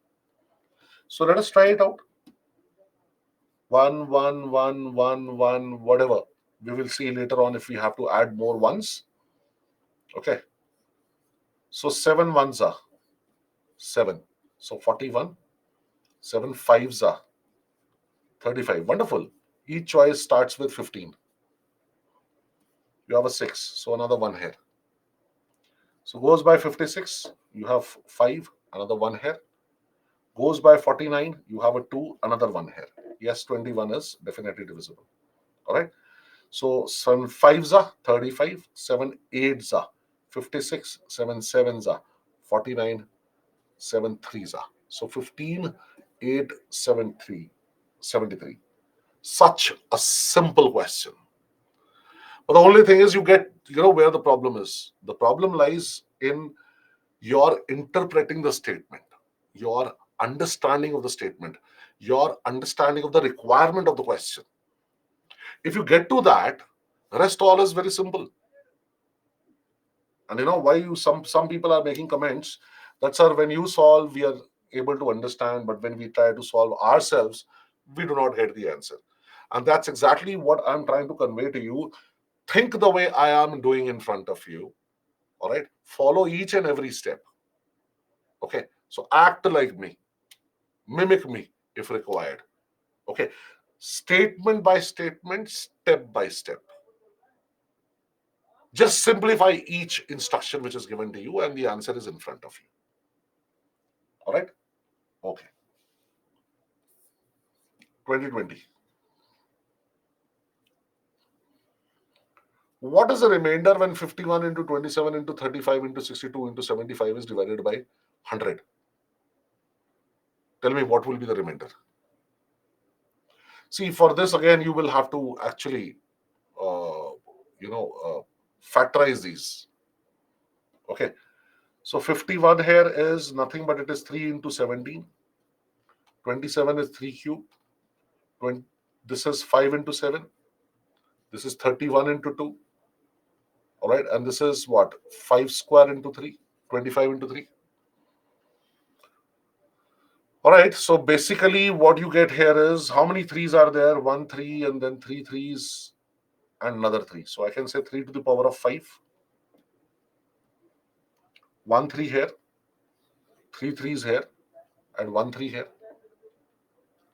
So let us try it out. 1, 1, 1, 1, 1, whatever. We will see later on if we have to add more ones. Okay. So 7 ones are 7. So 41. 7 fives are 35. Wonderful. Each choice starts with 15. You have a 6. So another 1 here. So goes by 56. You have 5. Another 1 here. Goes by 49. You have a 2. Another 1 here. Yes, 21 is definitely divisible. All right. So 7 fives are 35. 7 eights are 56. 7 sevens are 49. 7 threes are. So 15, 8, 7, 3, 73. Such a simple question. But the only thing is you get, where the problem is. The problem lies in your interpreting the statement, your understanding of the statement, your understanding of the requirement of the question. If you get to that, rest all is very simple. And why some people are making comments that, sir, when you solve, we are able to understand, but when we try to solve ourselves, we do not get the answer. And that's exactly what I'm trying to convey to you. Think the way I am doing in front of you. All right. Follow each and every step. Okay. So act like me. Mimic me if required. Okay. statement by statement, step by step. Just simplify each instruction which is given to you and the answer is in front of you. All right? Okay. 2020. What is the remainder when 51 into 27 into 35 into 62 into 75 is divided by 100? Tell me what will be the remainder. See, for this again, you will have to actually, uh, factorize these. Okay. So 51 here is nothing but it is 3 into 17. 27 is 3 cube. 20, this is 5 into 7. This is 31 into 2. All right. And this is what? 5 square into 3. 25 into 3. All right. So basically what you get here is how many threes are there? 1, 3, and then 3 threes and another 3. So I can say 3 to the power of 5. 1 3 here. 3 threes here. And 1 3 here.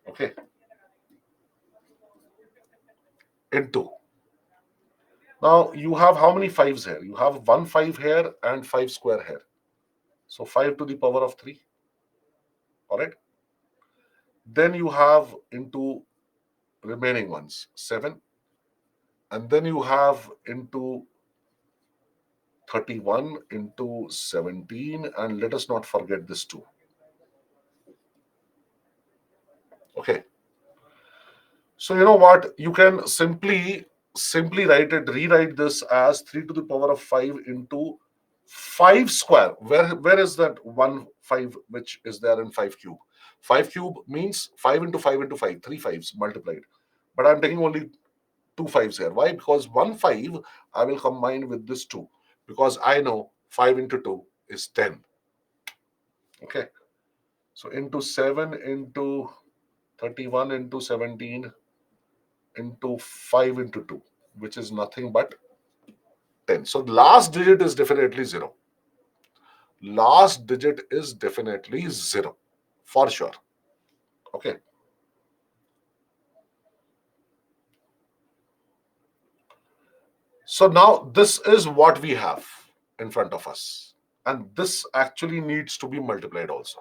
Okay. Into. Now you have how many 5s here? You have 1 5 here and 5 square here. So 5 to the power of 3. All right. Then you have into remaining ones 7. And then you have into 31 into 17. And let us not forget this 2. Okay. So you know what? You can simply rewrite this as 3 to the power of 5 into 5 square. Where is that 1 5 which is there in 5 cube? 5 cube means 5 into 5 into 5, 3 5s multiplied. But I'm taking only 2 5s here. Why? Because 1 5 I will combine with this 2 because I know 5 into 2 is 10. Okay. So into 7 into 31 into 17 into 5 into 2, which is nothing but 10. So the last digit is definitely 0. Last digit is definitely 0 for sure. Okay. So now this is what we have in front of us. And this actually needs to be multiplied also.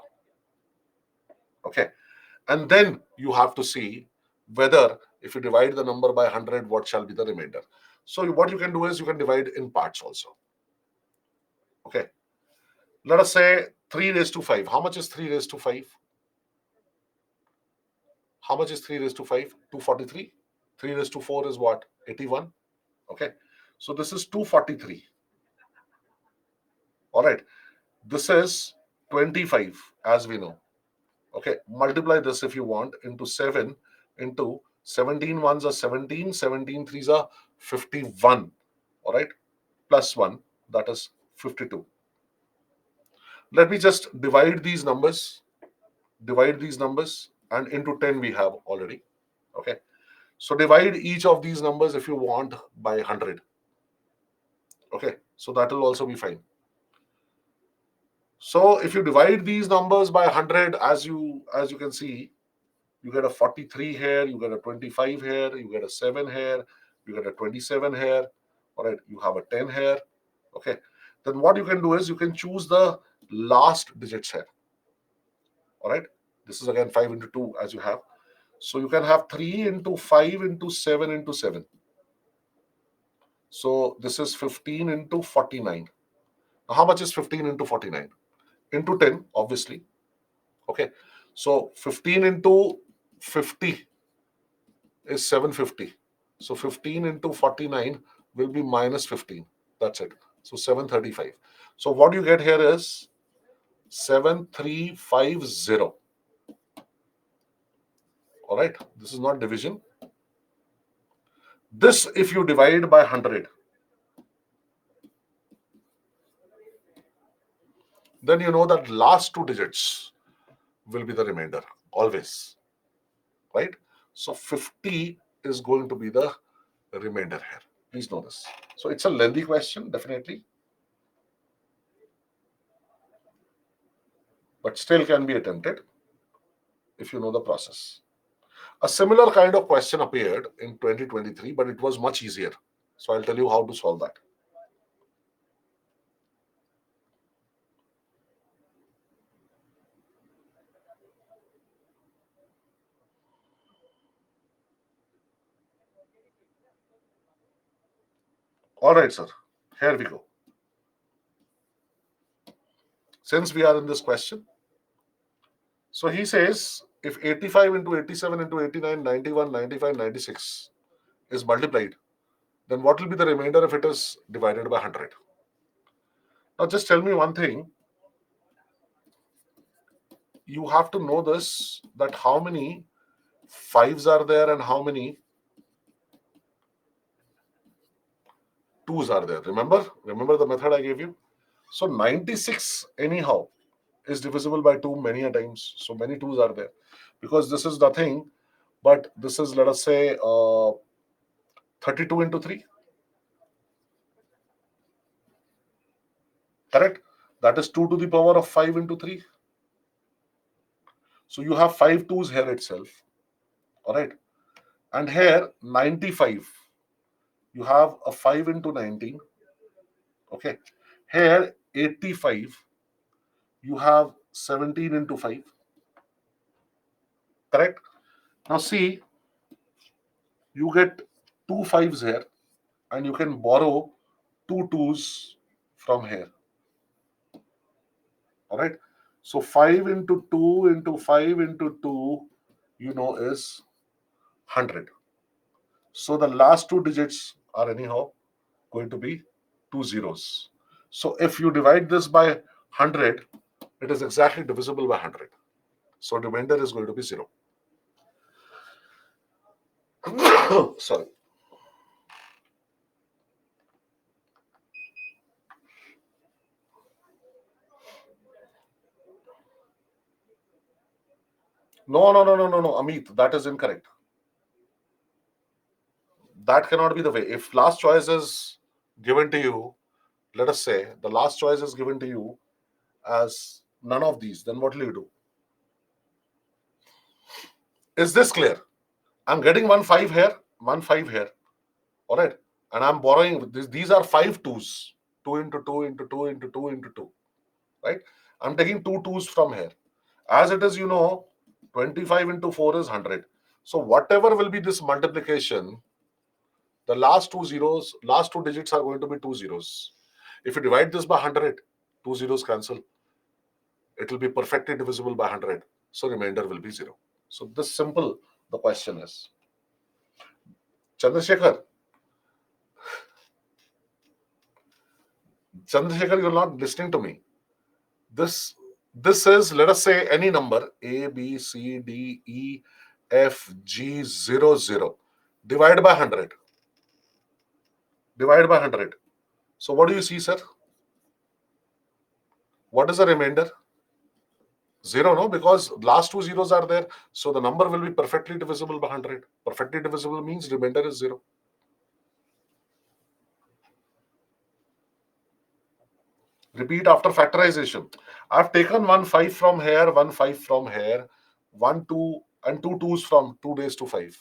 Okay. And then you have to see whether if you divide the number by 100, what shall be the remainder. So what you can do is you can divide in parts also. Okay. Let us say 3 raised to 5. How much is 3 raised to 5? How much is 3 raised to 5? 243. 3 raised to 4 is what? 81. Okay. So this is 243. All right. This is 25 as we know. Okay. Multiply this if you want into 7 into 17 ones are 17. 17 threes are 51. All right. Plus 1. That is 52. Let me just divide these numbers. Divide these numbers and into 10 we have already. Okay. So divide each of these numbers if you want by 100. Okay, so that will also be fine. So if you divide these numbers by 100, as you can see, you get a 43 here, you get a 25 here, you get a 7 here, you get a 27 here. All right, you have a 10 here. Okay, then what you can do is you can choose the last digits here. All right, this is again 5 into 2 as you have. So you can have 3 into 5 into 7 into 7. So this is 15 into 49. Now, how much is 15 into 49? Into 10, obviously. Okay. So 15 into 50 is 750. So 15 into 49 will be minus 15. That's it. So 735. So what you get here is 7350. All right. This is not division. This, if you divide by 100, then you know that last 2 digits will be the remainder always. Right? So 50 is going to be the remainder here. Please know this. So it's a lengthy question, definitely, but still can be attempted if you know the process. A similar kind of question appeared in 2023, but it was much easier. So I'll tell you how to solve that. All right, sir. Here we go. Since we are in this question, so he says if 85 into 87 into 89, 91, 95, 96 is multiplied, then what will be the remainder if it is divided by 100? Now, just tell me one thing. You have to know this, that how many fives are there and how many twos are there. Remember the method I gave you? So 96 anyhow is divisible by 2 many a times. So many twos are there, because this is nothing but this is, let us say, 32 into 3. Correct? That is 2 to the power of 5 into 3. So you have 5 twos here itself. All right. And here 95. You have a 5 into 19. Okay. Here 85. You have 17 into 5. Correct? Now see, you get 2 fives here and you can borrow 2 twos from here. All right. So 5 into 2 into 5 into 2, you know, is 100. So the last two digits are anyhow going to be 2 zeros. So if you divide this by 100, it is exactly divisible by 100. So remainder is going to be 0. Sorry. No, Amit, that is incorrect. That cannot be the way. If last choice is given to you, let us say the last choice is given to you as none of these, then what will you do? Is this clear? I'm getting 1 5 here, 1 5 here. All right. And I'm borrowing these are 5 twos. 2 into 2 into 2 into 2 into 2. Right? I'm taking 2 twos from here. As it is, 25 into 4 is 100. So whatever will be this multiplication, the last two digits are going to be 2 zeros. If you divide this by 100, 2 zeros cancel. It will be perfectly divisible by 100. So remainder will be 0. So this simple the question is. Chandrasekhar, you're not listening to me. This is, let us say, any number A, B, C, D, E, F, G, 0, 0. Divide by 100. Divide by 100. So what do you see, sir? What is the remainder? 0, no? Because last two zeros are there. So the number will be perfectly divisible by 100. Perfectly divisible means remainder is 0. Repeat after factorization. I've taken 1 5 from here, 1 5 from here, 1 2 and 2 twos from 2 raised to 5.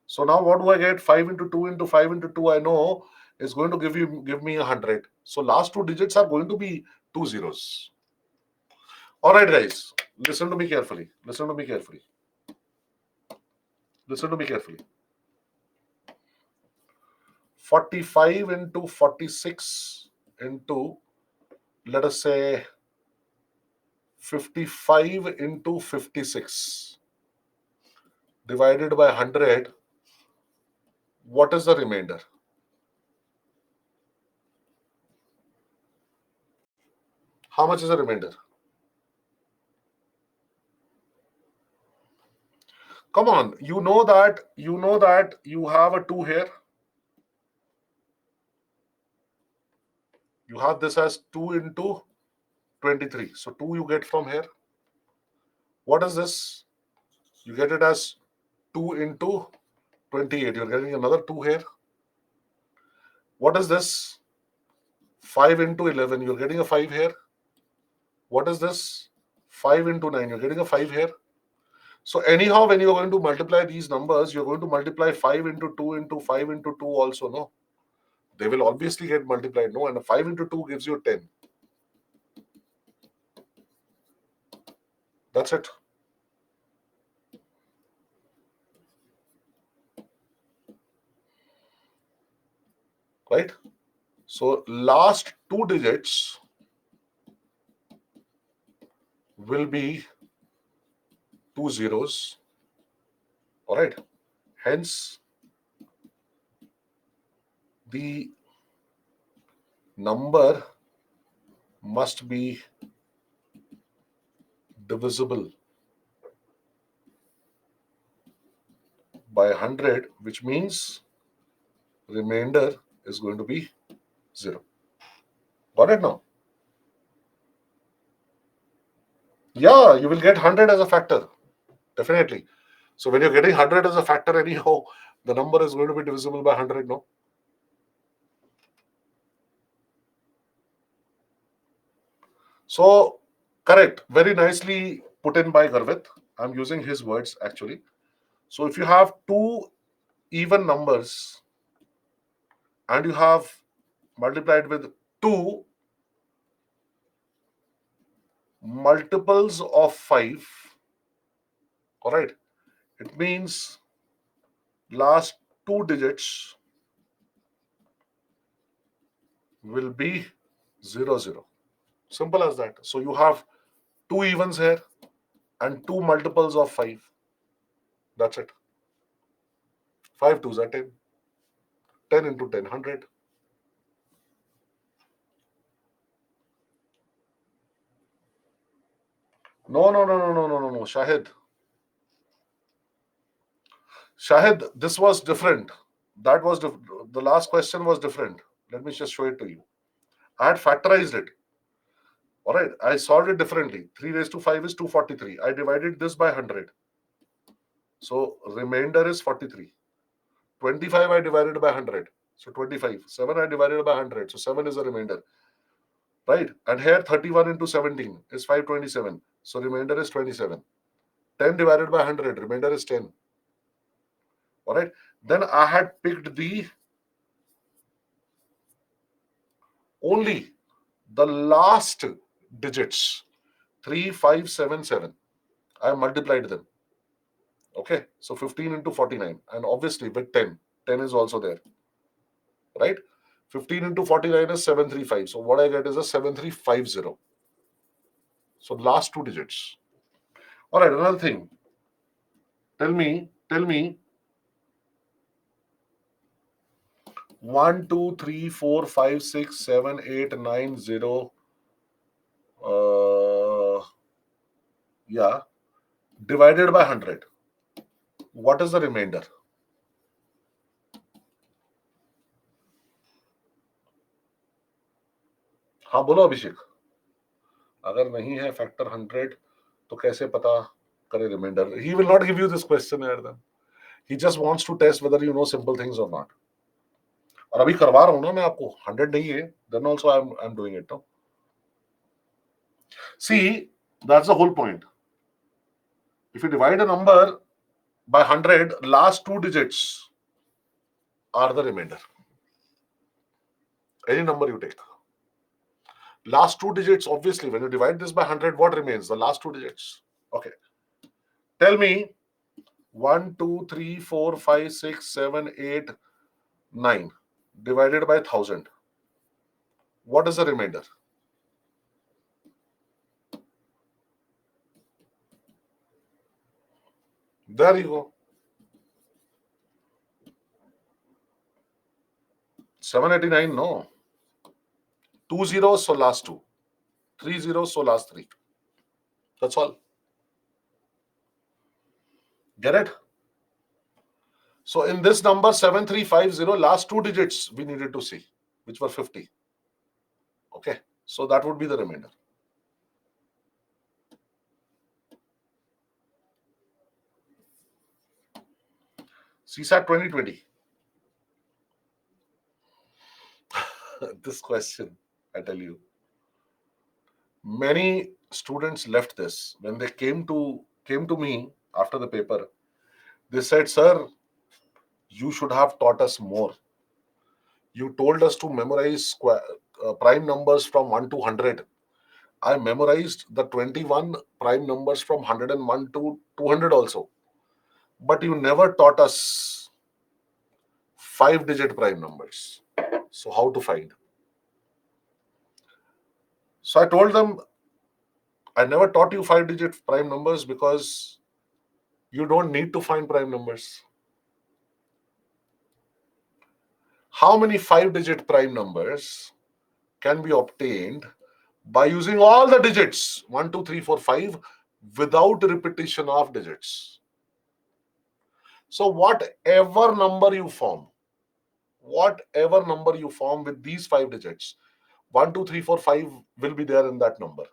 So now what do I get? 5 into 2 into 5 into 2, I know is going to give me 100. So last two digits are going to be 2 zeros. All right, guys, listen to me carefully. Listen to me carefully. Listen to me carefully. 45 into 46 into, let us say, 55 into 56 divided by 100. What is the remainder? How much is the remainder? Come on, you know that you have a 2 here. You have this as 2 into 23. So 2 you get from here. What is this? You get it as 2 into 28. You're getting another 2 here. What is this? 5 into 11. You're getting a 5 here. What is this? 5 into 9. You're getting a 5 here. So anyhow, when you're going to multiply these numbers, you're going to multiply 5 into 2 into 5 into 2 also, no? They will obviously get multiplied, no? And 5 into 2 gives you 10. That's it. Right? So last two digits will be two zeros. All right. Hence, the number must be divisible by 100, which means remainder is going to be 0. Got it now? Yeah, you will get 100 as a factor. Definitely. So when you're getting 100 as a factor anyhow, the number is going to be divisible by 100, no? So, correct. Very nicely put in by Garvit. I'm using his words actually. So if you have two even numbers and you have multiplied with two multiples of 5, all right, it means last two digits will be 0, 0. Simple as that. So you have two evens here and two multiples of 5. That's it. 5 twos are 10. 10 into 10, 100. No, no, no, no, no, no, no, no. Shahid. Shahid, this was different. That was the last question was different. Let me just show it to you. I had factorized it. All right. I solved it differently. 3 raised to 5 is 243. I divided this by 100. So remainder is 43. 25 I divided by 100. So 25. 7 I divided by 100. So 7 is a remainder. Right. And here 31 into 17 is 527. So remainder is 27. 10 divided by 100. Remainder is 10. All right. Then I had picked the only the last digits 3577. I multiplied them. Okay. So 15 into 49. And obviously with 10, 10 is also there. Right. 15 into 49 is 735. So what I get is a 7350. So last two digits. All right. Another thing. Tell me 1, 2, 3, 4, 5, 6, 7, 8, 9, 0. Yeah. Divided by 100. What is the remainder? हाँ बोलो अभिषेक. अगर नहीं है factor 100 तो कैसे पता करे reminder? He will not give you this question यार then. He just wants to test whether you know simple things or not. और अभी करवा रहा हूँ ना मैं आपको. 100 नहीं है. Then also I'm doing it. No? See, that's the whole point. If you divide a number by 100, last two digits are the remainder. Any number you take. Last two digits, obviously, when you divide this by 100, what remains? The last two digits. Okay. Tell me 1, 2, 3, 4, 5, 6, 7, 8, 9 divided by 1000. What is the remainder? There you go. 789, no. 2 zeros, so last two. 3 zeros, so last three. That's all. Get it? So in this number 7350, last two digits we needed to see, which were 50. Okay. So that would be the remainder. CSAT 2020. This question, I tell you. Many students left this when they came to me. after the paper. They said, sir, you should have taught us more. You told us to memorize prime numbers from 1 to 100. I memorized the 21 prime numbers from 101 to 200 also. But you never taught us 5-digit prime numbers. So how to find? So I told them, I never taught you 5-digit prime numbers because you don't need to find prime numbers. How many 5-digit prime numbers can be obtained by using all the digits 1, 2, 3, 4, 5 without repetition of digits? So whatever number you form with these 5 digits, 1, 2, 3, 4, 5 will be there in that number.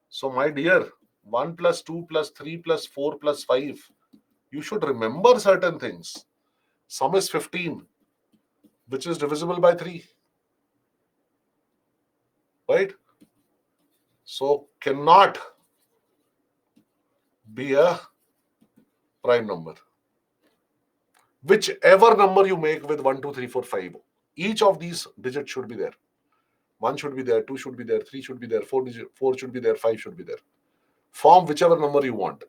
So my dear, 1 plus 2 plus 3 plus 4 plus 5, you should remember certain things. Sum is 15, which is divisible by 3, right? So cannot be a prime number. Whichever number you make with 1, 2, 3, 4, 5, each of these digits should be there. 1 should be there, 2 should be there, 3 should be there, 4 should be there, 5 should be there. Form whichever number you want.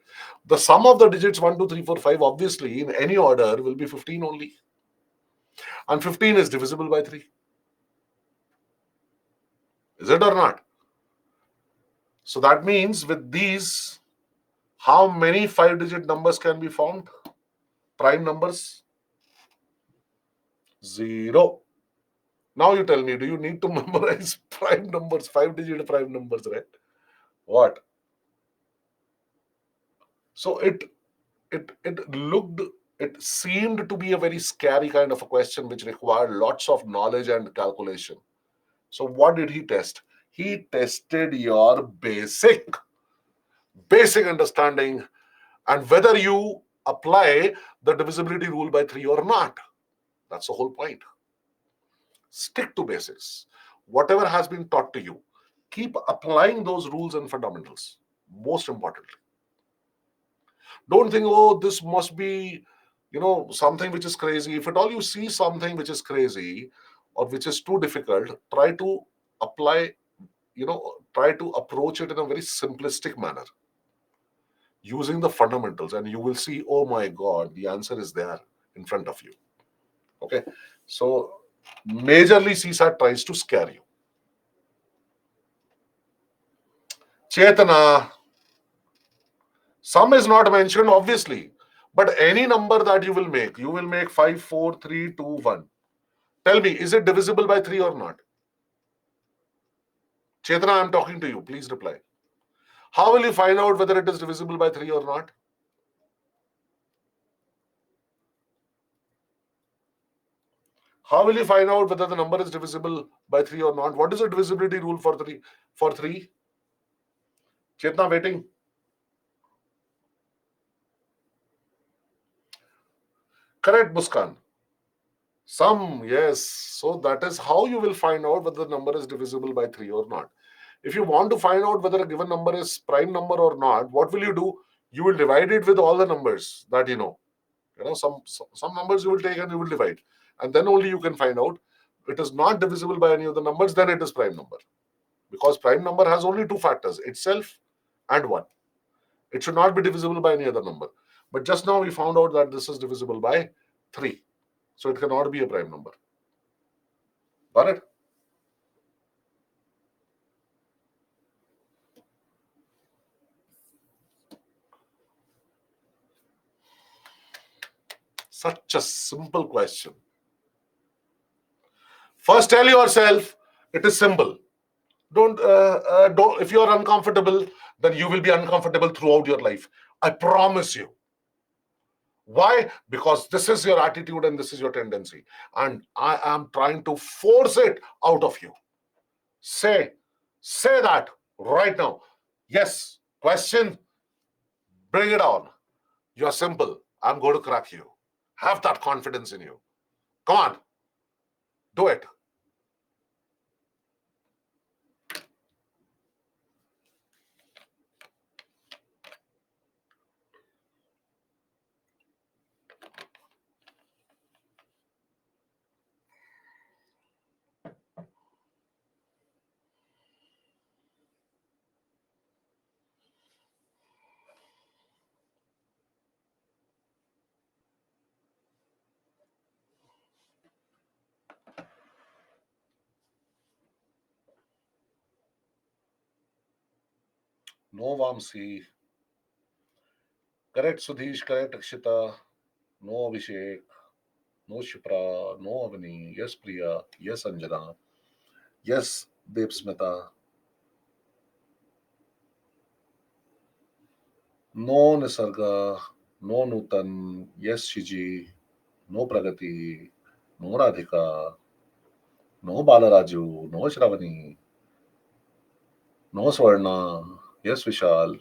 The sum of the digits 1, 2, 3, 4, 5, obviously in any order will be 15 only. And 15 is divisible by 3. Is it or not? So that means with these, how many 5-digit numbers can be formed? Prime numbers? 0. Now you tell me, do you need to memorize prime numbers, 5-digit prime numbers, right? What? So it seemed to be a very scary kind of a question which required lots of knowledge and calculation. So what did he test? He tested your basic understanding and whether you apply the divisibility rule by 3 or not. That's the whole point. Stick to basics. Whatever has been taught to you, keep applying those rules and fundamentals. Most importantly, don't think, oh, this must be, something which is crazy. If at all you see something which is crazy or which is too difficult, try to apply, try to approach it in a very simplistic manner using the fundamentals, and you will see, oh my God, the answer is there in front of you. Okay. So majorly CSAT tries to scare you. Chetana, sum is not mentioned, obviously, but any number that you will make 5, 4, 3, 2, 1. Tell me, is it divisible by 3 or not? Chetana, I am talking to you. Please reply. How will you find out whether it is divisible by 3 or not? How will you find out whether the number is divisible by 3 or not? What is the divisibility rule for 3? For 3? Chetna, waiting. Correct, Muskan. Sum, yes. So that is how you will find out whether the number is divisible by 3 or not. If you want to find out whether a given number is prime number or not, what will you do? You will divide it with all the numbers that you know. Some numbers you will take and you will divide. And then only you can find out it is not divisible by any of the numbers, then it is prime number. Because prime number has only 2 factors, itself and 1. It should not be divisible by any other number. But just now we found out that this is divisible by 3. So it cannot be a prime number. Got it? Such a simple question. First, tell yourself it is simple. Don't. If you are uncomfortable, then you will be uncomfortable throughout your life. I promise you. Why? Because this is your attitude and this is your tendency, and I am trying to force it out of you. Say that right now. Yes. Question. Bring it on. You're simple. I'm going to crack you. Have that confidence in you. Come on. Do it. No Vamsi. Correct Sudhish, correct Akshita. No Abhishek. No Shipra. No Avani. Yes Priya. Yes Anjana. Yes Dev Smita. No Nisarga. No Nutan. Yes Shiji. No Pragati. No Radhika. No Balaraju. No Shravani. No Swarna. Yes Vishal.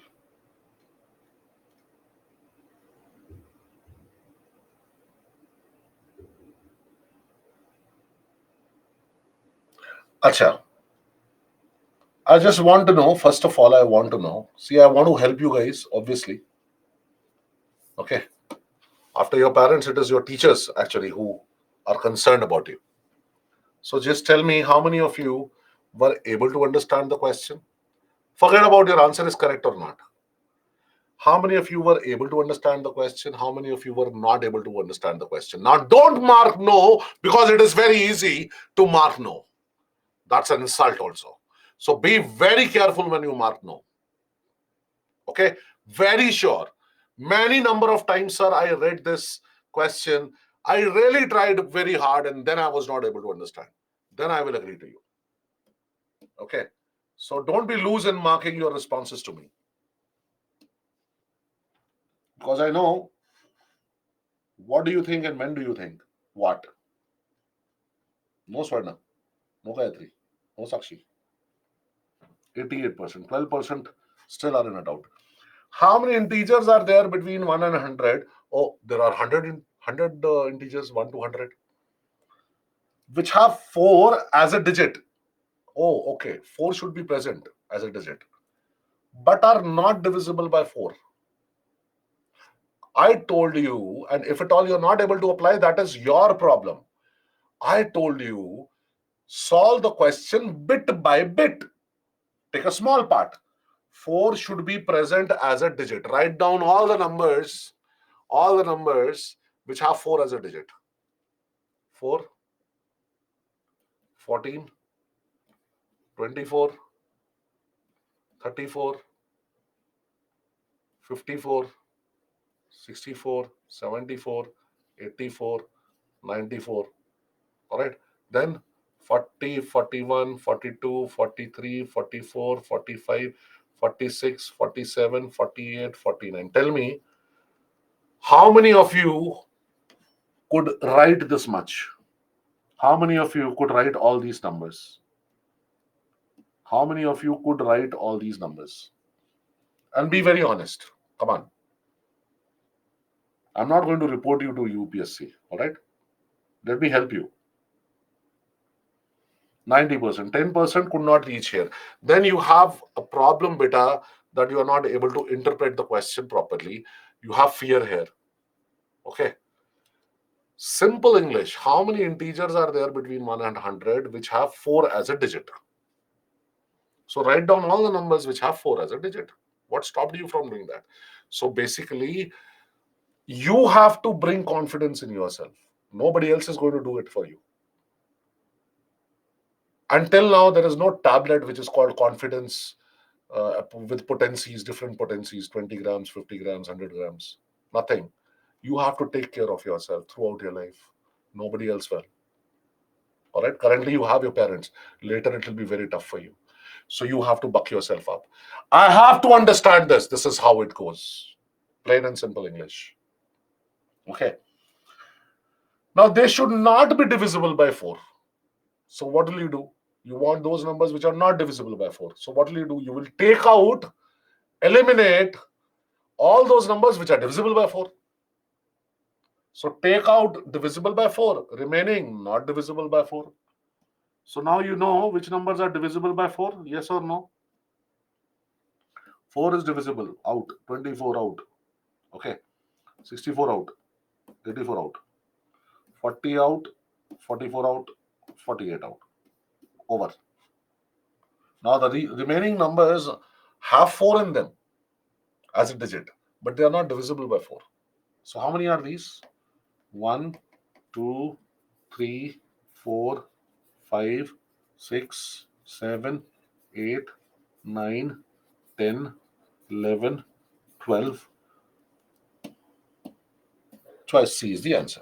Acha. I just want to know, first of all, I want to know. See, I want to help you guys, obviously. Okay. After your parents, it is your teachers actually who are concerned about you. So just tell me how many of you were able to understand the question? Forget about your answer is correct or not. How many of you were able to understand the question? How many of you were not able to understand the question? Now, don't mark no because it is very easy to mark no. That's an insult also. So be very careful when you mark no. Okay, very sure. Many number of times, sir, I read this question. I really tried very hard and then I was not able to understand. Then I will agree to you. Okay. So don't be loose in marking your responses to me. Because I know what do you think and when do you think? What? No Swarna, no Gayatri, no Sakshi. 88%, 12% still are in a doubt. How many integers are there between 1 and 100? Oh, there are 100 integers, 1 to 100, which have 4 as a digit. Oh, okay. 4 should be present as a digit, but are not divisible by 4. I told you, and if at all you're not able to apply, that is your problem. I told you, solve the question bit by bit. Take a small part. 4 should be present as a digit. Write down all the numbers which have 4 as a digit. 4, 14, 24, 34, 54, 64, 74, 84, 94. All right. Then 40, 41, 42, 43, 44, 45, 46, 47, 48, 49. Tell me, how many of you could write this much? How many of you could write all these numbers? How many of you could write all these numbers? And be very honest. Come on. I'm not going to report you to UPSC. All right. Let me help you. 90%, 10% could not reach here. Then you have a problem, beta, that you are not able to interpret the question properly. You have fear here. Okay. Simple English. How many integers are there between 1 and 100 which have 4 as a digit? So write down all the numbers which have 4 as a digit. What stopped you from doing that? So basically, you have to bring confidence in yourself. Nobody else is going to do it for you. Until now, there is no tablet which is called confidence with potencies, different potencies, 20 grams, 50 grams, 100 grams. Nothing. You have to take care of yourself throughout your life. Nobody else will. All right. Currently, you have your parents. Later, it will be very tough for you. So you have to buck yourself up. I have to understand this. This is how it goes. Plain and simple English. Okay. Now, they should not be divisible by 4. So what will you do? You want those numbers which are not divisible by 4. So what will you do? You will take out, eliminate all those numbers which are divisible by 4. So take out divisible by 4, remaining not divisible by 4. So now you know which numbers are divisible by 4, yes or no? 4 is divisible, out, 24 out, okay, 64 out, 84 out, 40 out, 44 out, 48 out, over. Now the remaining numbers have 4 in them as a digit, but they are not divisible by 4. So how many are these? 1, 2, 3, 4, 5, 6, 7, 8, 9, 10, 11, 12. Choice C is the answer.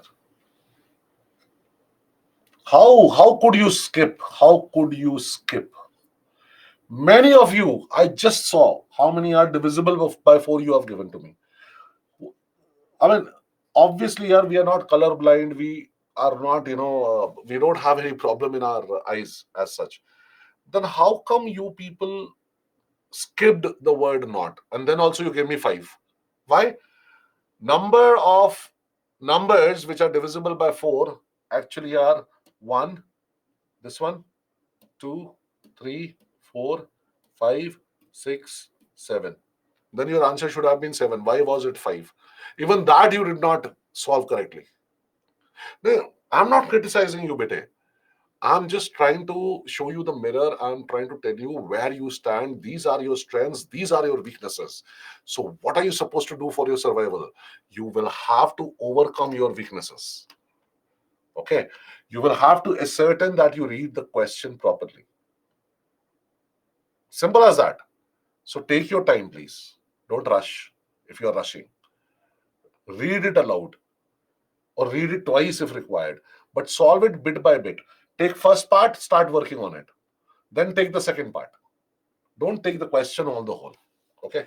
How could you skip? How could you skip? Many of you, I just saw how many are divisible by 4 you have given to me. I mean, obviously, here we are not colorblind. We are not, we don't have any problem in our eyes as such. Then how come you people skipped the word not? And then also you gave me 5. Why? Number of numbers which are divisible by 4 actually are 1, this one, 2, 3, 4, 5, 6, 7. Then your answer should have been 7. Why was it 5? Even that you did not solve correctly. No, I'm not criticizing you, bete. I'm just trying to show you the mirror. I'm trying to tell you where you stand. These are your strengths. These are your weaknesses. So, what are you supposed to do for your survival? You will have to overcome your weaknesses. Okay. You will have to ascertain that you read the question properly. Simple as that. So, take your time, please. Don't rush if you're rushing. Read it aloud or read it twice if required, but solve it bit by bit. Take first part, start working on it. Then take the second part. Don't take the question on the whole. Okay.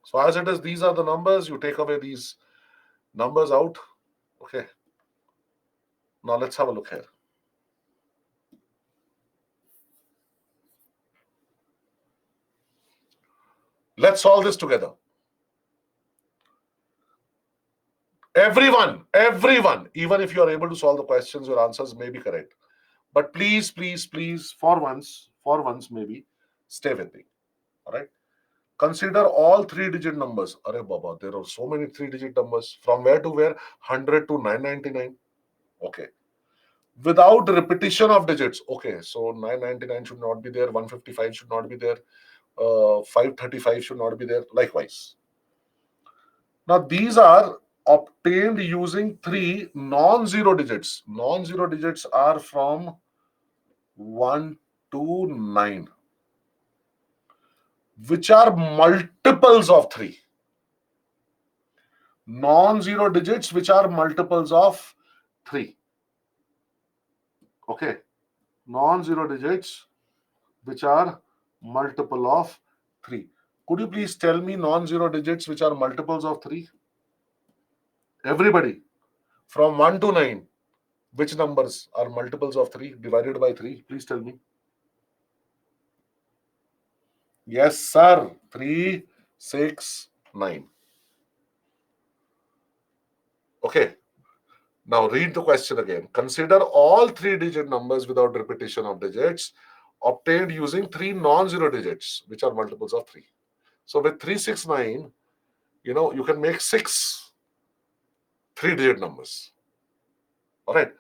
So as it is, these are the numbers. You take away these numbers out. Okay. Now let's have a look here. Let's solve this together. Everyone, even if you are able to solve the questions, your answers may be correct. But please, for once, maybe stay with me. All right. Consider all 3-digit numbers. Arey Baba, there are so many 3-digit numbers. From where to where? 100 to 999. Okay. Without repetition of digits. Okay. So 999 should not be there. 155 should not be there. 535 should not be there. Likewise. Now these are obtained using 3 non-zero digits. Non-zero digits are from 1 to 9, which are multiples of 3. Non-zero digits which are multiples of 3. Okay. Non-zero digits which are multiple of 3. Could you please tell me non-zero digits which are multiples of 3? Everybody. From 1 to 9. Which numbers are multiples of 3 divided by 3? Please tell me. Yes, sir. 3, 6, 9. Okay. Now read the question again. Consider all 3-digit numbers without repetition of digits obtained using 3 non-zero digits, which are multiples of 3. So with 369, you can make 6 3-digit numbers. All right.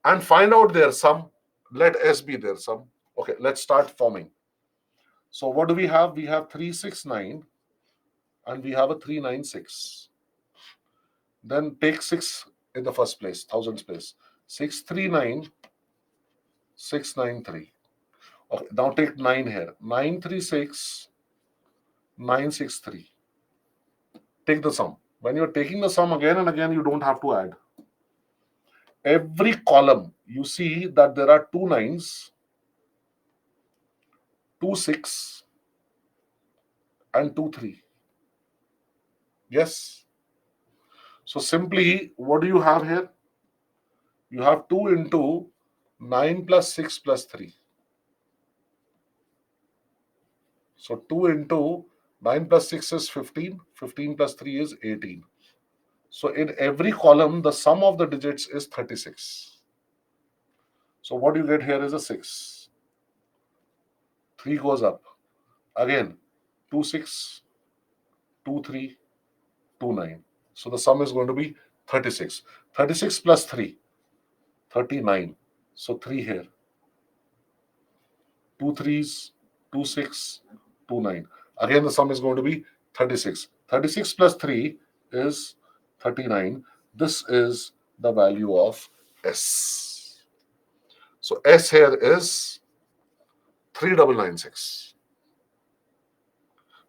And find out their sum. Let S be their sum. Okay, let's start forming. So what do we have? We have 369 and we have a 396. Then take 6 in the first place, thousands place. 639, 693. Okay, now take 9 here. 936, 963. Take the sum. When you're taking the sum again and again, you don't have to add. Every column, you see that there are 2 9s, 2 6, and 2 3. Yes. So simply, what do you have here? You have 2 into 9 plus 6 plus 3. So 2 into 9 plus 6 is 15. 15 plus 3 is 18. So in every column, the sum of the digits is 36. So what you get here is a 6. 3 goes up. Again, 2 6, 2 3, 2 9. So the sum is going to be 36. 36 plus 3, 39. So 3 here. 2 3s, 2 6, 2 9. Again, the sum is going to be 36. 36 plus 3 is 39. This is the value of S. So S here is 3996.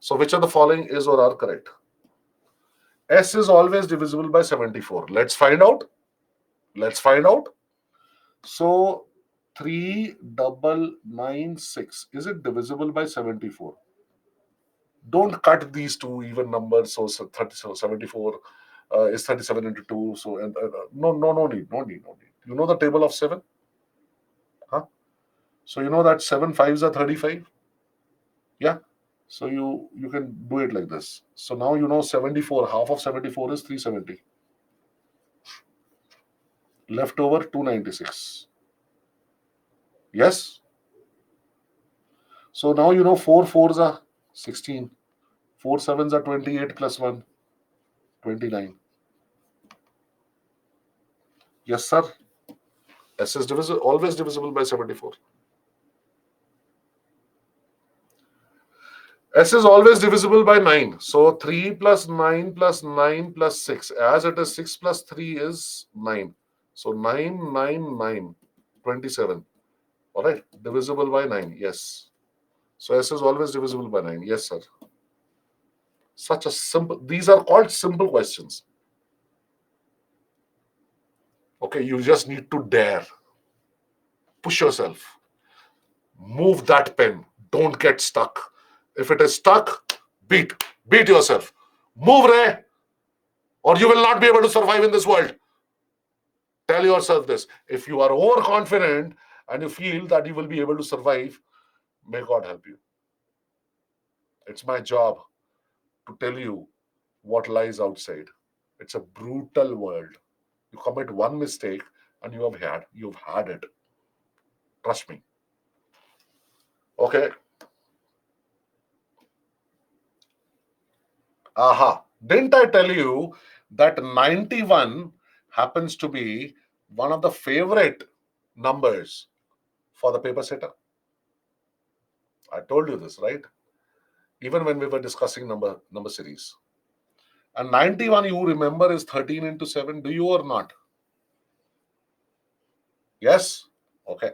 So which of the following is or are correct? S is always divisible by 74. Let's find out. Let's find out. So 3996, is it divisible by 74? Don't cut these two even numbers. So 30, so 74 is 37 into 2. So no need. You know the table of 7? Huh? So you know that 7 fives are 35? Yeah. So you can do it like this. So now you know 74, half of 74 is 370. Left over 296. Yes. So now you know 4 fours are 16. 4 sevens are 28 plus 1, 29. Yes, sir. S is divisible, always divisible by 74. S is always divisible by 9. So 3 plus 9 plus 9 plus 6. As it is 6 plus 3 is 9. So 9, 9, 9, 27. All right. Divisible by 9. Yes. So S is always divisible by 9. Yes, sir. Such a simple, these are called simple questions. Okay. You just need to dare. Push yourself. Move that pen. Don't get stuck. If it is stuck, beat yourself. Move, Ray, or you will not be able to survive in this world. Tell yourself this. If you are overconfident and you feel that you will be able to survive, may God help you. It's my job to tell you what lies outside. It's a brutal world. You commit one mistake and you've had it. Trust me. Okay. Aha. Didn't I tell you that 91 happens to be one of the favorite numbers for the paper setter? I told you this, right? Even when we were discussing number series. And 91, you remember, is 13 into 7. Do you or not? Yes? Okay.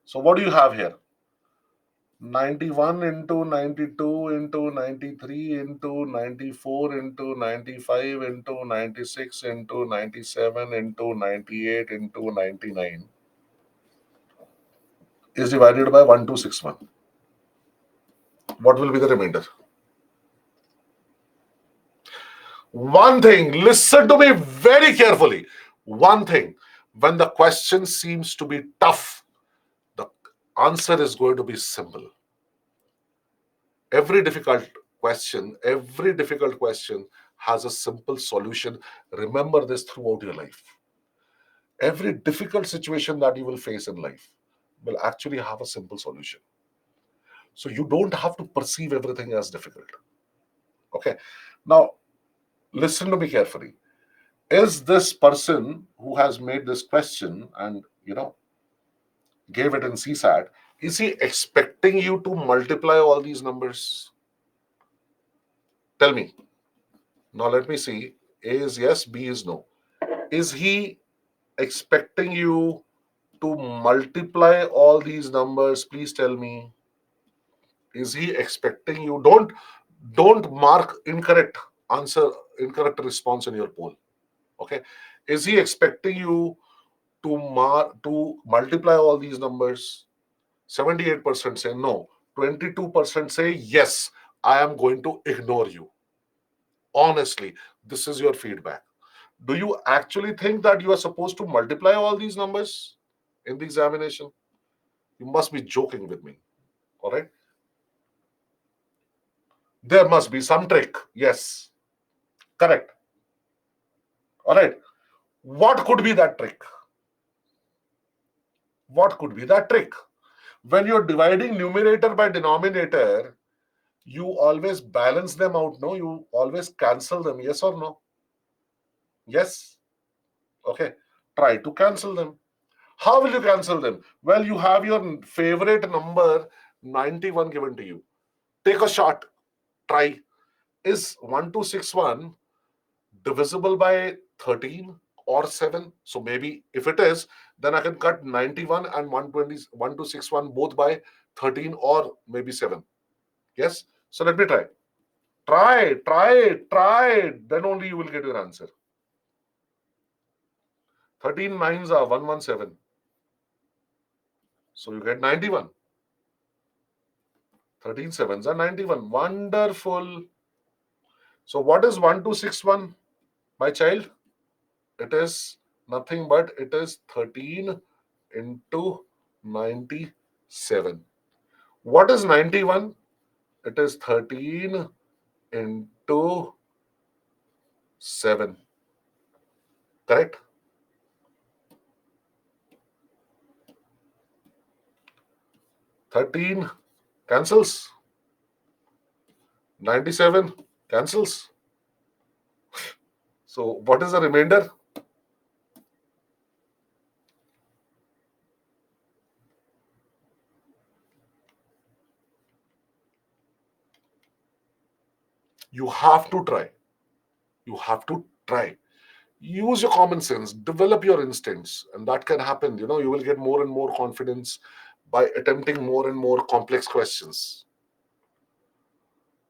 So what do you have here? 91 into 92 into 93 into 94 into 95 into 96 into 97 into 98 into 99 is divided by 1261. What will be the remainder? One thing, listen to me very carefully. One thing, when the question seems to be tough, the answer is going to be simple. Every difficult question has a simple solution. Remember this throughout your life. Every difficult situation that you will face in life will actually have a simple solution. So you don't have to perceive everything as difficult. Okay. Now, listen to me carefully. Is this person who has made this question and, gave it in CSAT, is he expecting you to multiply all these numbers? Tell me. Now let me see. A is yes, B is no. Is he expecting you to multiply all these numbers? Please tell me. Is he expecting you? Don't mark incorrect answer, incorrect response in your poll. Okay. Is he expecting you to multiply all these numbers? 78% say no. 22% say yes, I am going to ignore you. Honestly, this is your feedback. Do you actually think that you are supposed to multiply all these numbers in the examination? You must be joking with me. All right. There must be some trick. Yes. Correct. All right. What could be that trick? What could be that trick? When you're dividing numerator by denominator, you always balance them out. No, you always cancel them. Yes or no? Yes. Okay. Try to cancel them. How will you cancel them? Well, you have your favorite number 91 given to you. Take a shot. Try. Is 1261 divisible by 13 or 7? So maybe if it is, then I can cut 91 and 120, 1261 both by 13 or maybe 7. Yes? So let me try. Try. Then only you will get your answer. 13 nines are 117. So you get 91. 13 sevens are 91. Wonderful. So what is 1261, my child? It is nothing but it is 13 into 97. What is 91? It is 13 into 7. Correct? 13 cancels. 97 cancels. So what is the remainder? You have to try. You have to try. Use your common sense, develop your instincts, and that can happen. You will get more and more confidence by attempting more and more complex questions.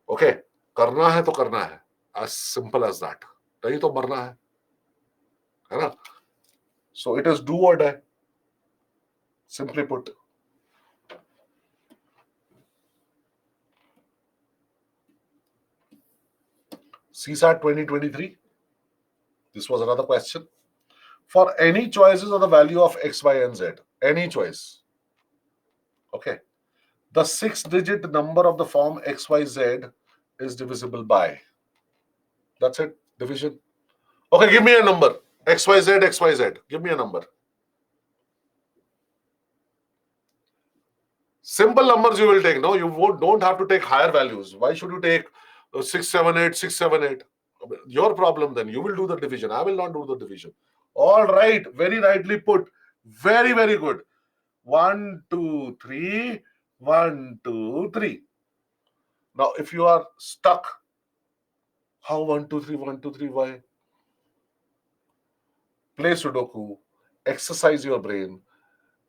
Okay, करना है तो करना है, as simple as that. नहीं तो मरना है ना? So it is do or die. Simply put. CSAT 2023. This was another question. For any choices of the value of X, Y, and Z, any choice. Okay. The 6-digit number of the form XYZ is divisible by. That's it. Division. Okay, give me a number. XYZ. Give me a number. Simple numbers you will take. No, you don't have to take higher values. Why should you take 678, 678? Your problem then. You will do the division. I will not do the division. All right. Very rightly put. Very, very good. 1, 2, 3. 1, 2, 3. Now, if you are stuck, how 1, 2, 3, 1, 2, 3, why? Play Sudoku, exercise your brain.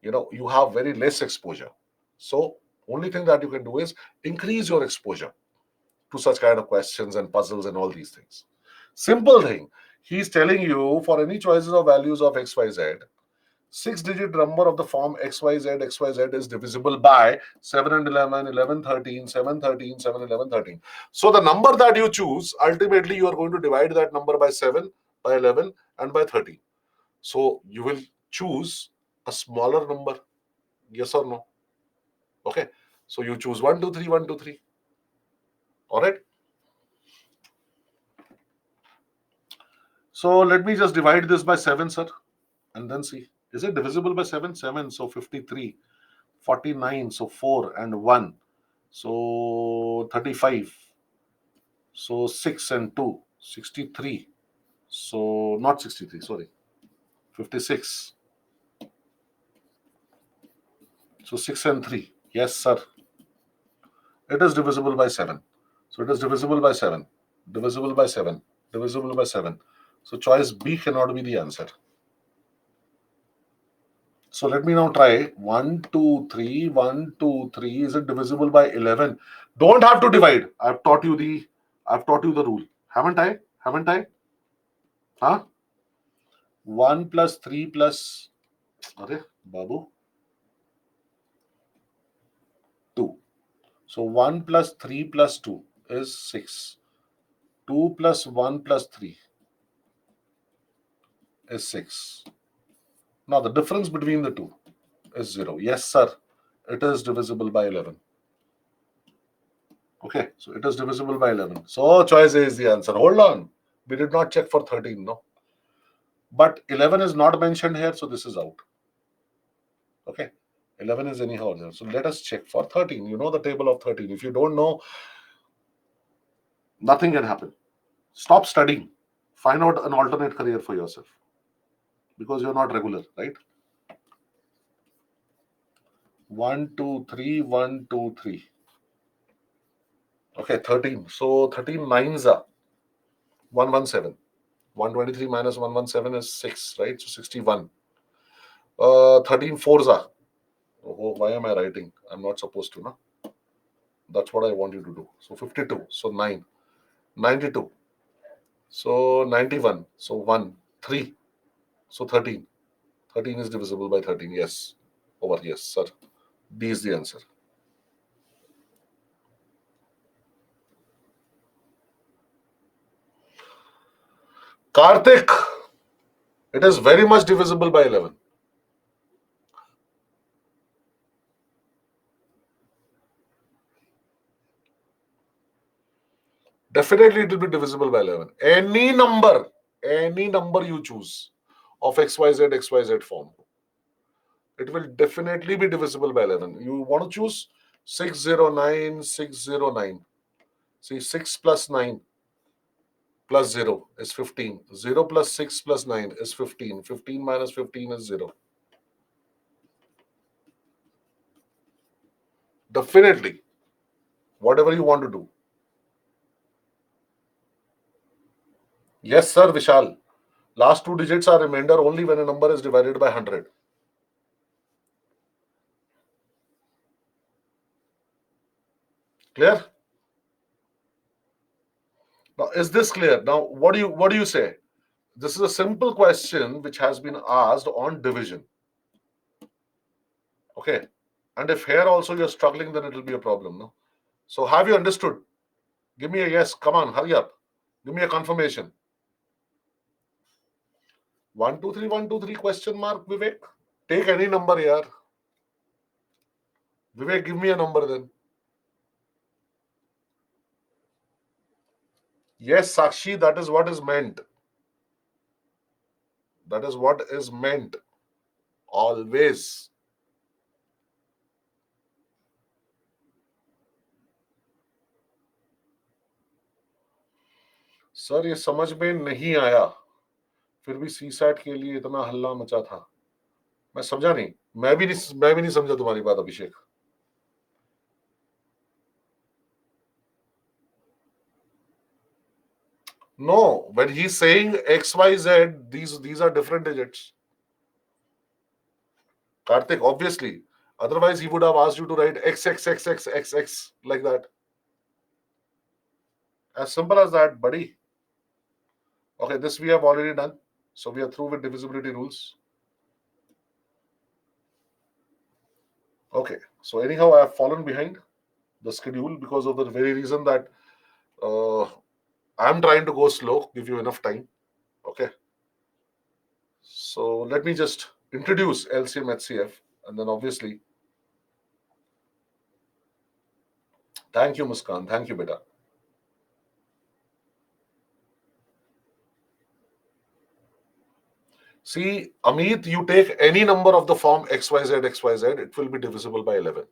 You have very less exposure. So, only thing that you can do is increase your exposure to such kind of questions and puzzles and all these things. Simple thing. He's telling you for any choices or values of XYZ, 6-digit number of the form XYZ is divisible by 7 and 11, 11, 13, 7, 13, 7, 11, 13. So the number that you choose, ultimately you are going to divide that number by 7, by 11, and by 13. So you will choose a smaller number. Yes or no? Okay. So you choose 1, 2, 3, 1, 2, 3. All right. So let me just divide this by 7, sir, and then see. Is it divisible by 7? 7, so 53. 49, so 4 and 1. So 35. So 6 and 2. 63. So not 63, sorry. 56. So 6 and 3. Yes, sir. It is divisible by 7. So it is divisible by 7. Divisible by 7. Divisible by 7. So choice B cannot be the answer. So let me now try 1, 2, 3, 1, 2, 3. Is it divisible by 11? Don't have to divide. I've taught you the rule. Haven't I? Huh? 1 plus 3 plus Babu 2. So 1 plus 3 plus 2 is 6. 2 plus 1 plus 3 is 6. Now the difference between the two is 0. Yes, sir. It is divisible by 11. Okay, so it is divisible by 11. So choice A is the answer. Hold on. We did not check for 13, no. But 11 is not mentioned here, so this is out. Okay, 11 is anyhow there. So let us check for 13. You know the table of 13. If you don't know, nothing can happen. Stop studying. Find out an alternate career for yourself. Because you're not regular, right? 1, 2, 3, 1, 2, 3. Okay, 13. So 13 nines are 117. 123 minus 117 is 6, right? So 61. 13 Forza. Oh, why am I writing? I'm not supposed to, no? That's what I want you to do. So 52. So 9. 92. So 91. So 1. 3. So 13. 13 is divisible by 13. Yes. Over. Yes, sir. D is the answer. Karthik. It is very much divisible by 11. Definitely it will be divisible by 11. Any number you choose of XYZ form, it will definitely be divisible by 11. You want to choose 609, 609. See, 6 plus 9 plus 0 is 15. 0 plus 6 plus 9 is 15. 15 minus 15 is 0. Definitely. Whatever you want to do. Yes, sir, Vishal. Last two digits are remainder only when a number is divided by 100. Clear? Now, is this clear? Now, what do you say? This is a simple question which has been asked on division. Okay. And if here also you're struggling, then it will be a problem, no? So have you understood? Give me a yes. Come on, hurry up. Give me a confirmation. 1, 2, 3, 1, 2, 3 question mark, Vivek. Take any number here. Vivek, give me a number then. Yes, Sakshi, that is what is meant. That is what is meant. Always. Sir ये समझ में नहीं आया फिर भी CSAT के लिए इतना हल्ला मचा था मैं समझा नहीं मैं भी नहीं समझा तुम्हारी बात अभिषेक No, when he's saying XYZ, these are different digits. Karthik, obviously. Otherwise, he would have asked you to write XXXXXX like that. As simple as that, buddy. Okay, this we have already done. So we are through with divisibility rules. Okay, so anyhow, I have fallen behind the schedule because of the very reason that I'm trying to go slow, give you enough time. Okay. So let me just introduce LCM HCF and then obviously. Thank you, Muskan. Thank you, beta. See, Amit, you take any number of the form XYZ, it will be divisible by 11.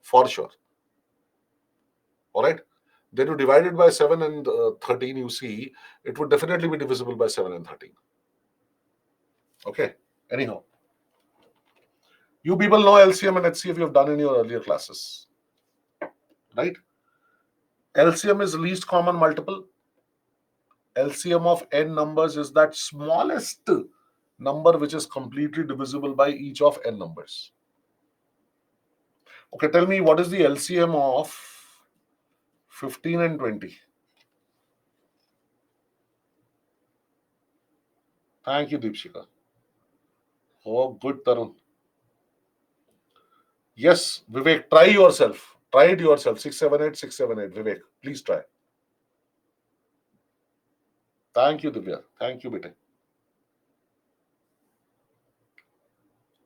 For sure. All right. Then you divide it by 7 and 13, you see, it would definitely be divisible by 7 and 13. Okay. Anyhow, you people know LCM and HCF you have done in your earlier classes. Right? LCM is least common multiple. LCM of n numbers is that smallest number which is completely divisible by each of n numbers. Okay, tell me what is the LCM of 15 and 20? Thank you, Deepshika. Oh, good, Tarun. Yes, Vivek, try yourself. Try it yourself. 678, 678. Vivek, please try. Thank you, Divya. Thank you, Bete.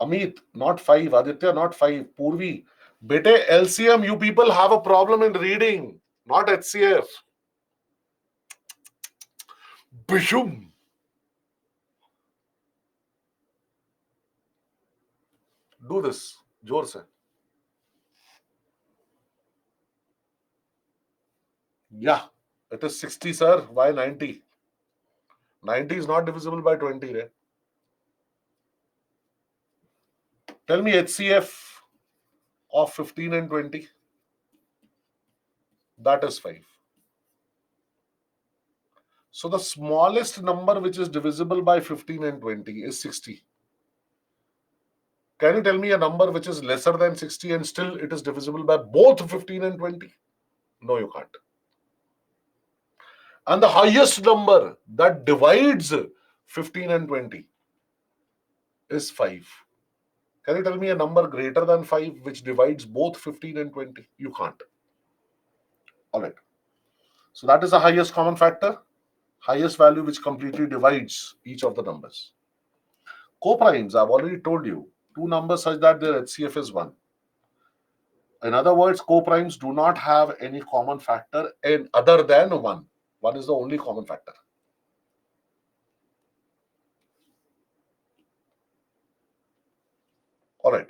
Amit, not 5. Aditya, not 5. Purvi. Bete, LCM, you people have a problem in reading, not HCF. Bishum. Do this. जोर से. Yeah, it is 60, sir. Why 90? 90 is not divisible by 20, right? Tell me HCF of 15 and 20. That is 5. So the smallest number which is divisible by 15 and 20 is 60. Can you tell me a number which is lesser than 60 and still it is divisible by both 15 and 20? No, you can't. And the highest number that divides 15 and 20 is 5. Can you tell me a number greater than 5 which divides both 15 and 20? You can't. All right. So that is the highest common factor, highest value which completely divides each of the numbers. Coprimes, I've already told you, two numbers such that their HCF is 1. In other words, coprimes do not have any common factor in other than 1. 1 is the only common factor. All right.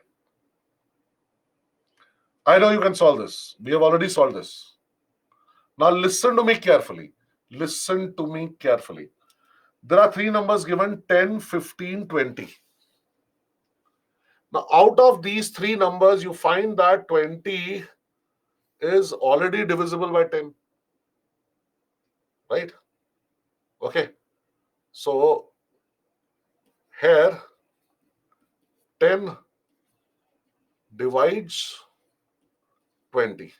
I know you can solve this. We have already solved this. Now listen to me carefully. Listen to me carefully. There are three numbers given: 10, 15, 20. Now out of these three numbers, you find that 20 is already divisible by 10. Right? Okay. So here 10 divides 20.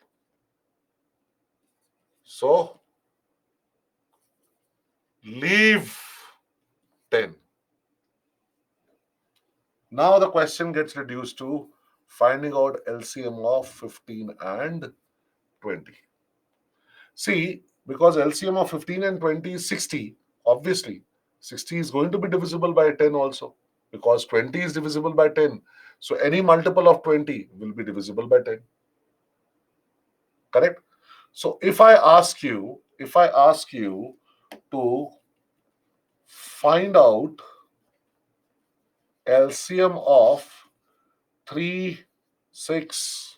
So leave 10. Now the question gets reduced to finding out LCM of 15 and 20. See, because LCM of 15 and 20 is 60, obviously 60 is going to be divisible by 10 also, because 20 is divisible by 10. So any multiple of 20 will be divisible by 10. Correct? So if I ask you to find out LCM of 3, 6,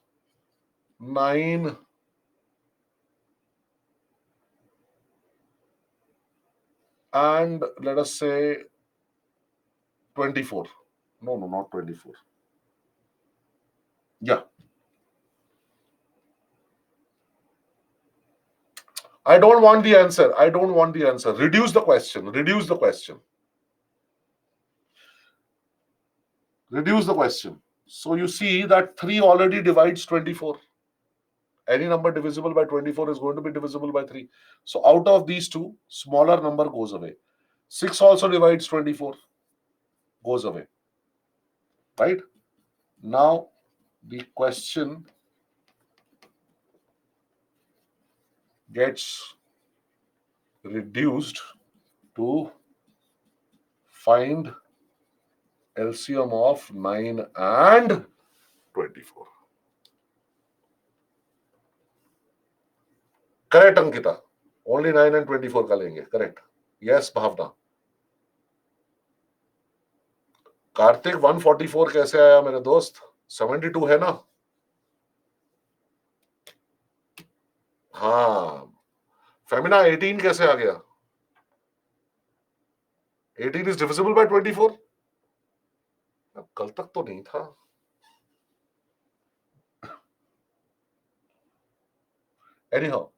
9, and let us say 24. No, not 24. Yeah. I don't want the answer. Reduce the question. So you see that 3 already divides 24. Any number divisible by 24 is going to be divisible by 3. So out of these two, smaller number goes away. 6 also divides 24, goes away. Right? Now the question gets reduced to find LCM of 9 and 24. Correct, Ankita. Only 9 and 24 का लेंगे. Correct. Yes, Bhavna. Kartik 144 कैसे आया मेरे दोस्त? 72 है ना? हाँ. फेमिना 18 कैसे आ गया? 18 is divisible by 24? कल तक तो नहीं था. Anyhow,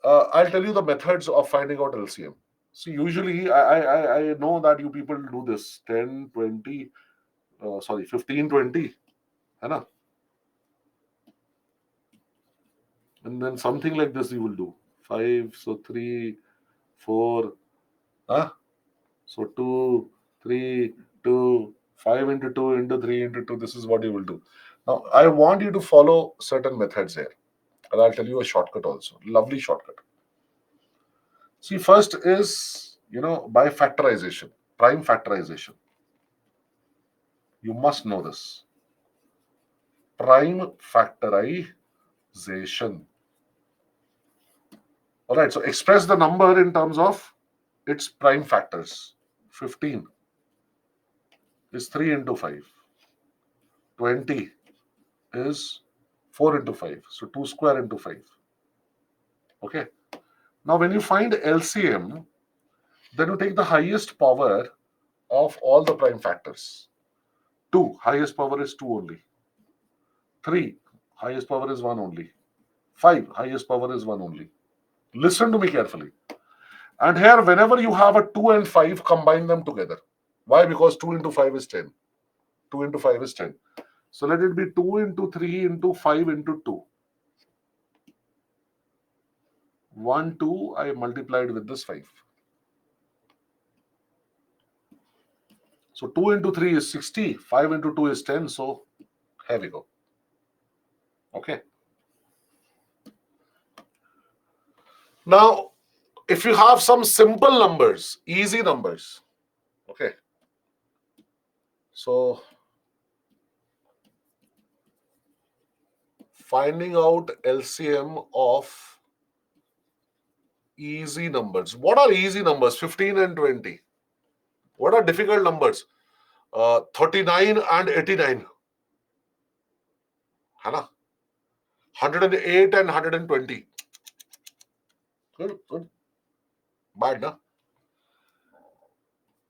I'll tell you the methods of finding out LCM. So usually I know that you people do this 10, 20, 15, 20, है ना? And then something like this you will do. 5, so 3, 4, so 2, 3, 2, 5 into 2 into 3 into 2. This is what you will do. Now, I want you to follow certain methods here. And I'll tell you a shortcut also. Lovely shortcut. See, first is, by factorization, prime factorization. You must know this. Prime factorization. All right, so express the number in terms of its prime factors. 15 is 3 into 5. 20 is 4 into 5. So 2 square into 5. Okay. Now, when you find LCM, then you take the highest power of all the prime factors. 2, highest power is 2 only. 3, highest power is 1 only. 5, highest power is 1 only. Listen to me carefully. And here, whenever you have a 2 and 5, combine them together. Why? Because 2 into 5 is 10. 2 into 5 is 10. So let it be 2 into 3 into 5 into 2. 1, 2, I multiplied with this 5. So 2 into 3 is 60, 5 into 2 is 10. So here we go. Okay. Now, if you have some simple numbers, easy numbers, okay. So finding out LCM of easy numbers. What are easy numbers? 15 and 20. What are difficult numbers? 39 and 89. Hana? 108 and 120. Good, good. Bad, na?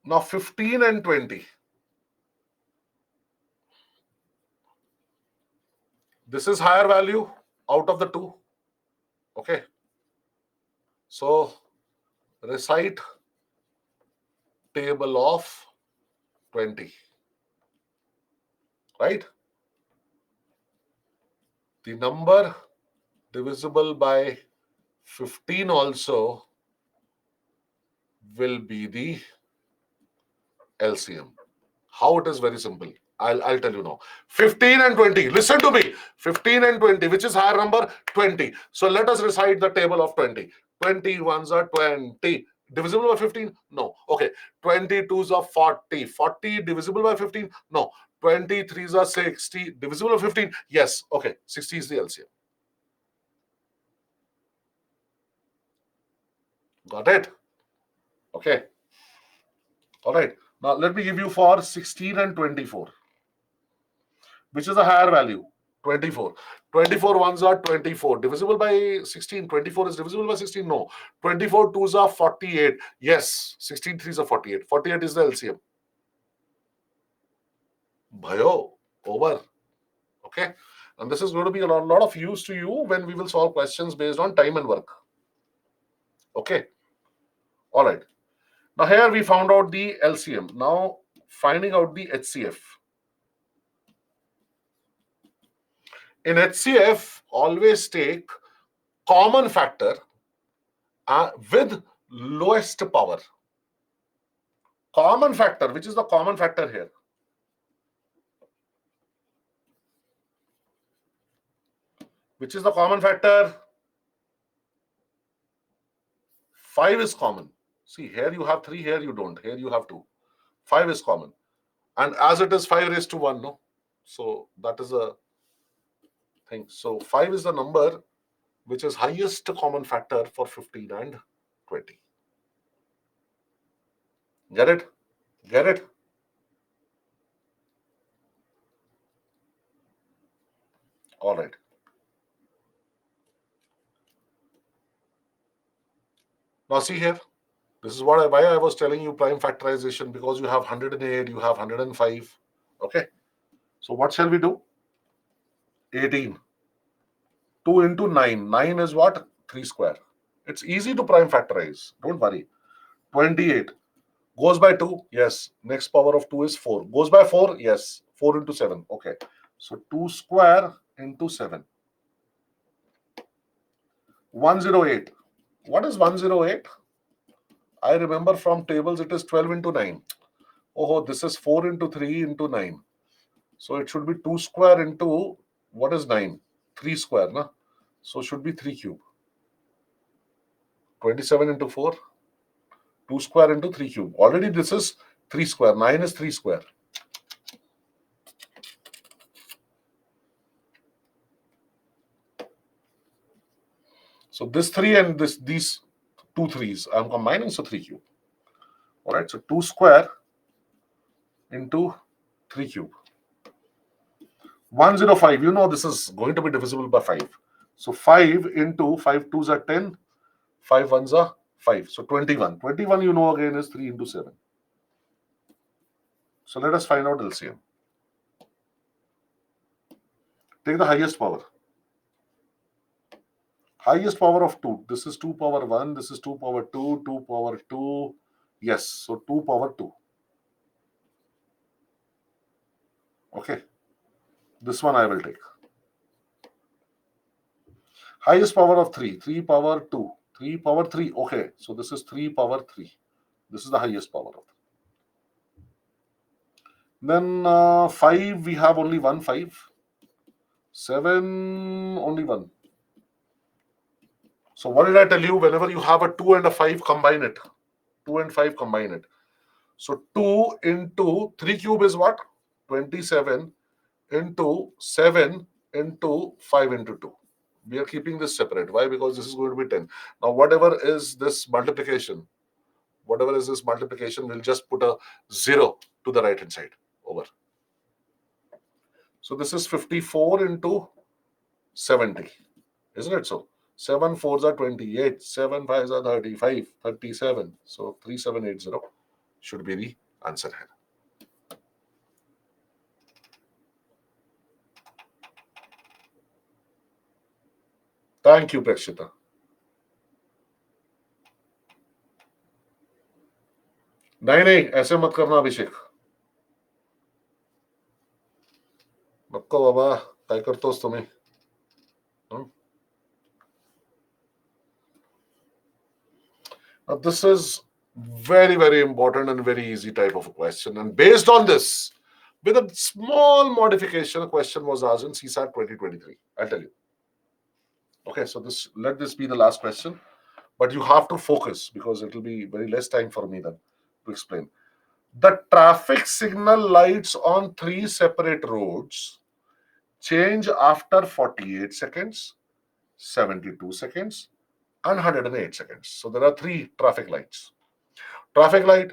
Now 15 and 20. This is higher value out of the two. Okay. So recite table of 20. Right? The number divisible by 15 also will be the LCM. How it is very simple. I'll tell you now. 15 and 20. Listen to me. 15 and 20. Which is higher number? 20. So let us recite the table of 20. 20 ones are 20. Divisible by 15? No. Okay. 22s are 40. 40 divisible by 15? No. 23s are 60. Divisible by 15? Yes. Okay. 60 is the LCM. Got it? Okay. All right. Now let me give you for 16 and 24. Which is a higher value? 24. 24 ones are 24. Divisible by 16. 24 is divisible by 16? No. 24 twos are 48. Yes. 16 threes are 48. 48 is the LCM. Bhayo. Over. Okay. And this is going to be a lot of use to you when we will solve questions based on time and work. Okay. All right. Now here we found out the LCM. Now finding out the HCF. In HCF, always take common factor with lowest power. Common factor, which is the common factor here? Which is the common factor? 5 is common. See, here you have 3, here you don't. Here you have 2. 5 is common. And as it is 5 raised to 1, no? So that is a thing. So 5 is the number which is highest common factor for 15 and 20. Get it? Get it? All right. Now see here. This is why I was telling you prime factorization, because you have 108, you have 105. Okay. So what shall we do? 18. 2 into 9. 9 is what? 3 square. It's easy to prime factorize. Don't worry. 28. Goes by 2? Yes. Next power of 2 is 4. Goes by 4? Yes. 4 into 7. Okay. So 2 square into 7. 108. What is 108? I remember from tables it is 12 into 9. Oh, this is 4 into 3 into 9. So it should be 2 square into, what is 9? 3 square, na? So should be 3 cube. 27 into 4. 2 square into 3 cube. Already this is 3 square. 9 is 3 square. So this 3 and these 2 3s I'm combining, so 3 cube. All right, so 2 square into 3 cube. 105. You know this is going to be divisible by 5. So 5 into 5 2s are 10. 5 1s are 5. So 21. 21 you know again is 3 into 7. So let us find out LCM. Take the highest power. Highest power of 2. This is 2 power 1. This is 2 power 2. 2 power 2. Yes. So 2 power 2. Okay, this one I will take. Highest power of 3, 3 power 2, 3 power 3. Okay, so this is 3 power 3. This is the highest power of 3. Then 5, we have only one 5. 7, only one. So what did I tell you? Whenever you have a 2 and a 5, combine it. 2 and 5, combine it. So 2 into 3 cube is what? 27 into 7 into 5 into 2. We are keeping this separate. Why? Because this is going to be 10. Now, whatever is this multiplication, we'll just put a 0 to the right hand side. Over. So this is 54 into 70. Isn't it so? 7 4s are 28, 7 5s are 35, 37. So 3780 should be the answer here. Thank you, Prakshita. नहीं ऐसे मत करना अभिषेक. नको बाबा, काय करतोस तुम्ही? Now, this is very, very important and very easy type of a question. And based on this, with a small modification, a question was asked in CSAT 2023. I'll tell you. Okay, so let this be the last question. But you have to focus because it will be very less time for me then to explain. The traffic signal lights on 3 separate roads change after 48 seconds, 72 seconds, and 108 seconds. So there are 3 traffic lights. Traffic light,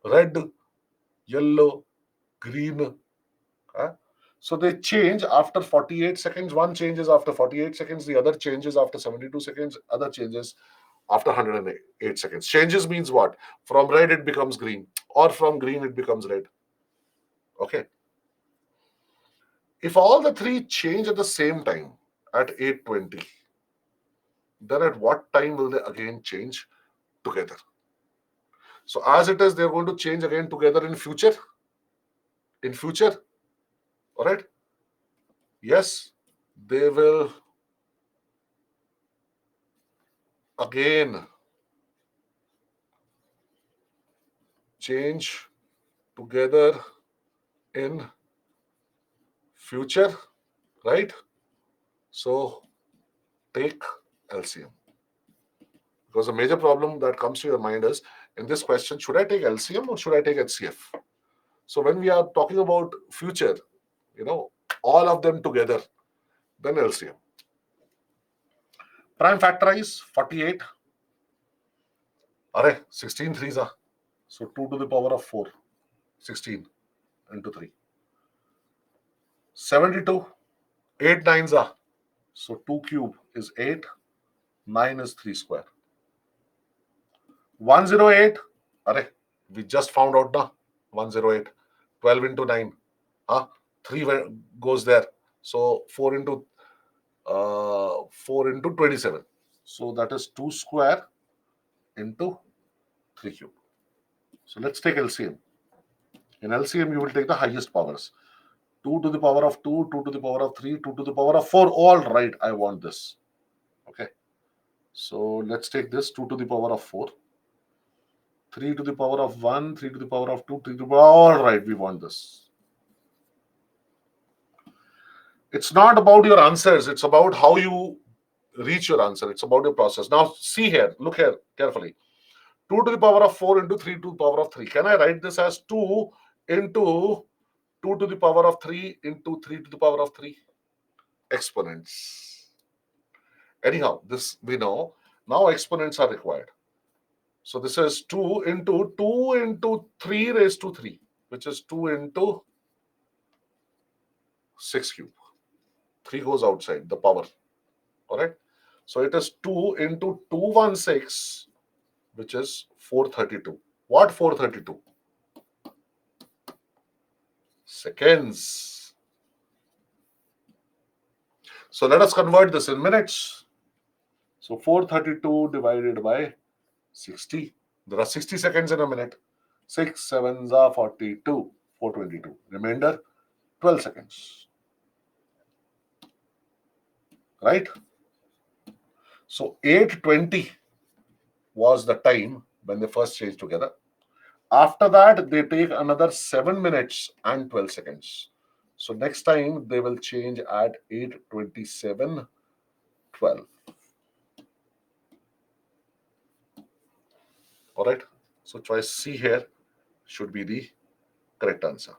red, yellow, green. So they change after 48 seconds. One changes after 48 seconds, the other changes after 72 seconds, other changes after 108 seconds. Changes means what? From red it becomes green, or from green it becomes red. Okay. If all the 3 change at the same time at 8:20, then at what time will they again change together? So as it is, they're going to change again together in future. In future, all right? Yes, they will again change together in future, right? So take LCM. Because the major problem that comes to your mind is, in this question, should I take LCM or should I take HCF? So when we are talking about future, all of them together, then LCM. Prime factorize 48. Array, 16 threes are. So 2 to the power of 4. 16 into 3. 72. 8 nines are. So 2 cube is 8. 9 is 3 square. 108. Array, we just found out now. 108. 12 into 9. 3 goes there. So 4 into 27. So that is 2 square into 3 cube. So let's take LCM. In LCM, you will take the highest powers. 2 to the power of 2, 2 to the power of 3, 2 to the power of 4. All right, I want this. Okay. So let's take this 2 to the power of 4. 3 to the power of 1, 3 to the power of 2, 3 to the power. All right, we want this. It's not about your answers. It's about how you reach your answer. It's about your process. Now, see here. Look here carefully. 2 to the power of 4 into 3 to the power of 3. Can I write this as 2 into 2 to the power of 3 into 3 to the power of 3? Exponents. Anyhow, this we know. Now exponents are required. So this is 2 into 3 raised to 3, which is 2 into 6 cube. 3 goes outside the power. All right. So it is 2 into 216, which is 432. What 432? Seconds. So let us convert this in minutes. So 432 divided by 60. There are 60 seconds in a minute. 6 sevens are 42. 422. Remainder 12 seconds. Right? So 8:20 was the time when they first changed together. After that, they take another 7 minutes and 12 seconds. So next time they will change at 8:27:12. All right. So choice C here should be the correct answer.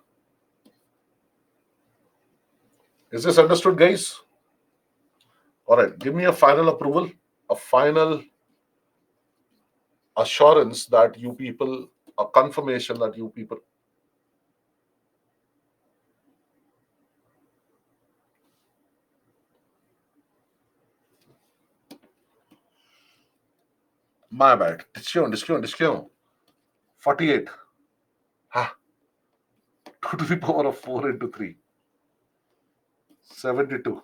Is this understood, guys? All right. Give me a final approval, a final assurance that you people, a confirmation that you people. My bad. Discount. 48. Ha. 2 to the power of 4 into 3. 72.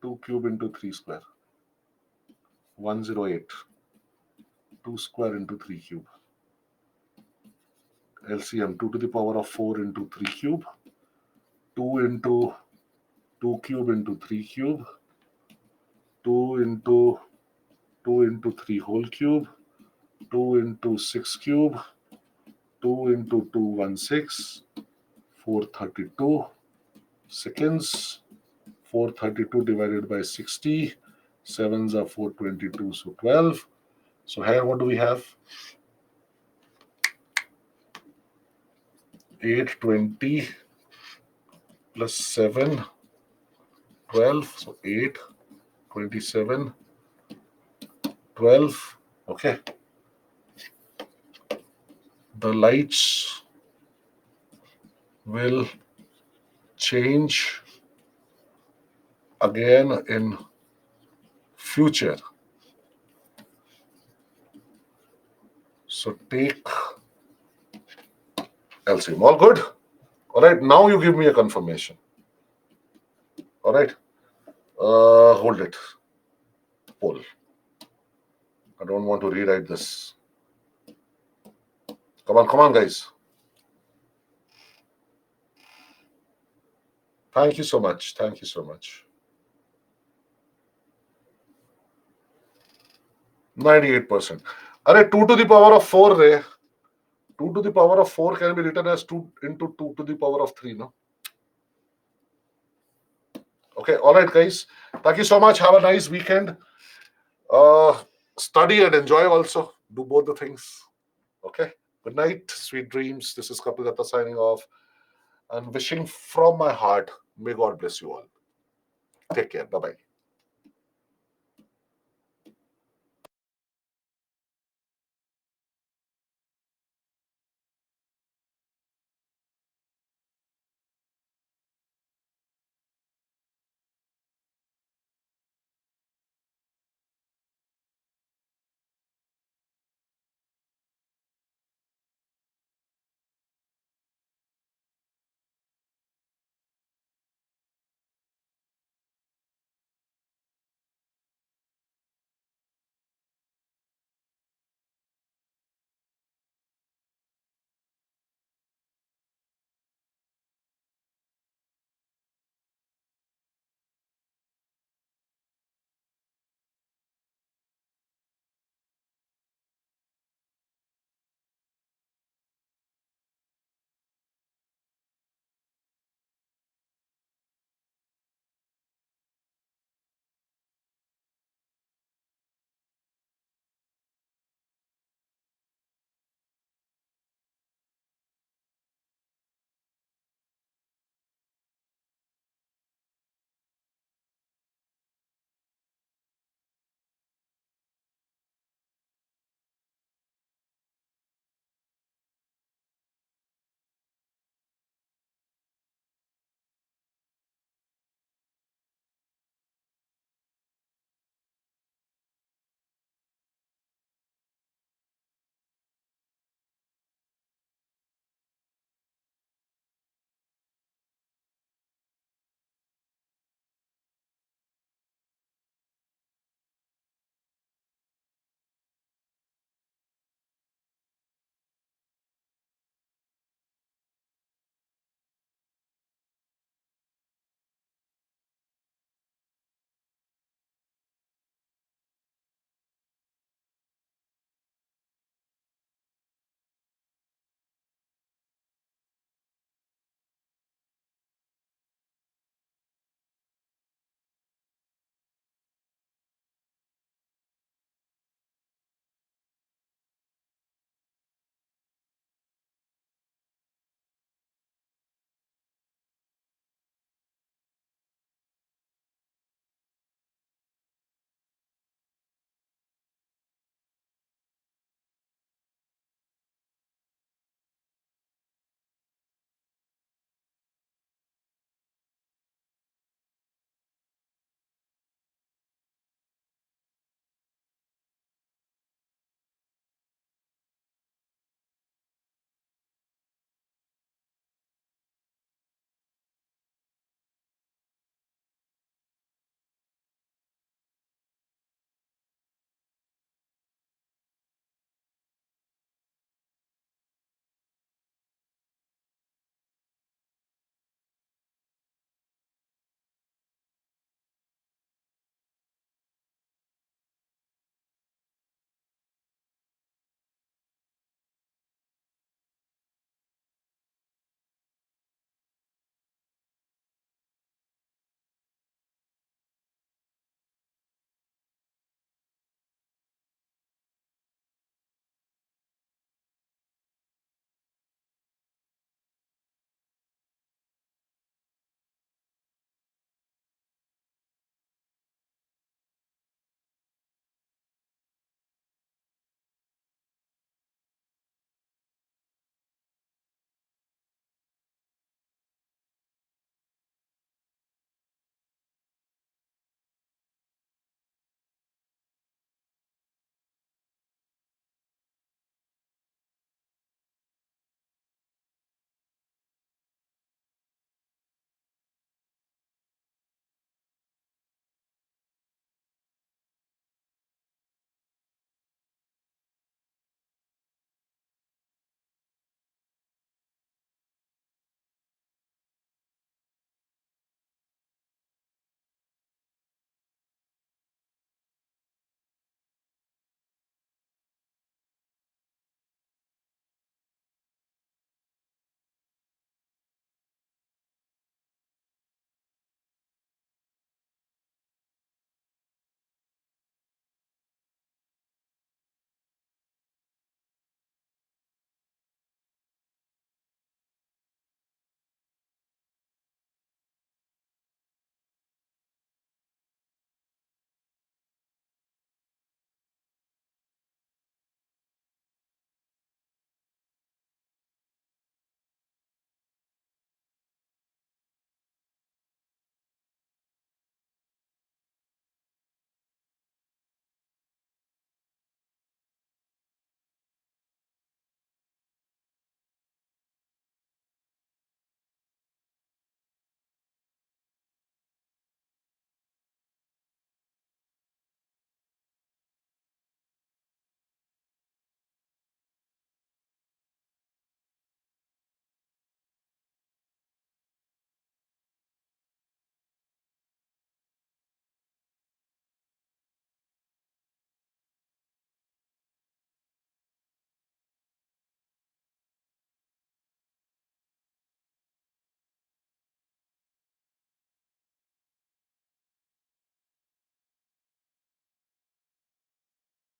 2 cube into 3 square. 108. 2 square into 3 cube. LCM 2 to the power of 4 into 3 cube. 2 into 2 cube into 3 cube. 2 into 2 into 3 whole cube. 2 into 6 cube. 2 into 216. 432 seconds. 432 divided by 60. 7s are 422, so 12. So here what do we have? 820 plus 7, 12. So 8, 27, 12. Okay. The lights will change again in future. So take LCM. All good? All right. Now you give me a confirmation. All right. Hold it. Poll. I don't want to rewrite this. Come on, guys. Thank you so much. 98%. Array 2 to the power of 4, Ray. 2 to the power of 4 can be written as 2 into 2 to the power of 3, no? Okay, all right, guys. Thank you so much. Have a nice weekend. Study and enjoy also. Do both the things. Okay. Good night. Sweet dreams. This is Kapil Datta signing off and wishing from my heart, may God bless you all. Take care. Bye-bye.